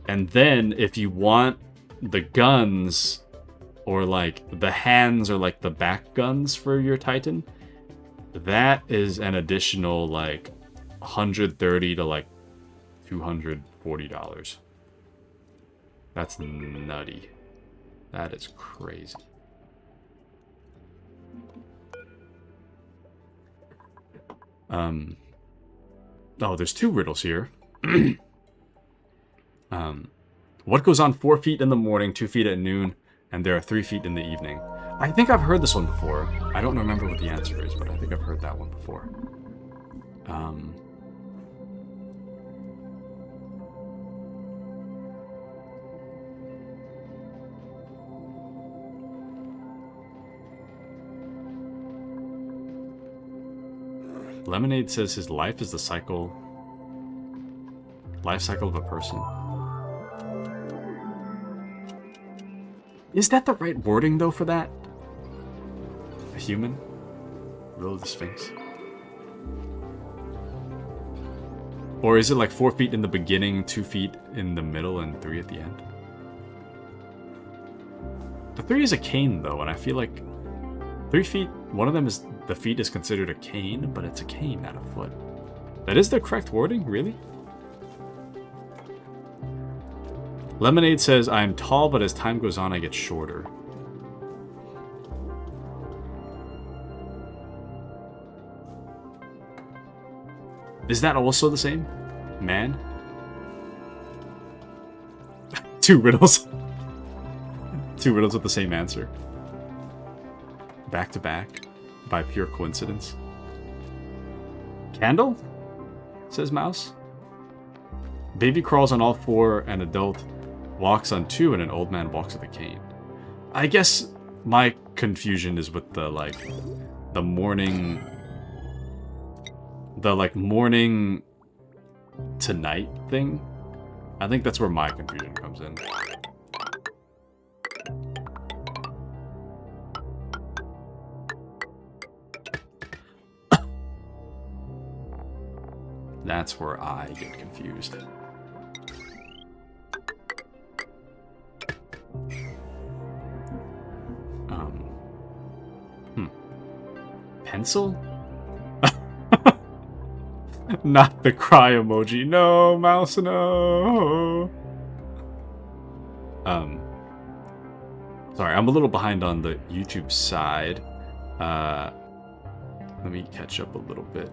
And then if you want the guns or like the hands or like the back guns for your Titan, that is an additional like $130 to like $240. That's nutty. That is crazy. Oh, there's 2 riddles here. What goes on 4 feet in the morning, 2 feet at noon, and there are 3 feet in the evening? I think I've heard this one before. I don't remember what the answer is, but I think I've heard that one before. Lemonade says his life is the life cycle of a person. Is that the right wording, though, for that? A human? Riddle of the Sphinx? Or is it like 4 feet in the beginning, 2 feet in the middle, and 3 at the end? The 3 is a cane, though, and I feel like 3 feet, one of them is, the feet is considered a cane, but it's a cane, not a foot. That is the correct wording, really? Lemonade says, I am tall, but as time goes on, I get shorter. Is that also the same? Man? 2 riddles. 2 riddles with the same answer. Back to back. By pure coincidence. Candle? Says Mouse. Baby crawls on all 4, an adult walks on 2, and an old man walks with a cane. I guess my confusion is with the, like, the morning... The, like, morning to night thing. I think that's where my confusion comes in. That's where I get confused. pencil? Not the cry emoji. No, mouse, no. Sorry, I'm a little behind on the YouTube side. Let me catch up a little bit.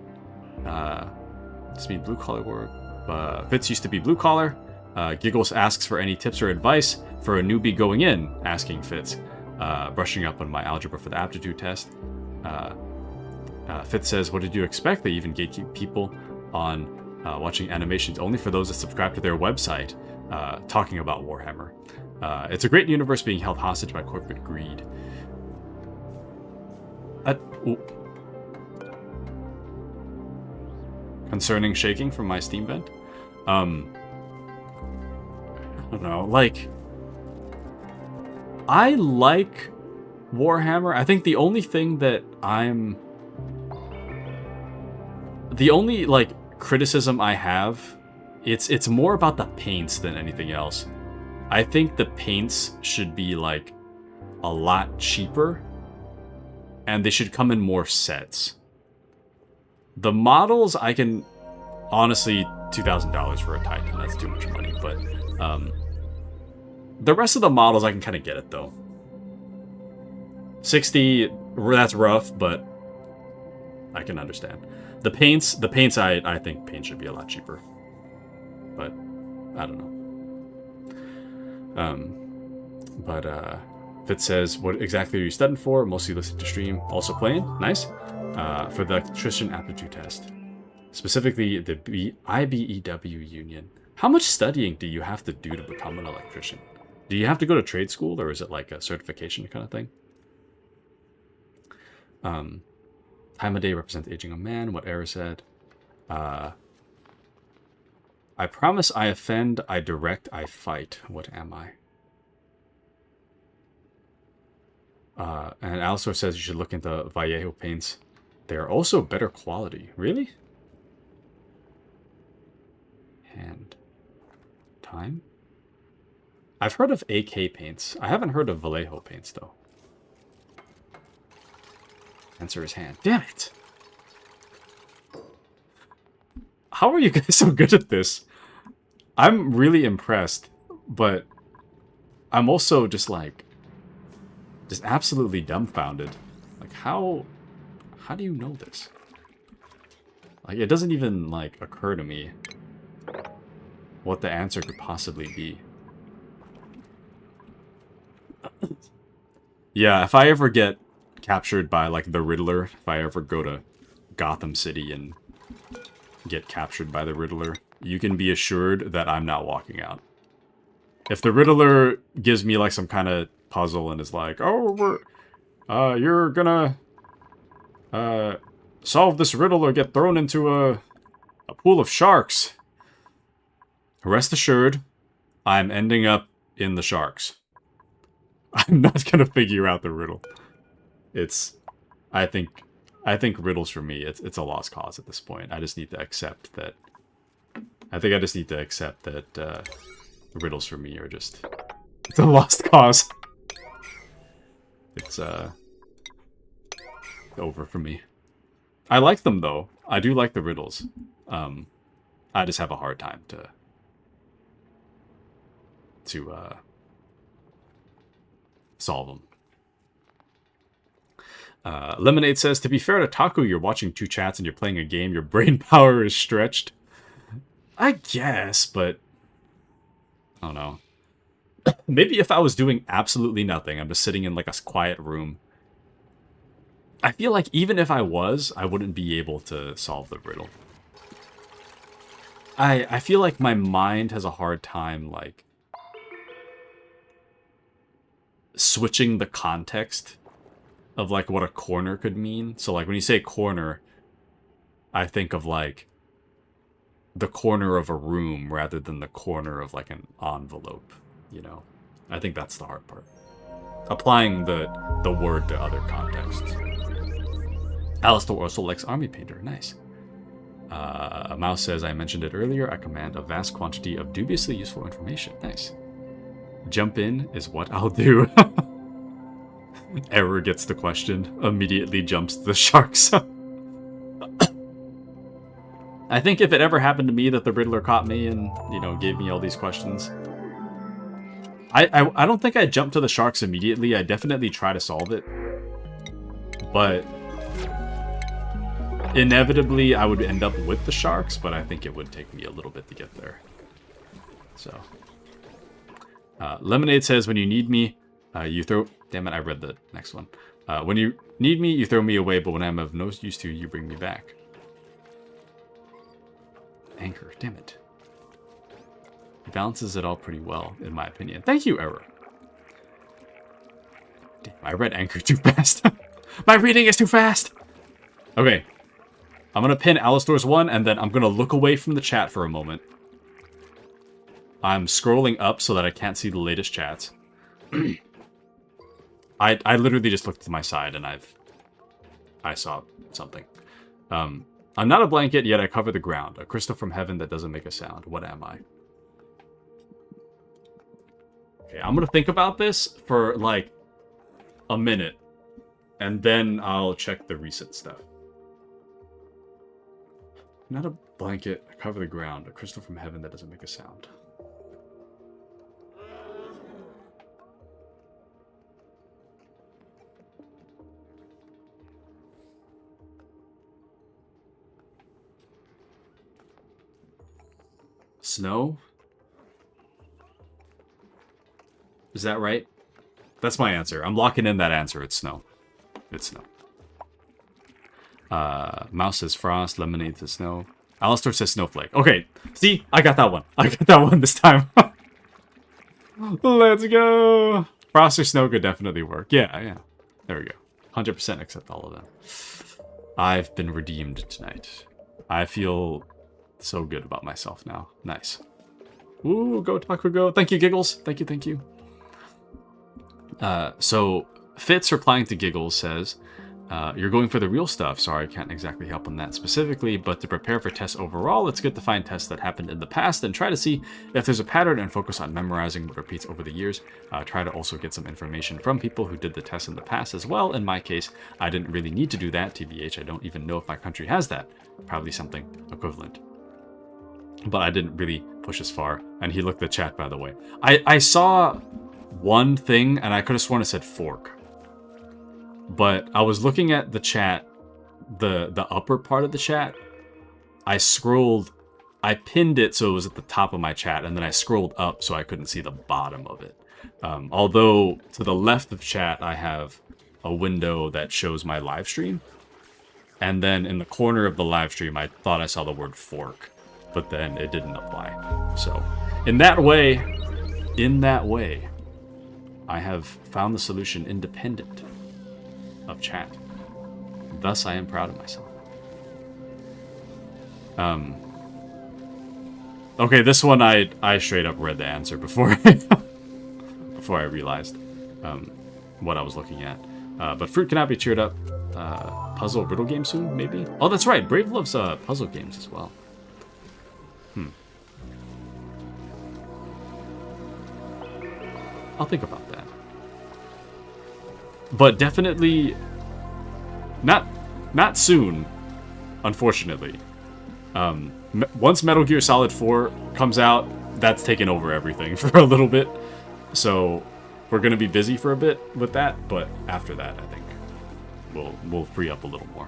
This means blue collar work. Fitz used to be blue collar. Giggles asks for any tips or advice for a newbie going in, asking Fitz. Brushing up on my algebra for the aptitude test. Fitz says, what did you expect? They even gatekeep people on watching animations only for those that subscribe to their website, talking about Warhammer. It's a great universe being held hostage by corporate greed. Concerning shaking from my Steam vent? I don't know, like... I like Warhammer. I think the only thing that the only, like, criticism I have, it's more about the paints than anything else. I think the paints should be, like, a lot cheaper, and they should come in more sets. The models, I can... Honestly, $2,000 for a Titan, that's too much money, but... the rest of the models, I can kind of get it, though. 60, that's rough, but I can understand. The paints, I think paint should be a lot cheaper. But, I don't know. Fitz says, what exactly are you studying for? Mostly listening to stream. Also playing? Nice. For the electrician aptitude test. Specifically, the IBEW union. How much studying do you have to do to become an electrician? Do you have to go to trade school, or is it like a certification kind of thing? Time of day represents aging a man. What Era said. I promise I offend, I direct, I fight. What am I? And Alistair says you should look into Vallejo paints. They are also better quality. Really? Hand. Time? I've heard of AK paints. I haven't heard of Vallejo paints, though. Answer his hand. Damn it! How are you guys so good at this? I'm really impressed, but I'm also just like... just absolutely dumbfounded. Like, how do you know this? Like, it doesn't even, like, occur to me what the answer could possibly be. Yeah, if I ever get captured by, like, the Riddler, if I ever go to Gotham City and get captured by the Riddler, you can be assured that I'm not walking out. If the Riddler gives me, like, some kind of puzzle and is like, oh, you're gonna solve this riddle or get thrown into a pool of sharks, rest assured, I'm ending up in the sharks. I'm not gonna figure out the riddle. I think riddles for me, it's a lost cause at this point. I just need to accept that. I think I just need to accept that riddles for me are just, it's a lost cause. It's over for me. I like them though. I do like the riddles. I just have a hard time to solve them. Lemonade says, to be fair to Taku, you're watching two chats and you're playing a game, your brain power is stretched. I guess, but I don't know. Maybe if I was doing absolutely nothing, I'm just sitting in like a quiet room. I feel like even if I was, I wouldn't be able to solve the riddle. I feel like my mind has a hard time, like, switching the context of, like, what a corner could mean. So, like, when you say corner, I think of, like, the corner of a room rather than the corner of, like, an envelope, you know? I think that's the hard part. Applying the word to other contexts. Alistair also likes Army Painter. Nice. Mouse says, I mentioned it earlier, I command a vast quantity of dubiously useful information. Nice. Jump in is what I'll do. Error gets the question, immediately jumps to the sharks. I think if it ever happened to me that the Riddler caught me and, you know, gave me all these questions, I don't think I'd jump to the sharks immediately. I'd definitely try to solve it. But inevitably, I would end up with the sharks, but I think it would take me a little bit to get there. So, Lemonade says, when you need me, you throw... Damn it, I read the next one. When you need me, you throw me away, but when I'm of no use to you, you bring me back. Anchor, damn it. He balances it all pretty well, in my opinion. Thank you, Error. Damn, I read Anchor too fast. My reading is too fast! Okay. I'm gonna pin Alistor's one, and then I'm gonna look away from the chat for a moment. I'm scrolling up so that I can't see the latest chats. I literally just looked to my side, and I saw something. I'm not a blanket, yet I cover the ground. A crystal from heaven that doesn't make a sound. What am I? Okay, I'm gonna think about this for, like, a minute. And then I'll check the recent stuff. Not a blanket, I cover the ground. A crystal from heaven that doesn't make a sound. Snow? Is that right? That's my answer. I'm locking in that answer. It's snow. It's snow. Mouse says frost. Lemonade says snow. Alistor says snowflake. Okay. See? I got that one. I got that one this time. Let's go. Frost or snow could definitely work. Yeah, yeah. There we go. 100% accept all of them. I've been redeemed tonight. I feel so good about myself now. Nice. Ooh, go Taku go. Thank you, Giggles. Thank you, thank you. So Fitz replying to Giggles says, you're going for the real stuff. Sorry, I can't exactly help on that specifically, but to prepare for tests overall, it's good to find tests that happened in the past and try to see if there's a pattern and focus on memorizing what repeats over the years. Try to also get some information from people who did the tests in the past as well. In my case, I didn't really need to do that. TBH, I don't even know if my country has that. Probably something equivalent. But I didn't really push as far. And he looked at the chat, by the way. I saw one thing, and I could have sworn it said fork. But I was looking at the chat, the upper part of the chat. I scrolled, I pinned it so it was at the top of my chat, and then I scrolled up so I couldn't see the bottom of it. Although, to the left of chat, I have a window that shows my live stream. And then in the corner of the live stream, I thought I saw the word fork. But then it didn't apply. So, in that way, I have found the solution independent of chat. Thus, I am proud of myself. Okay, this one I straight up read the answer before before I realized what I was looking at. But fruit cannot be cheered up. Puzzle riddle game soon, maybe? Oh, that's right. Brave loves puzzle games as well. I'll think about that. But definitely not soon, unfortunately. Once Metal Gear Solid 4 comes out, that's taken over everything for a little bit. So we're going to be busy for a bit with that, but after that, I think we'll free up a little more.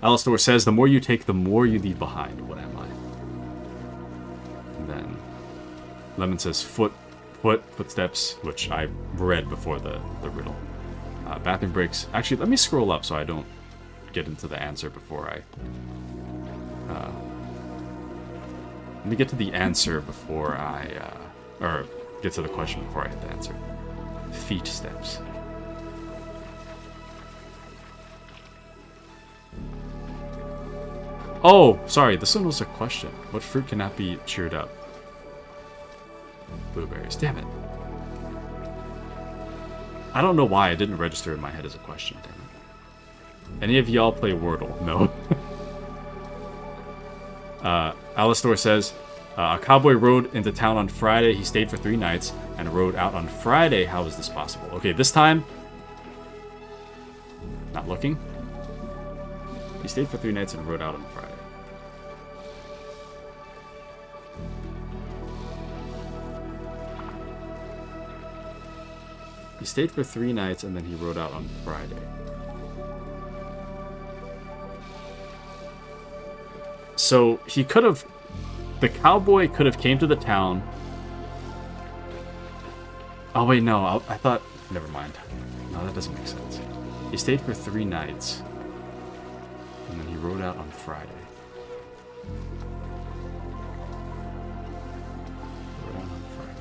Alistor says, the more you take, the more you leave behind. What am I? And then Lemon says footsteps, which I read before the riddle. Bathroom breaks. Actually, let me scroll up so I don't get into the answer before I... let me get to the answer before I... or get to the question before I hit the answer. Feet steps. Oh, sorry, this one was a question. What fruit cannot be cheered up? Blueberries. Damn it. I don't know why it didn't register in my head as a question. Damn it. Any of y'all play Wordle? No. Alistor says, a cowboy rode into town on Friday. He stayed for 3 nights and rode out on Friday. How is this possible? Okay, this time Not looking. He stayed for 3 nights and rode out on Friday. He stayed for 3 nights and then he rode out on Friday. So he could have... The cowboy could have came to the town. Oh wait, no, I thought... Never mind. No, that doesn't make sense. He stayed for 3 nights. And then he rode out on Friday. Rode out on Friday.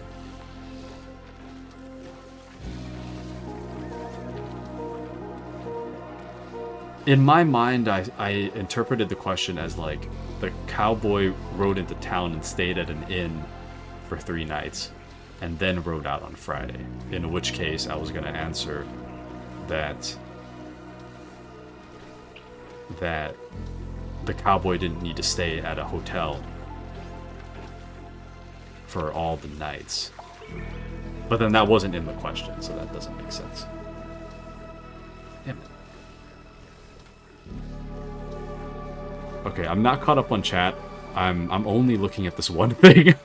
In my mind, I interpreted the question as like the cowboy rode into town and stayed at an inn for 3 nights and then rode out on Friday. In which case, I was going to answer that the cowboy didn't need to stay at a hotel for all the nights. But then that wasn't in the question, so that doesn't make sense. Damn it. Okay, I'm not caught up on chat. I'm only looking at this one thing.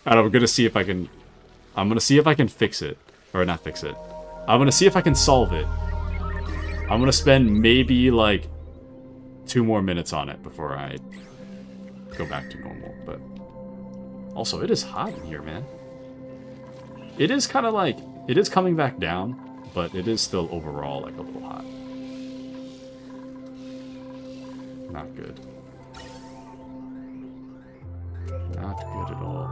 And I'm gonna see if I can... I'm gonna see if I can fix it. Or not fix it. I'm gonna see if I can solve it. I'm gonna spend maybe, like, 2 more minutes on it before I go back to normal. But also, it is hot in here, man. It is kind of like... It is coming back down, but it is still overall, like, a little hot. Not good. Not good at all.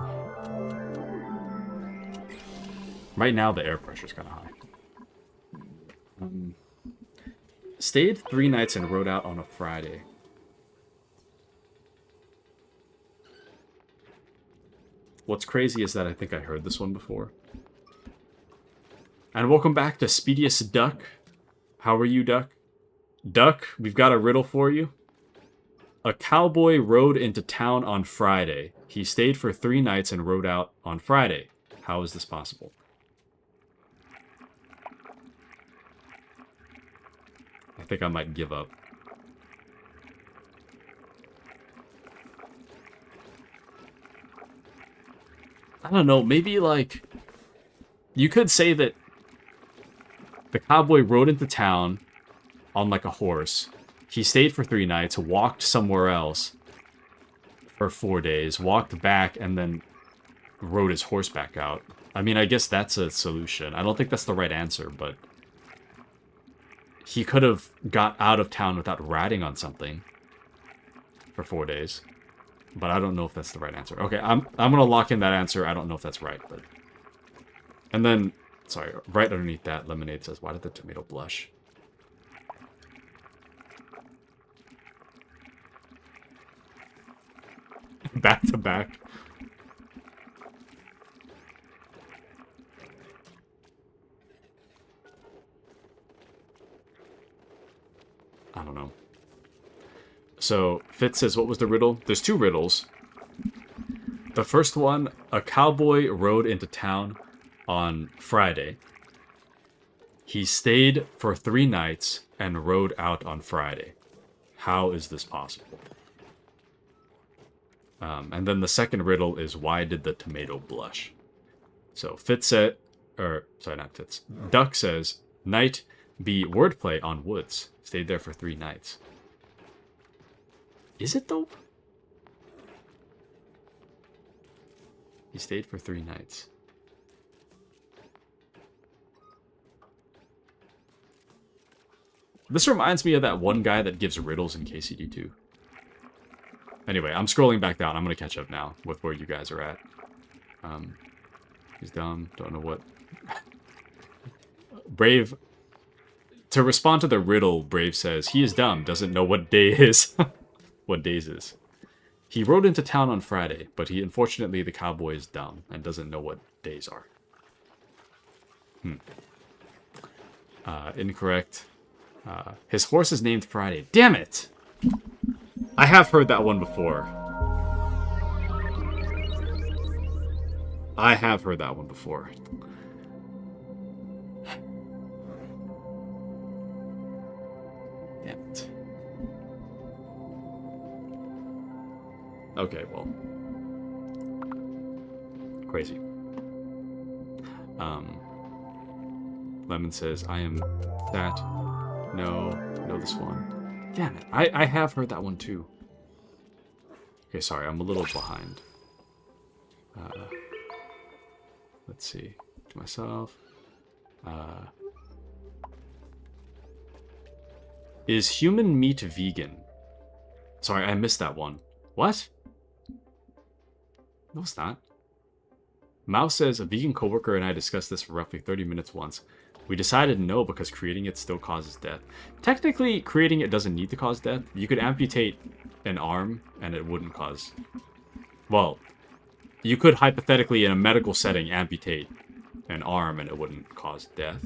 Right now, the air pressure is kind of high. Stayed 3 nights and rode out on a Friday. What's crazy is that I think I heard this one before. And welcome back to Speediest Duck. How are you, Duck? Duck, we've got a riddle for you. A cowboy rode into town on Friday. He stayed for 3 nights and rode out on Friday. How is this possible? I think I might give up. I don't know, maybe like... You could say that the cowboy rode into town on like a horse. He stayed for 3 nights, walked somewhere else for 4 days, walked back, and then rode his horse back out. I mean, I guess that's a solution. I don't think that's the right answer, but... He could have got out of town without ratting on something for 4 days. But I don't know if that's the right answer. Okay, I'm gonna lock in that answer. I don't know if that's right, but... And then, sorry, right underneath that, Lemonade says, why did the tomato blush? Back to back. I don't know. So, Fitz says, what was the riddle? There's 2 riddles. The first one, a cowboy rode into town on Friday. He stayed for 3 nights and rode out on Friday. How is this possible? And then the second riddle is, why did the tomato blush? So, Fitz said, or, sorry, not Fitz. Duck says, night be wordplay on woods. Stayed there for 3 nights. Is it, though? He stayed for 3 nights. This reminds me of that one guy that gives riddles in KCD2. Anyway, I'm scrolling back down. I'm going to catch up now with where you guys are at. He's dumb. Don't know what... Brave... To respond to the riddle, Brave says, he is dumb, doesn't know what day is. What days is. He rode into town on Friday, but unfortunately the cowboy is dumb and doesn't know what days are. Incorrect. His horse is named Friday. Damn it! I have heard that one before. I have heard that one before. Okay, well. Crazy. Lemon says, I am that. No, know this one. Damn it. I have heard that one too. Okay, sorry, I'm a little behind. Let's see. To myself. Is human meat vegan? Sorry, I missed that one. What? No, it's not. Mouse says, a vegan coworker and I discussed this for roughly 30 minutes once. We decided no because creating it still causes death. Technically, creating it doesn't need to cause death. You could amputate an arm and it wouldn't cause... Well, you could hypothetically in a medical setting amputate an arm and it wouldn't cause death.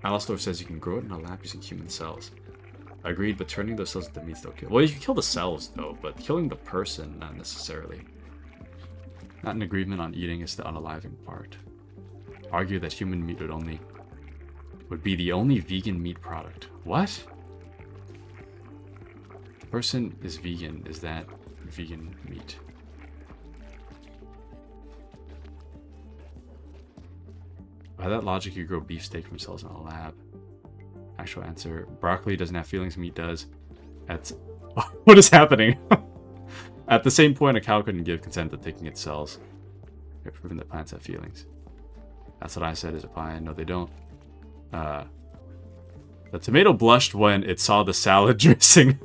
Alastor says you can grow it in a lab using human cells. Agreed, but turning those cells into meat still kill. Well, you can kill the cells, though, but killing the person, not necessarily. Not an agreement on eating is the unaliving part. Argue that human meat would be the only vegan meat product. What? The person is vegan. Is that vegan meat? By that logic, you grow beefsteak from cells in a lab. Actual answer, broccoli doesn't have feelings, meat does. What is happening? At the same point, a cow couldn't give consent to taking its cells. They've proven that plants have feelings. That's what I said, is it fine? No, they don't. The tomato blushed when it saw the salad dressing.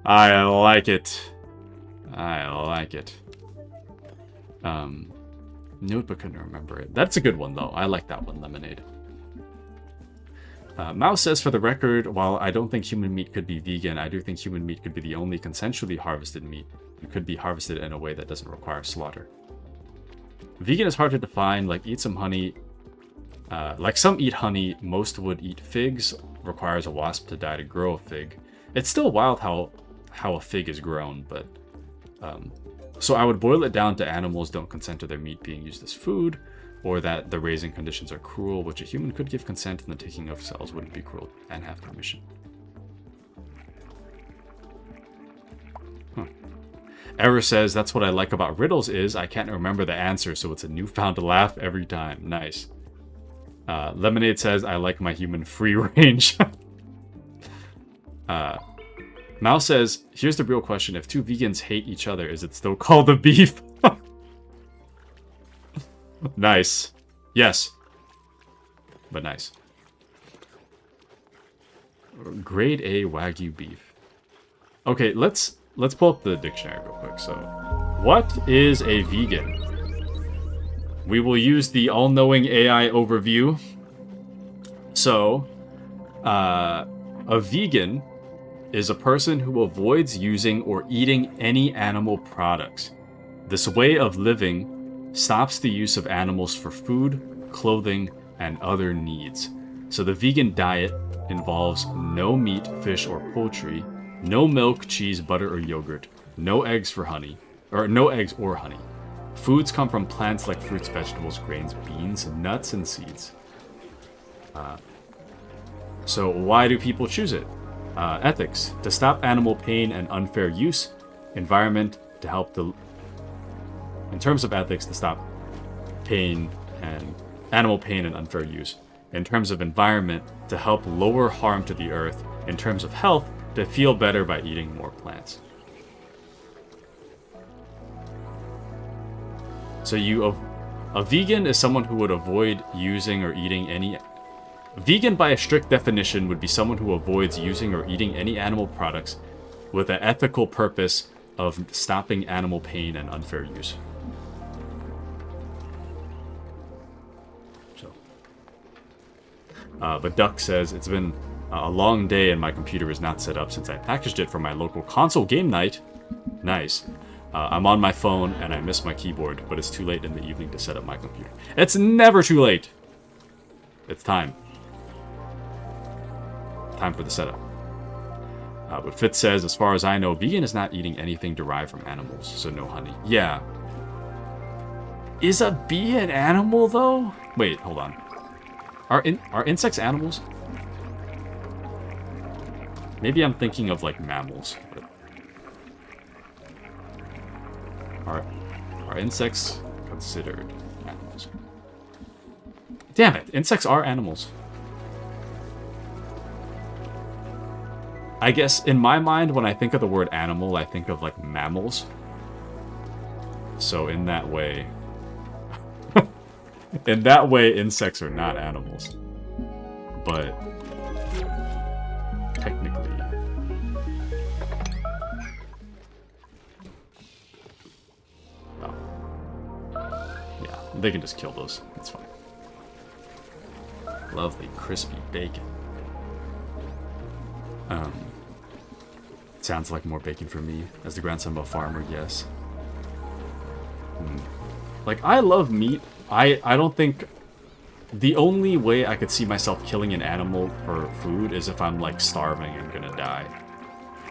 I like it. I like it. Note but couldn't remember it. That's a good one, though. I like that one, Lemonade. Mouse says, for the record, while I don't think human meat could be vegan, I do think human meat could be the only consensually harvested meat. It could be harvested in a way that doesn't require slaughter. Vegan is hard to define, like eat some honey. Like some eat honey, most would eat figs. Requires a wasp to die to grow a fig. It's still wild how a fig is grown, but... So I would boil it down to animals don't consent to their meat being used as food, or that the raising conditions are cruel, which a human could give consent and the taking of cells wouldn't be cruel and have permission. Error says, that's what I like about riddles is I can't remember the answer, so it's a newfound laugh every time. Nice. Lemonade says, I like my human free range. Mouse says, here's the real question. If two vegans hate each other, is it still called a beef? Nice. Yes. But nice. Grade A Wagyu beef. Okay, let's pull up the dictionary real quick. So, what is a vegan? We will use the all-knowing AI overview. So, a vegan is a person who avoids using or eating any animal products. This way of living stops the use of animals for food, clothing, and other needs. So the vegan diet involves no meat, fish, or poultry, no milk, cheese, butter, or yogurt, no eggs or honey. Foods come from plants like fruits, vegetables, grains, beans, nuts, and seeds. So why do people choose it? Ethics, to stop animal pain and unfair use. Environment, to help the... In terms of ethics, to stop animal pain and unfair use. In terms of environment, to help lower harm to the earth. In terms of health, to feel better by eating more plants. So a vegan is someone who would avoid using or eating any... Vegan, by a strict definition, would be someone who avoids using or eating any animal products with an ethical purpose of stopping animal pain and unfair use. So, but Duck says, it's been a long day and my computer is not set up since I packaged it for my local console game night. Nice. I'm on my phone and I miss my keyboard, but it's too late in the evening to set up my computer. It's never too late. It's time. Time for the setup. But Fitz says, as far as I know, vegan is not eating anything derived from animals, so no honey. Yeah. Is a bee an animal, though? Wait, hold on. Are insects animals? Maybe I'm thinking of like mammals. But are insects considered animals? Damn it, insects are animals. I guess in my mind, when I think of the word animal, I think of like mammals. So in that way, insects are not animals. But technically, oh. Yeah, they can just kill those. That's fine. Lovely crispy bacon. Sounds like more bacon for me. As the grandson of a farmer, yes. Like, I love meat. I don't think... The only way I could see myself killing an animal for food is if I'm, like, starving and gonna die.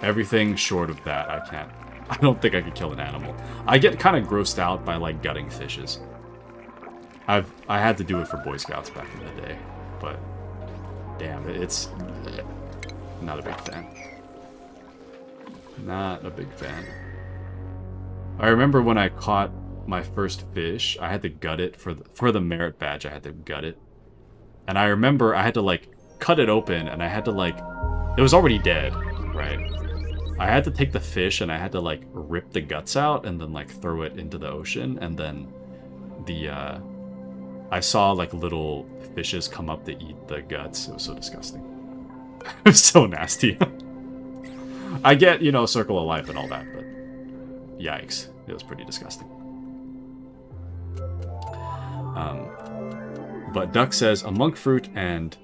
Everything short of that, I can't. I don't think I could kill an animal. I get kind of grossed out by, like, gutting fishes. I had to do it for Boy Scouts back in the day. But, damn, it's... Not a big fan. Not a big fan. I remember when I caught my first fish, I had to gut it for the merit badge. I had to gut it, and I remember I had to like cut it open, and I had to like, it was already dead, right? I had to take the fish and I had to like rip the guts out and then like throw it into the ocean, and then I saw like little fishes come up to eat the guts. It was so disgusting. It was so nasty. I get, you know, circle of life and all that, but yikes, it was pretty disgusting. But Duck says a monk fruit and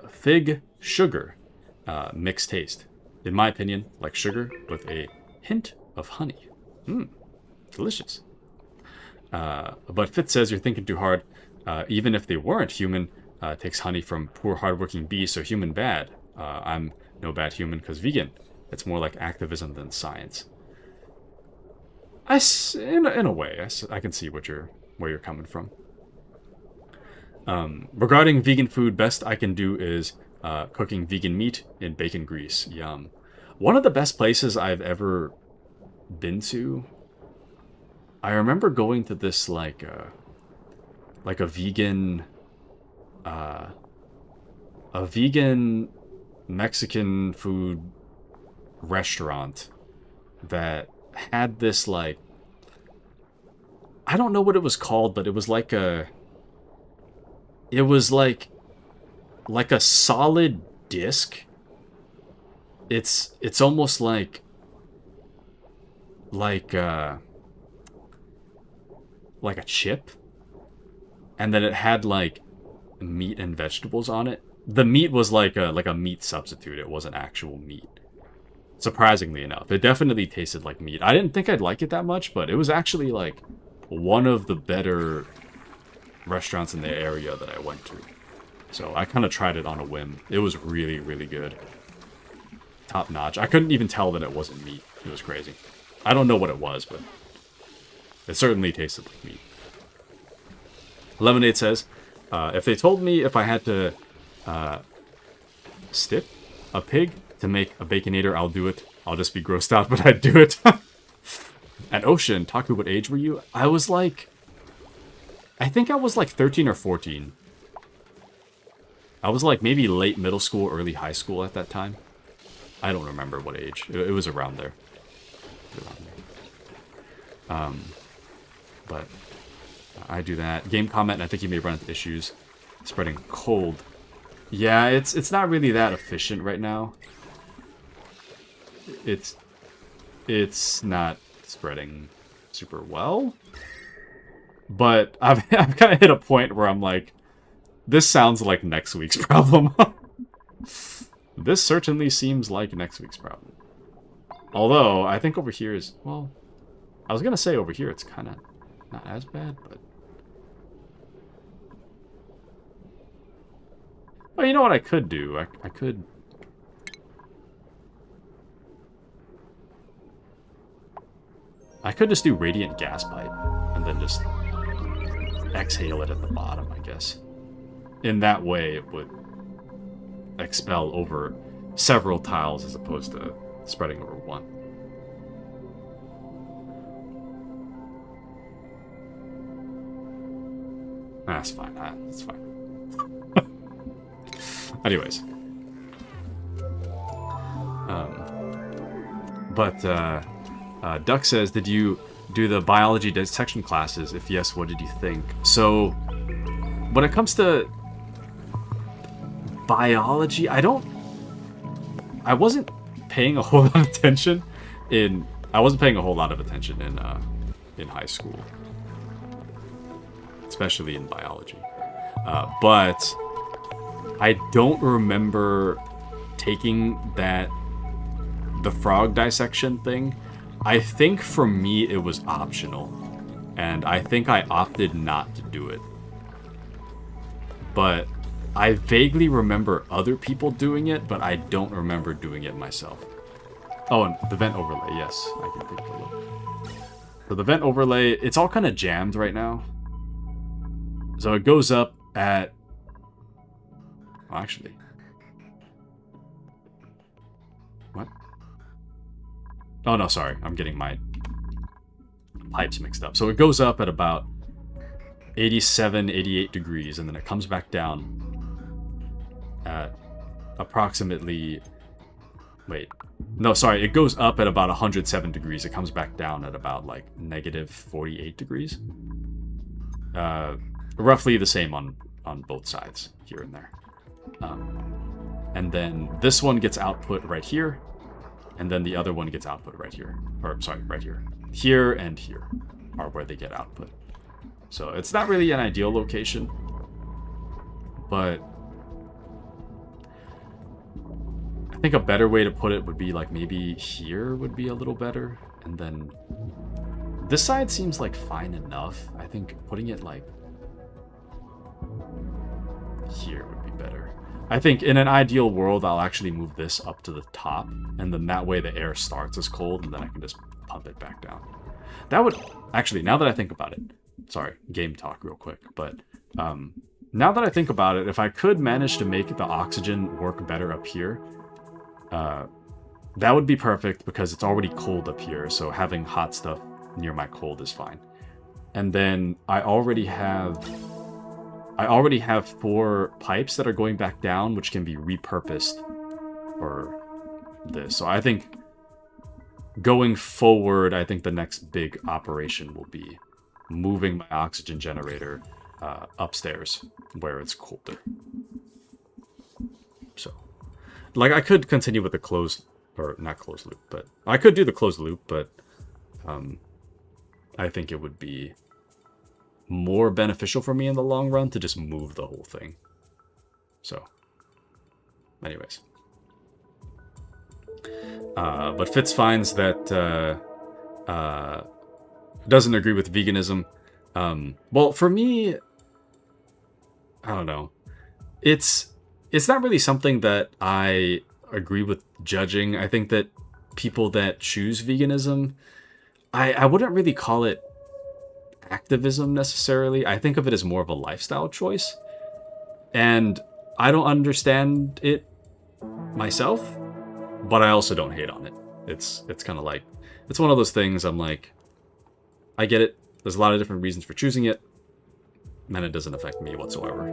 fig sugar mixed taste. In my opinion, like sugar with a hint of honey. Delicious. But Fitz says you're thinking too hard. Even if they weren't human, takes honey from poor hardworking bees, so human bad. I'm no bad human because vegan. It's more like activism than science. In a way, I can see where you're coming from. Regarding vegan food, best I can do is cooking vegan meat in bacon grease. Yum. One of the best places I've ever been to, I remember going to this like a vegan Mexican food restaurant that had this like, I don't know what it was called, but it was like a solid disc. It's almost like a chip, and then it had like meat and vegetables on it. The meat was like a meat substitute. It wasn't actual meat. Surprisingly enough, it definitely tasted like meat. I didn't think I'd like it that much, but it was actually like one of the better restaurants in the area that I went to. So I kind of tried it on a whim. It was really, really good. Top notch. I couldn't even tell that it wasn't meat. It was crazy. I don't know what it was, but it certainly tasted like meat. Lemonade says, if they told me if I had to stip a pig to make a baconator, I'll do it. I'll just be grossed out, but I'd do it. At Ocean, Taku, what age were you? I think I was like 13 or 14. I was like maybe late middle school, early high school at that time. I don't remember what age. It was around there. But I do that. Game comment, I think you may run into issues spreading cold. Yeah, it's not really that efficient right now. It's not spreading super well. But I've kind of hit a point where I'm like, this sounds like next week's problem. This certainly seems like next week's problem. Although, I think over here is, well, I was going to say over here it's kind of not as bad, but... Well, you know what I could do? I could... I could just do radiant gas pipe, and then just exhale it at the bottom, I guess. In that way, it would expel over several tiles as opposed to spreading over one. That's fine. That's fine. Anyways. Duck says, did you do the biology dissection classes? If yes, what did you think? So, when it comes to biology, I wasn't paying a whole lot of attention in high school, especially in biology. But I don't remember taking the frog dissection thing. I think for me it was optional, and I think I opted not to do it. But I vaguely remember other people doing it, but I don't remember doing it myself. Oh, and the vent overlay, yes, I can take a look. So the vent overlay, it's all kind of jammed right now. So it goes up at... Well, actually... What? Oh, no, sorry. I'm getting my pipes mixed up. So it goes up at about 87, 88 degrees, and then it comes back down at approximately... Wait. No, sorry. It goes up at about 107 degrees. It comes back down at about, like, negative 48 degrees. Roughly the same on both sides, here and there. And then this one gets output right here, and then the other one gets output right here. Or, sorry, right here. Here and here are where they get output. So it's not really an ideal location, but I think a better way to put it would be like maybe here would be a little better, and then this side seems like fine enough. I think putting it like here would be better. I think in an ideal world, I'll actually move this up to the top, and then that way the air starts as cold, and then I can just pump it back down. That would... Actually, now that I think about it... Sorry, game talk real quick, but... now that I think about it, if I could manage to make the oxygen work better up here, that would be perfect, because it's already cold up here, so having hot stuff near my cold is fine. And then I already have 4 pipes that are going back down, which can be repurposed for this. So I think going forward, I think the next big operation will be moving my oxygen generator upstairs where it's colder. So, like, I could continue with the closed, or not closed loop, but I could do the closed loop, but I think it would be more beneficial for me in the long run to just move the whole thing. So, anyways. But Fitz finds that doesn't agree with veganism. Well, for me, I don't know. It's not really something that I agree with judging. I think that people that choose veganism, I wouldn't really call it activism necessarily. I think of it as more of a lifestyle choice, and I don't understand it myself, but I also don't hate on it. It's kind of like, it's one of those things I'm like, I get it, there's a lot of different reasons for choosing it, and it doesn't affect me whatsoever.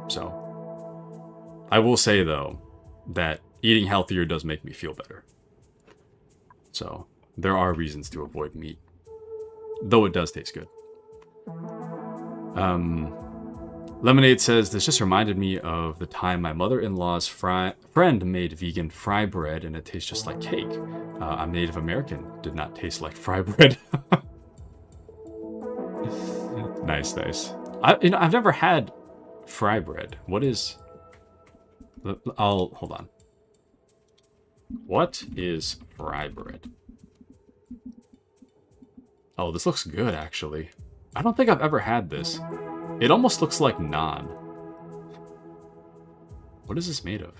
So I will say though that eating healthier does make me feel better, so there are reasons to avoid meat, though it does taste good. Lemonade says, this just reminded me of the time my mother-in-law's friend made vegan fry bread, and it tastes just like cake. I'm Native American. Did not taste like fry bread. Nice, nice. I've never had fry bread. What is... hold on. What is fry bread? Oh, this looks good, actually. I don't think I've ever had this. It almost looks like naan. What is this made of?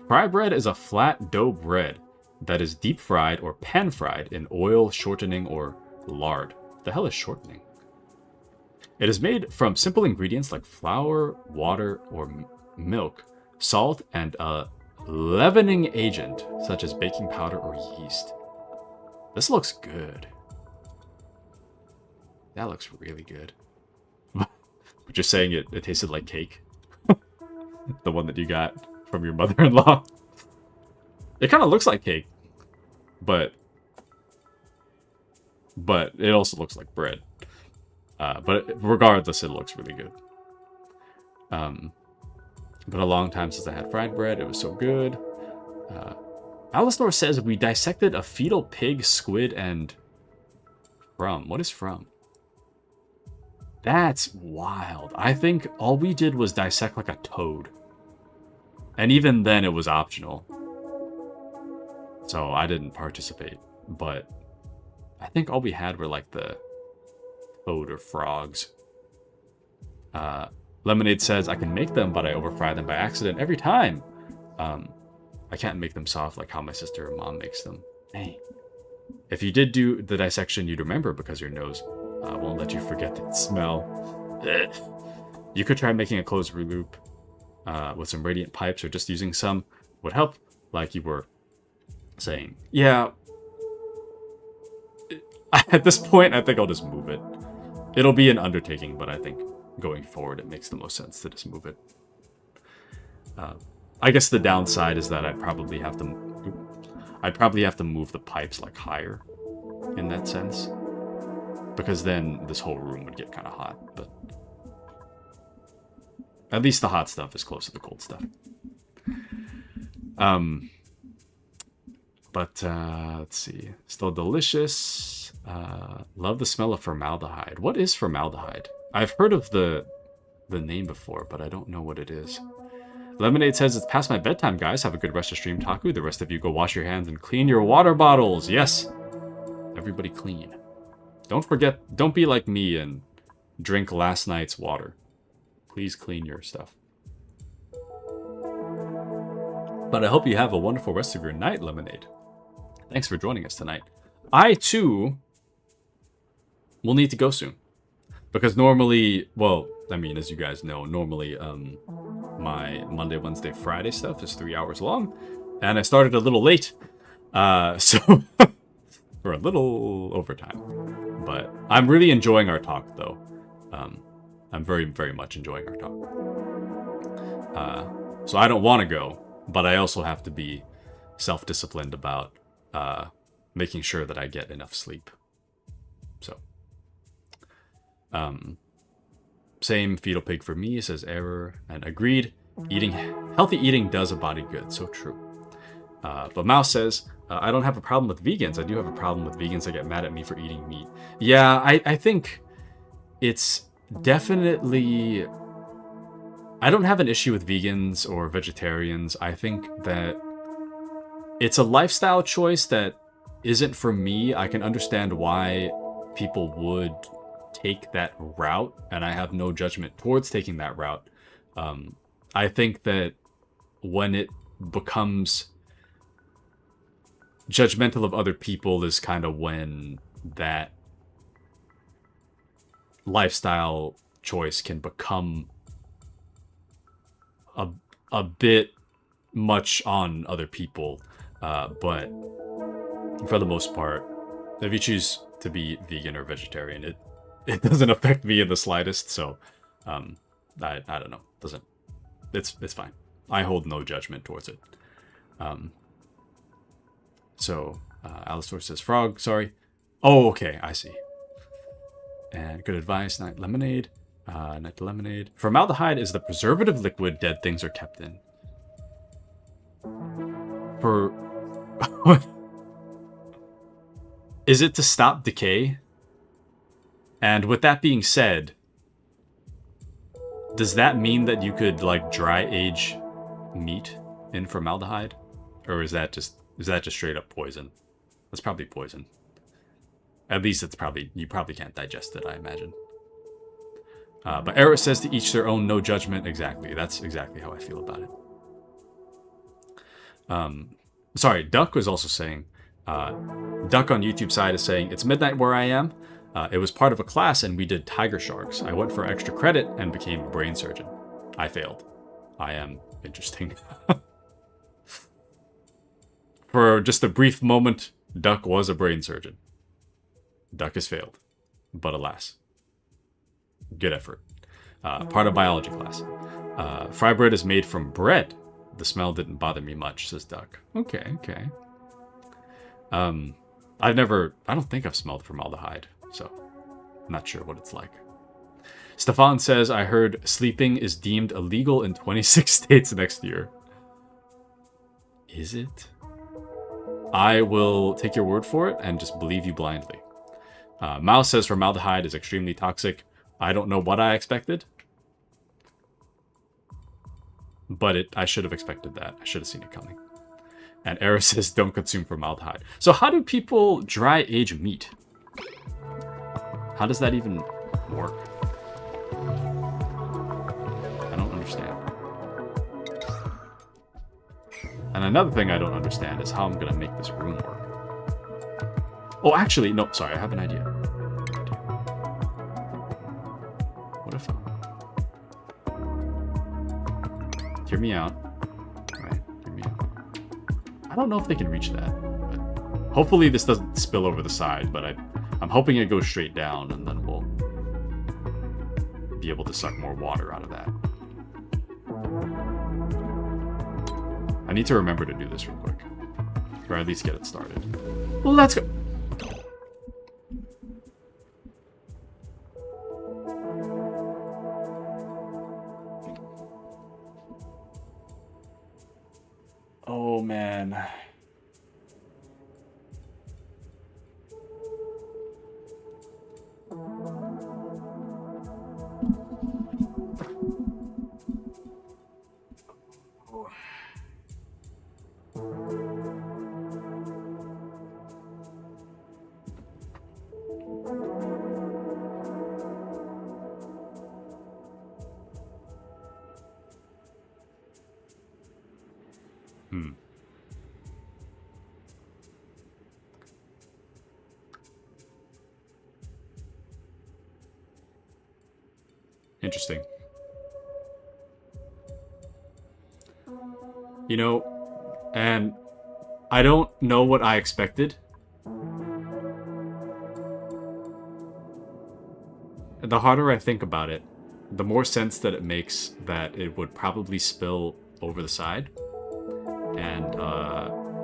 Fry bread is a flat dough bread that is deep fried or pan fried in oil, shortening, or lard. The hell is shortening? It is made from simple ingredients like flour, water, or milk, salt, and a leavening agent, such as baking powder or yeast. This looks good. That looks really good. But you're saying it tasted like cake? The one that you got from your mother-in-law? It kind of looks like cake. But it also looks like bread. But regardless, it looks really good. But a long time since I had fried bread. It was so good. Alistor says we dissected a fetal pig, squid, and from. What is from? That's wild. I think all we did was dissect like a toad. And even then it was optional. So I didn't participate. But I think all we had were like the toad or frogs. Lemonade says, I can make them, but I overfry them by accident every time. I can't make them soft like how my sister or mom makes them. Dang. If you did do the dissection, you'd remember because your nose won't let you forget the smell. You could try making a closed loop with some radiant pipes, or just using some would help, like you were saying. Yeah. At this point, I think I'll just move it. It'll be an undertaking, but I think going forward, it makes the most sense to just move it. I guess the downside is that I'd probably have to move the pipes like higher in that sense, because then this whole room would get kind of hot. But at least the hot stuff is close to the cold stuff. Let's see. Still delicious. Love the smell of formaldehyde. What is formaldehyde? I've heard of the name before, but I don't know what it is. Lemonade says, it's past my bedtime, guys. Have a good rest of stream, Taku. The rest of you go wash your hands and clean your water bottles. Yes. Everybody clean. Don't forget, don't be like me and drink last night's water. Please clean your stuff. But I hope you have a wonderful rest of your night, Lemonade. Thanks for joining us tonight. I, too, will need to go soon. Because normally, well, I mean, as you guys know, normally my Monday, Wednesday, Friday stuff is 3 hours long. And I started a little late. So, for a little overtime. But I'm really enjoying our talk, though. I'm very, very much enjoying our talk. So I don't want to go, but I also have to be self-disciplined about making sure that I get enough sleep. So, same fetal pig for me, says Error, and agreed. Healthy eating does a body good, so true. But Mouse says, I don't have a problem with vegans. I do have a problem with vegans that get mad at me for eating meat. Yeah, I think it's definitely... I don't have an issue with vegans or vegetarians. I think that it's a lifestyle choice that isn't for me. I can understand why people would take that route, and I have no judgment towards taking that route. I think that when it becomes judgmental of other people is kind of when that lifestyle choice can become a bit much on other people. But for the most part, if you choose to be vegan or vegetarian, it doesn't affect me in the slightest. So I don't know. It's fine. I hold no judgment towards it. So Alistor says frog, sorry. Oh, okay, I see. And good advice, night lemonade. Night lemonade. Formaldehyde is the preservative liquid dead things are kept in. For what? Is it to stop decay? And with that being said, does that mean that you could like dry age meat in formaldehyde? Or is that just straight up poison? That's probably poison. At least you probably can't digest it, I imagine. But Eric says to each their own, no judgment. Exactly. That's exactly how I feel about it. Sorry, Duck was also saying, Duck on YouTube side is saying, it's midnight where I am. It was part of a class and we did tiger sharks. I went for extra credit and became a brain surgeon. I failed. I am Interesting. For just a brief moment, Duck was a brain surgeon. Duck has failed. But alas. Good effort. Part of biology class. Fry bread is made from bread. The smell didn't bother me much, says Duck. Okay. I don't think I've smelled formaldehyde, so I'm not sure what it's like. Stefan says, I heard sleeping is deemed illegal in 26 states next year. Is it? I will take your word for it and just believe you blindly. Mouse says formaldehyde is extremely toxic. I don't know what I expected. But I should have expected that. I should have seen it coming. And Era says, don't consume formaldehyde. So how do people dry age meat? How does that even work? I don't understand. And another thing I don't understand is how I'm going to make this room work. Oh, actually, no, sorry, I have an idea. What if Hear me out. Right, hear me out. I don't know if they can reach that. But hopefully this doesn't spill over the side, but I'm hoping it goes straight down, and then we'll be able to suck more water out of that. I need to remember to do this real quick. Or at least get it started. Well, let's go. Oh, man. Interesting. You know, and I don't know what I expected. The harder I think about it, the more sense that it makes that it would probably spill over the side and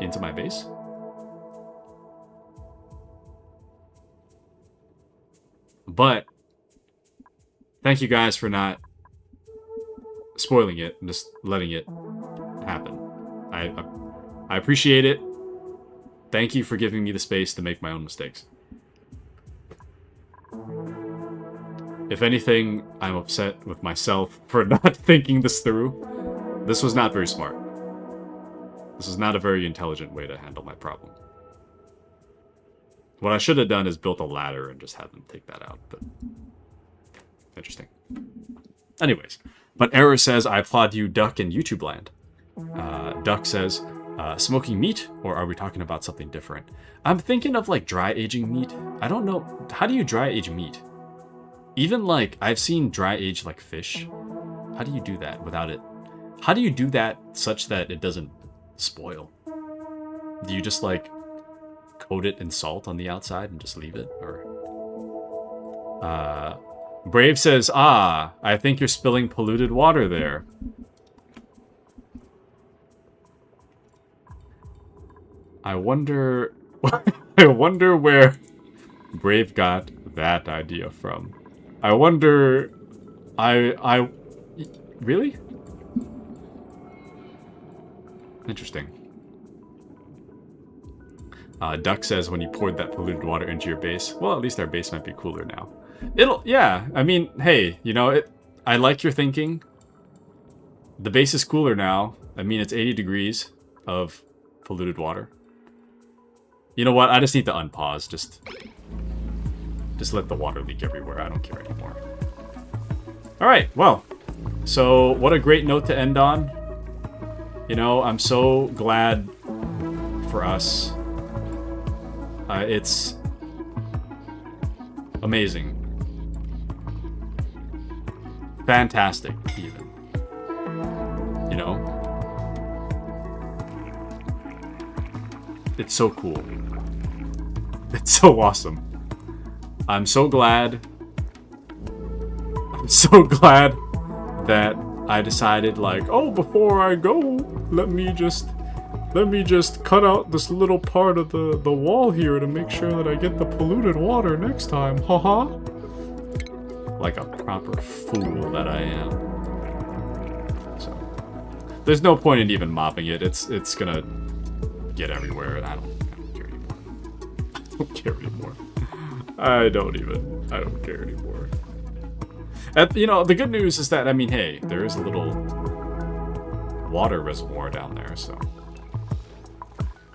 into my base. But thank you guys for not spoiling it and just letting it happen. I appreciate it. Thank you for giving me the space to make my own mistakes. If anything, I'm upset with myself for not thinking this through. This was not very smart. This is not a very intelligent way to handle my problem. What I should have done is built a ladder and just had them take that out, but interesting. Anyways, but Error says, I applaud you, Duck, in YouTube land. Duck says, smoking meat, or are we talking about something different? I'm thinking of like dry aging meat. I don't know. How do you dry age meat? Even like, I've seen dry age like fish. How do you do that without it? How do you do that such that it doesn't spoil? Do you just like coat it in salt on the outside and just leave it? Or Brave says, I think you're spilling polluted water there. I wonder I wonder where Brave got that idea from. I wonder really? Interesting. Duck says when you poured that polluted water into your base, well, at least our base might be cooler now. Yeah, I mean, hey, you know, I like your thinking. The base is cooler now. I mean, it's 80 degrees of polluted water. You know what? I just need to unpause. Just let the water leak everywhere. I don't care anymore. All right, well, so what a great note to end on. You know, I'm so glad for us. It's amazing. Fantastic, even. You know? It's so cool. It's so awesome. I'm so glad that I decided, like, oh, before I go, let me just cut out this little part of the wall here to make sure that I get the polluted water next time. Haha. Like a proper fool that I am. So there's no point in even mopping it. It's gonna get everywhere, and I don't care anymore. I don't care anymore. I don't care anymore. You know, the good news is that, I mean, hey, there is a little water reservoir down there, so.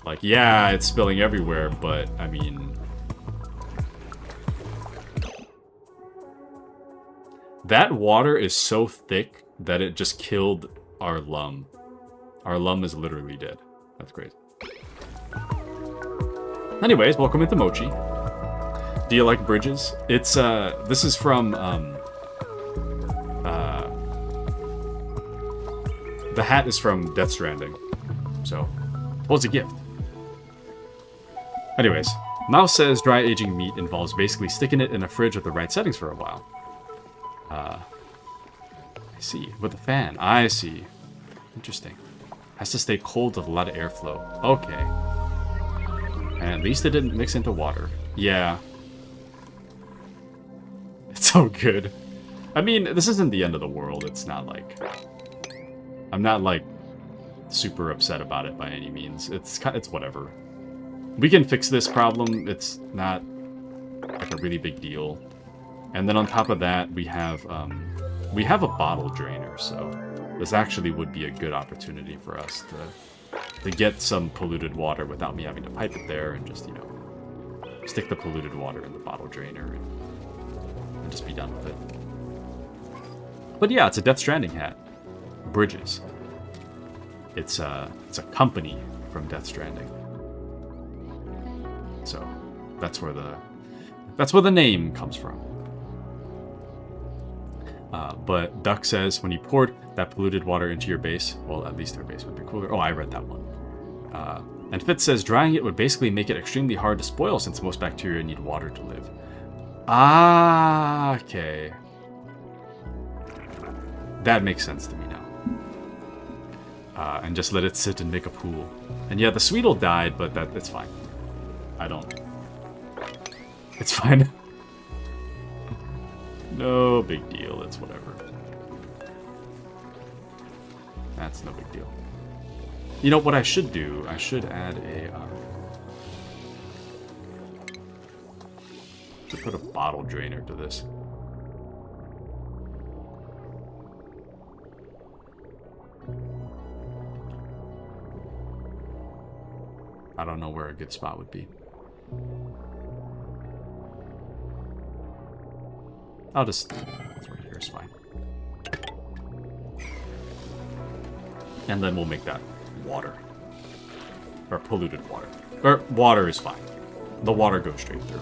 Like, yeah, it's spilling everywhere, but, I mean... That water is so thick that it just killed our lum. Our lum is literally dead. That's crazy. Anyways, welcome into Mochi. Do you like bridges? It's, this is from, the hat is from Death Stranding. So, well, it's a gift. Anyways, Mouse says dry aging meat involves basically sticking it in a fridge with the right settings for a while. I see. With a fan. I see. Interesting. Has to stay cold with a lot of airflow. Okay. And at least it didn't mix into water. Yeah. It's so good. I mean, this isn't the end of the world. It's not like... I'm not, like, super upset about it by any means. It's whatever. We can fix this problem. It's not, like, a really big deal. And then on top of that, we have a bottle drainer, so this actually would be a good opportunity for us to get some polluted water without me having to pipe it there and just, you know, stick the polluted water in the bottle drainer and just be done with it. But yeah, it's a Death Stranding hat. Bridges. It's a company from Death Stranding. So that's where the name comes from. But Duck says when you poured that polluted water into your base, well, at least their base would be cooler. Oh, I read that one. And Fitz says drying it would basically make it extremely hard to spoil since most bacteria need water to live. Ah, okay. That makes sense to me now. And just let it sit and make a pool. And yeah, the Sweetle died, but that's fine. It's fine. No big deal, it's whatever. That's no big deal. You know what I should do? I should add a... should put a bottle drainer to this. I don't know where a good spot would be. I'll just... it's right here, it's fine. And then we'll make that water. Or polluted water. Or water is fine. The water goes straight through.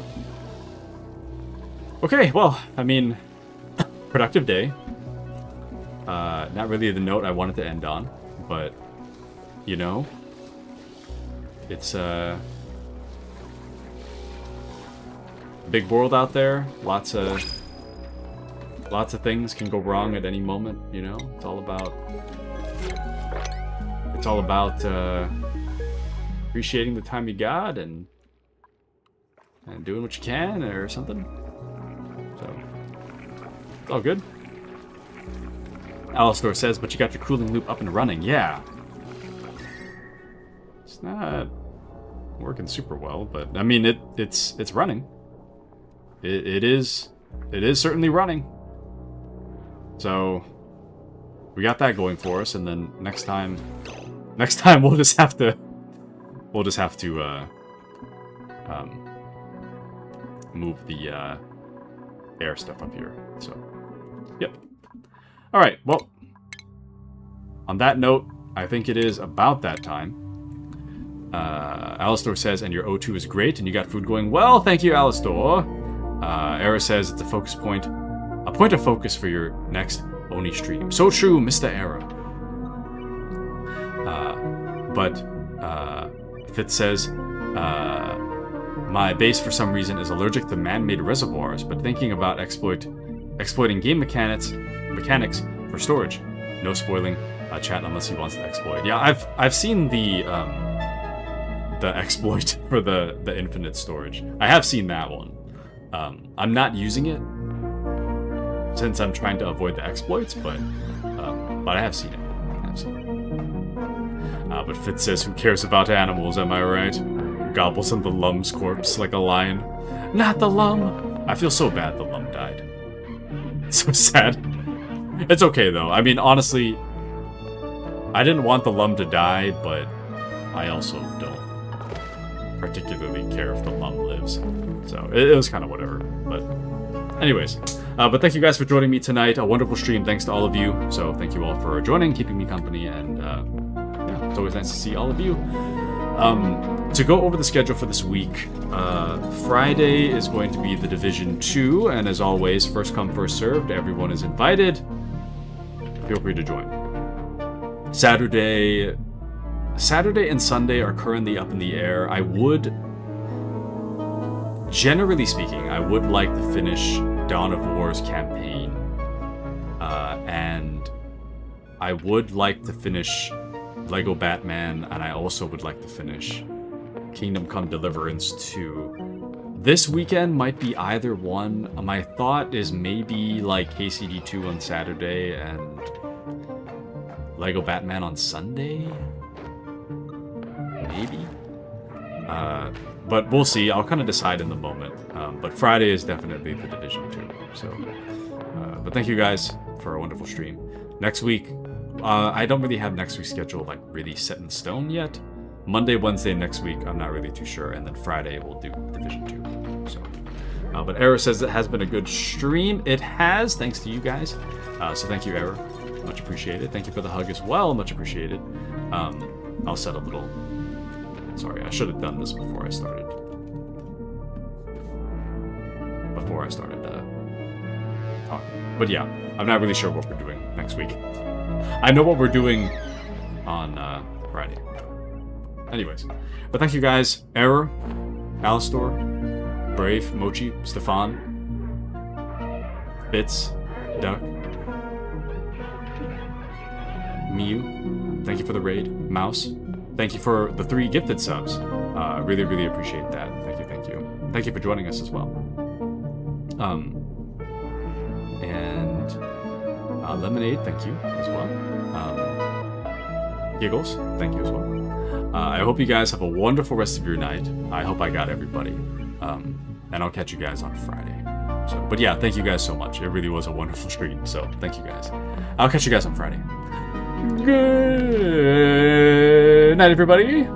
Okay, well, I mean... productive day. Not really the note I wanted to end on. But, you know... it's big world out there. Lots of things can go wrong at any moment, you know? It's all about appreciating the time you got and doing what you can or something. So it's all good. Alistor says, but you got your cooling loop up and running. Yeah. It's not working super well, but I mean it's running. It is certainly running. So we got that going for us, and then next time we'll just have to move the air stuff up here. So yep. All right. Well, on that note, I think it is about that time. Alistor says, and your O2 is great, and you got food going well. Thank you, Alistor. Era says it's a focus point. A point of focus for your next Oni stream. So true, Mr. Era. But Fitz says, my base for some reason is allergic to man-made reservoirs, but thinking about exploiting game mechanics for storage. No spoiling chat unless he wants to exploit. Yeah, I've seen the exploit for the infinite storage. I have seen that one. I'm not using it since I'm trying to avoid the exploits, but I have seen it. But Fitz says, who cares about animals, am I right? Gobbles on the Lum's corpse like a lion. Not the Lum! I feel so bad the Lum died. It's so sad. It's okay, though. I mean, honestly, I didn't want the Lum to die, but I also don't particularly care if the Lum lives. So, it was kind of whatever. But anyways, but thank you guys for joining me tonight. A wonderful stream. Thanks to all of you. So thank you all for joining, keeping me company, and yeah, it's always nice to see all of you. To go over the schedule for this week, Friday is going to be the Division 2, and as always, first come, first served. Everyone is invited. Feel free to join. Saturday and Sunday are currently up in the air. Generally speaking, I would like to finish Dawn of War's campaign, and I would like to finish Lego Batman, and I also would like to finish Kingdom Come Deliverance 2. This weekend might be either one. My thought is maybe like KCD 2 on Saturday and Lego Batman on Sunday? Maybe? But we'll see. I'll kind of decide in the moment. But Friday is definitely the Division 2. So, but thank you guys for a wonderful stream. Next week, I don't really have next week's schedule like really set in stone yet. Monday, Wednesday next week, I'm not really too sure. And then Friday, we'll do Division 2. So, but Era says it has been a good stream. It has, thanks to you guys. So thank you, Era. Much appreciated. Thank you for the hug as well. Much appreciated. I'll set a little... Sorry, I should have done this before I started. Talking. But yeah, I'm not really sure what we're doing next week. I know what we're doing on Friday. Anyways, but thank you guys. Error, Alistor, Brave, Mochi, Stefan, Fitz, Duck, Miu, thank you for the raid. Mouse, thank you for the 3 gifted subs. Really, really appreciate that. Thank you, thank you. Thank you for joining us as well. And Lemonade, thank you as well. Giggles, thank you as well. I hope you guys have a wonderful rest of your night. I hope I got everybody. And I'll catch you guys on Friday. So, but yeah, thank you guys so much. It really was a wonderful stream. So thank you guys. I'll catch you guys on Friday. Good night, everybody.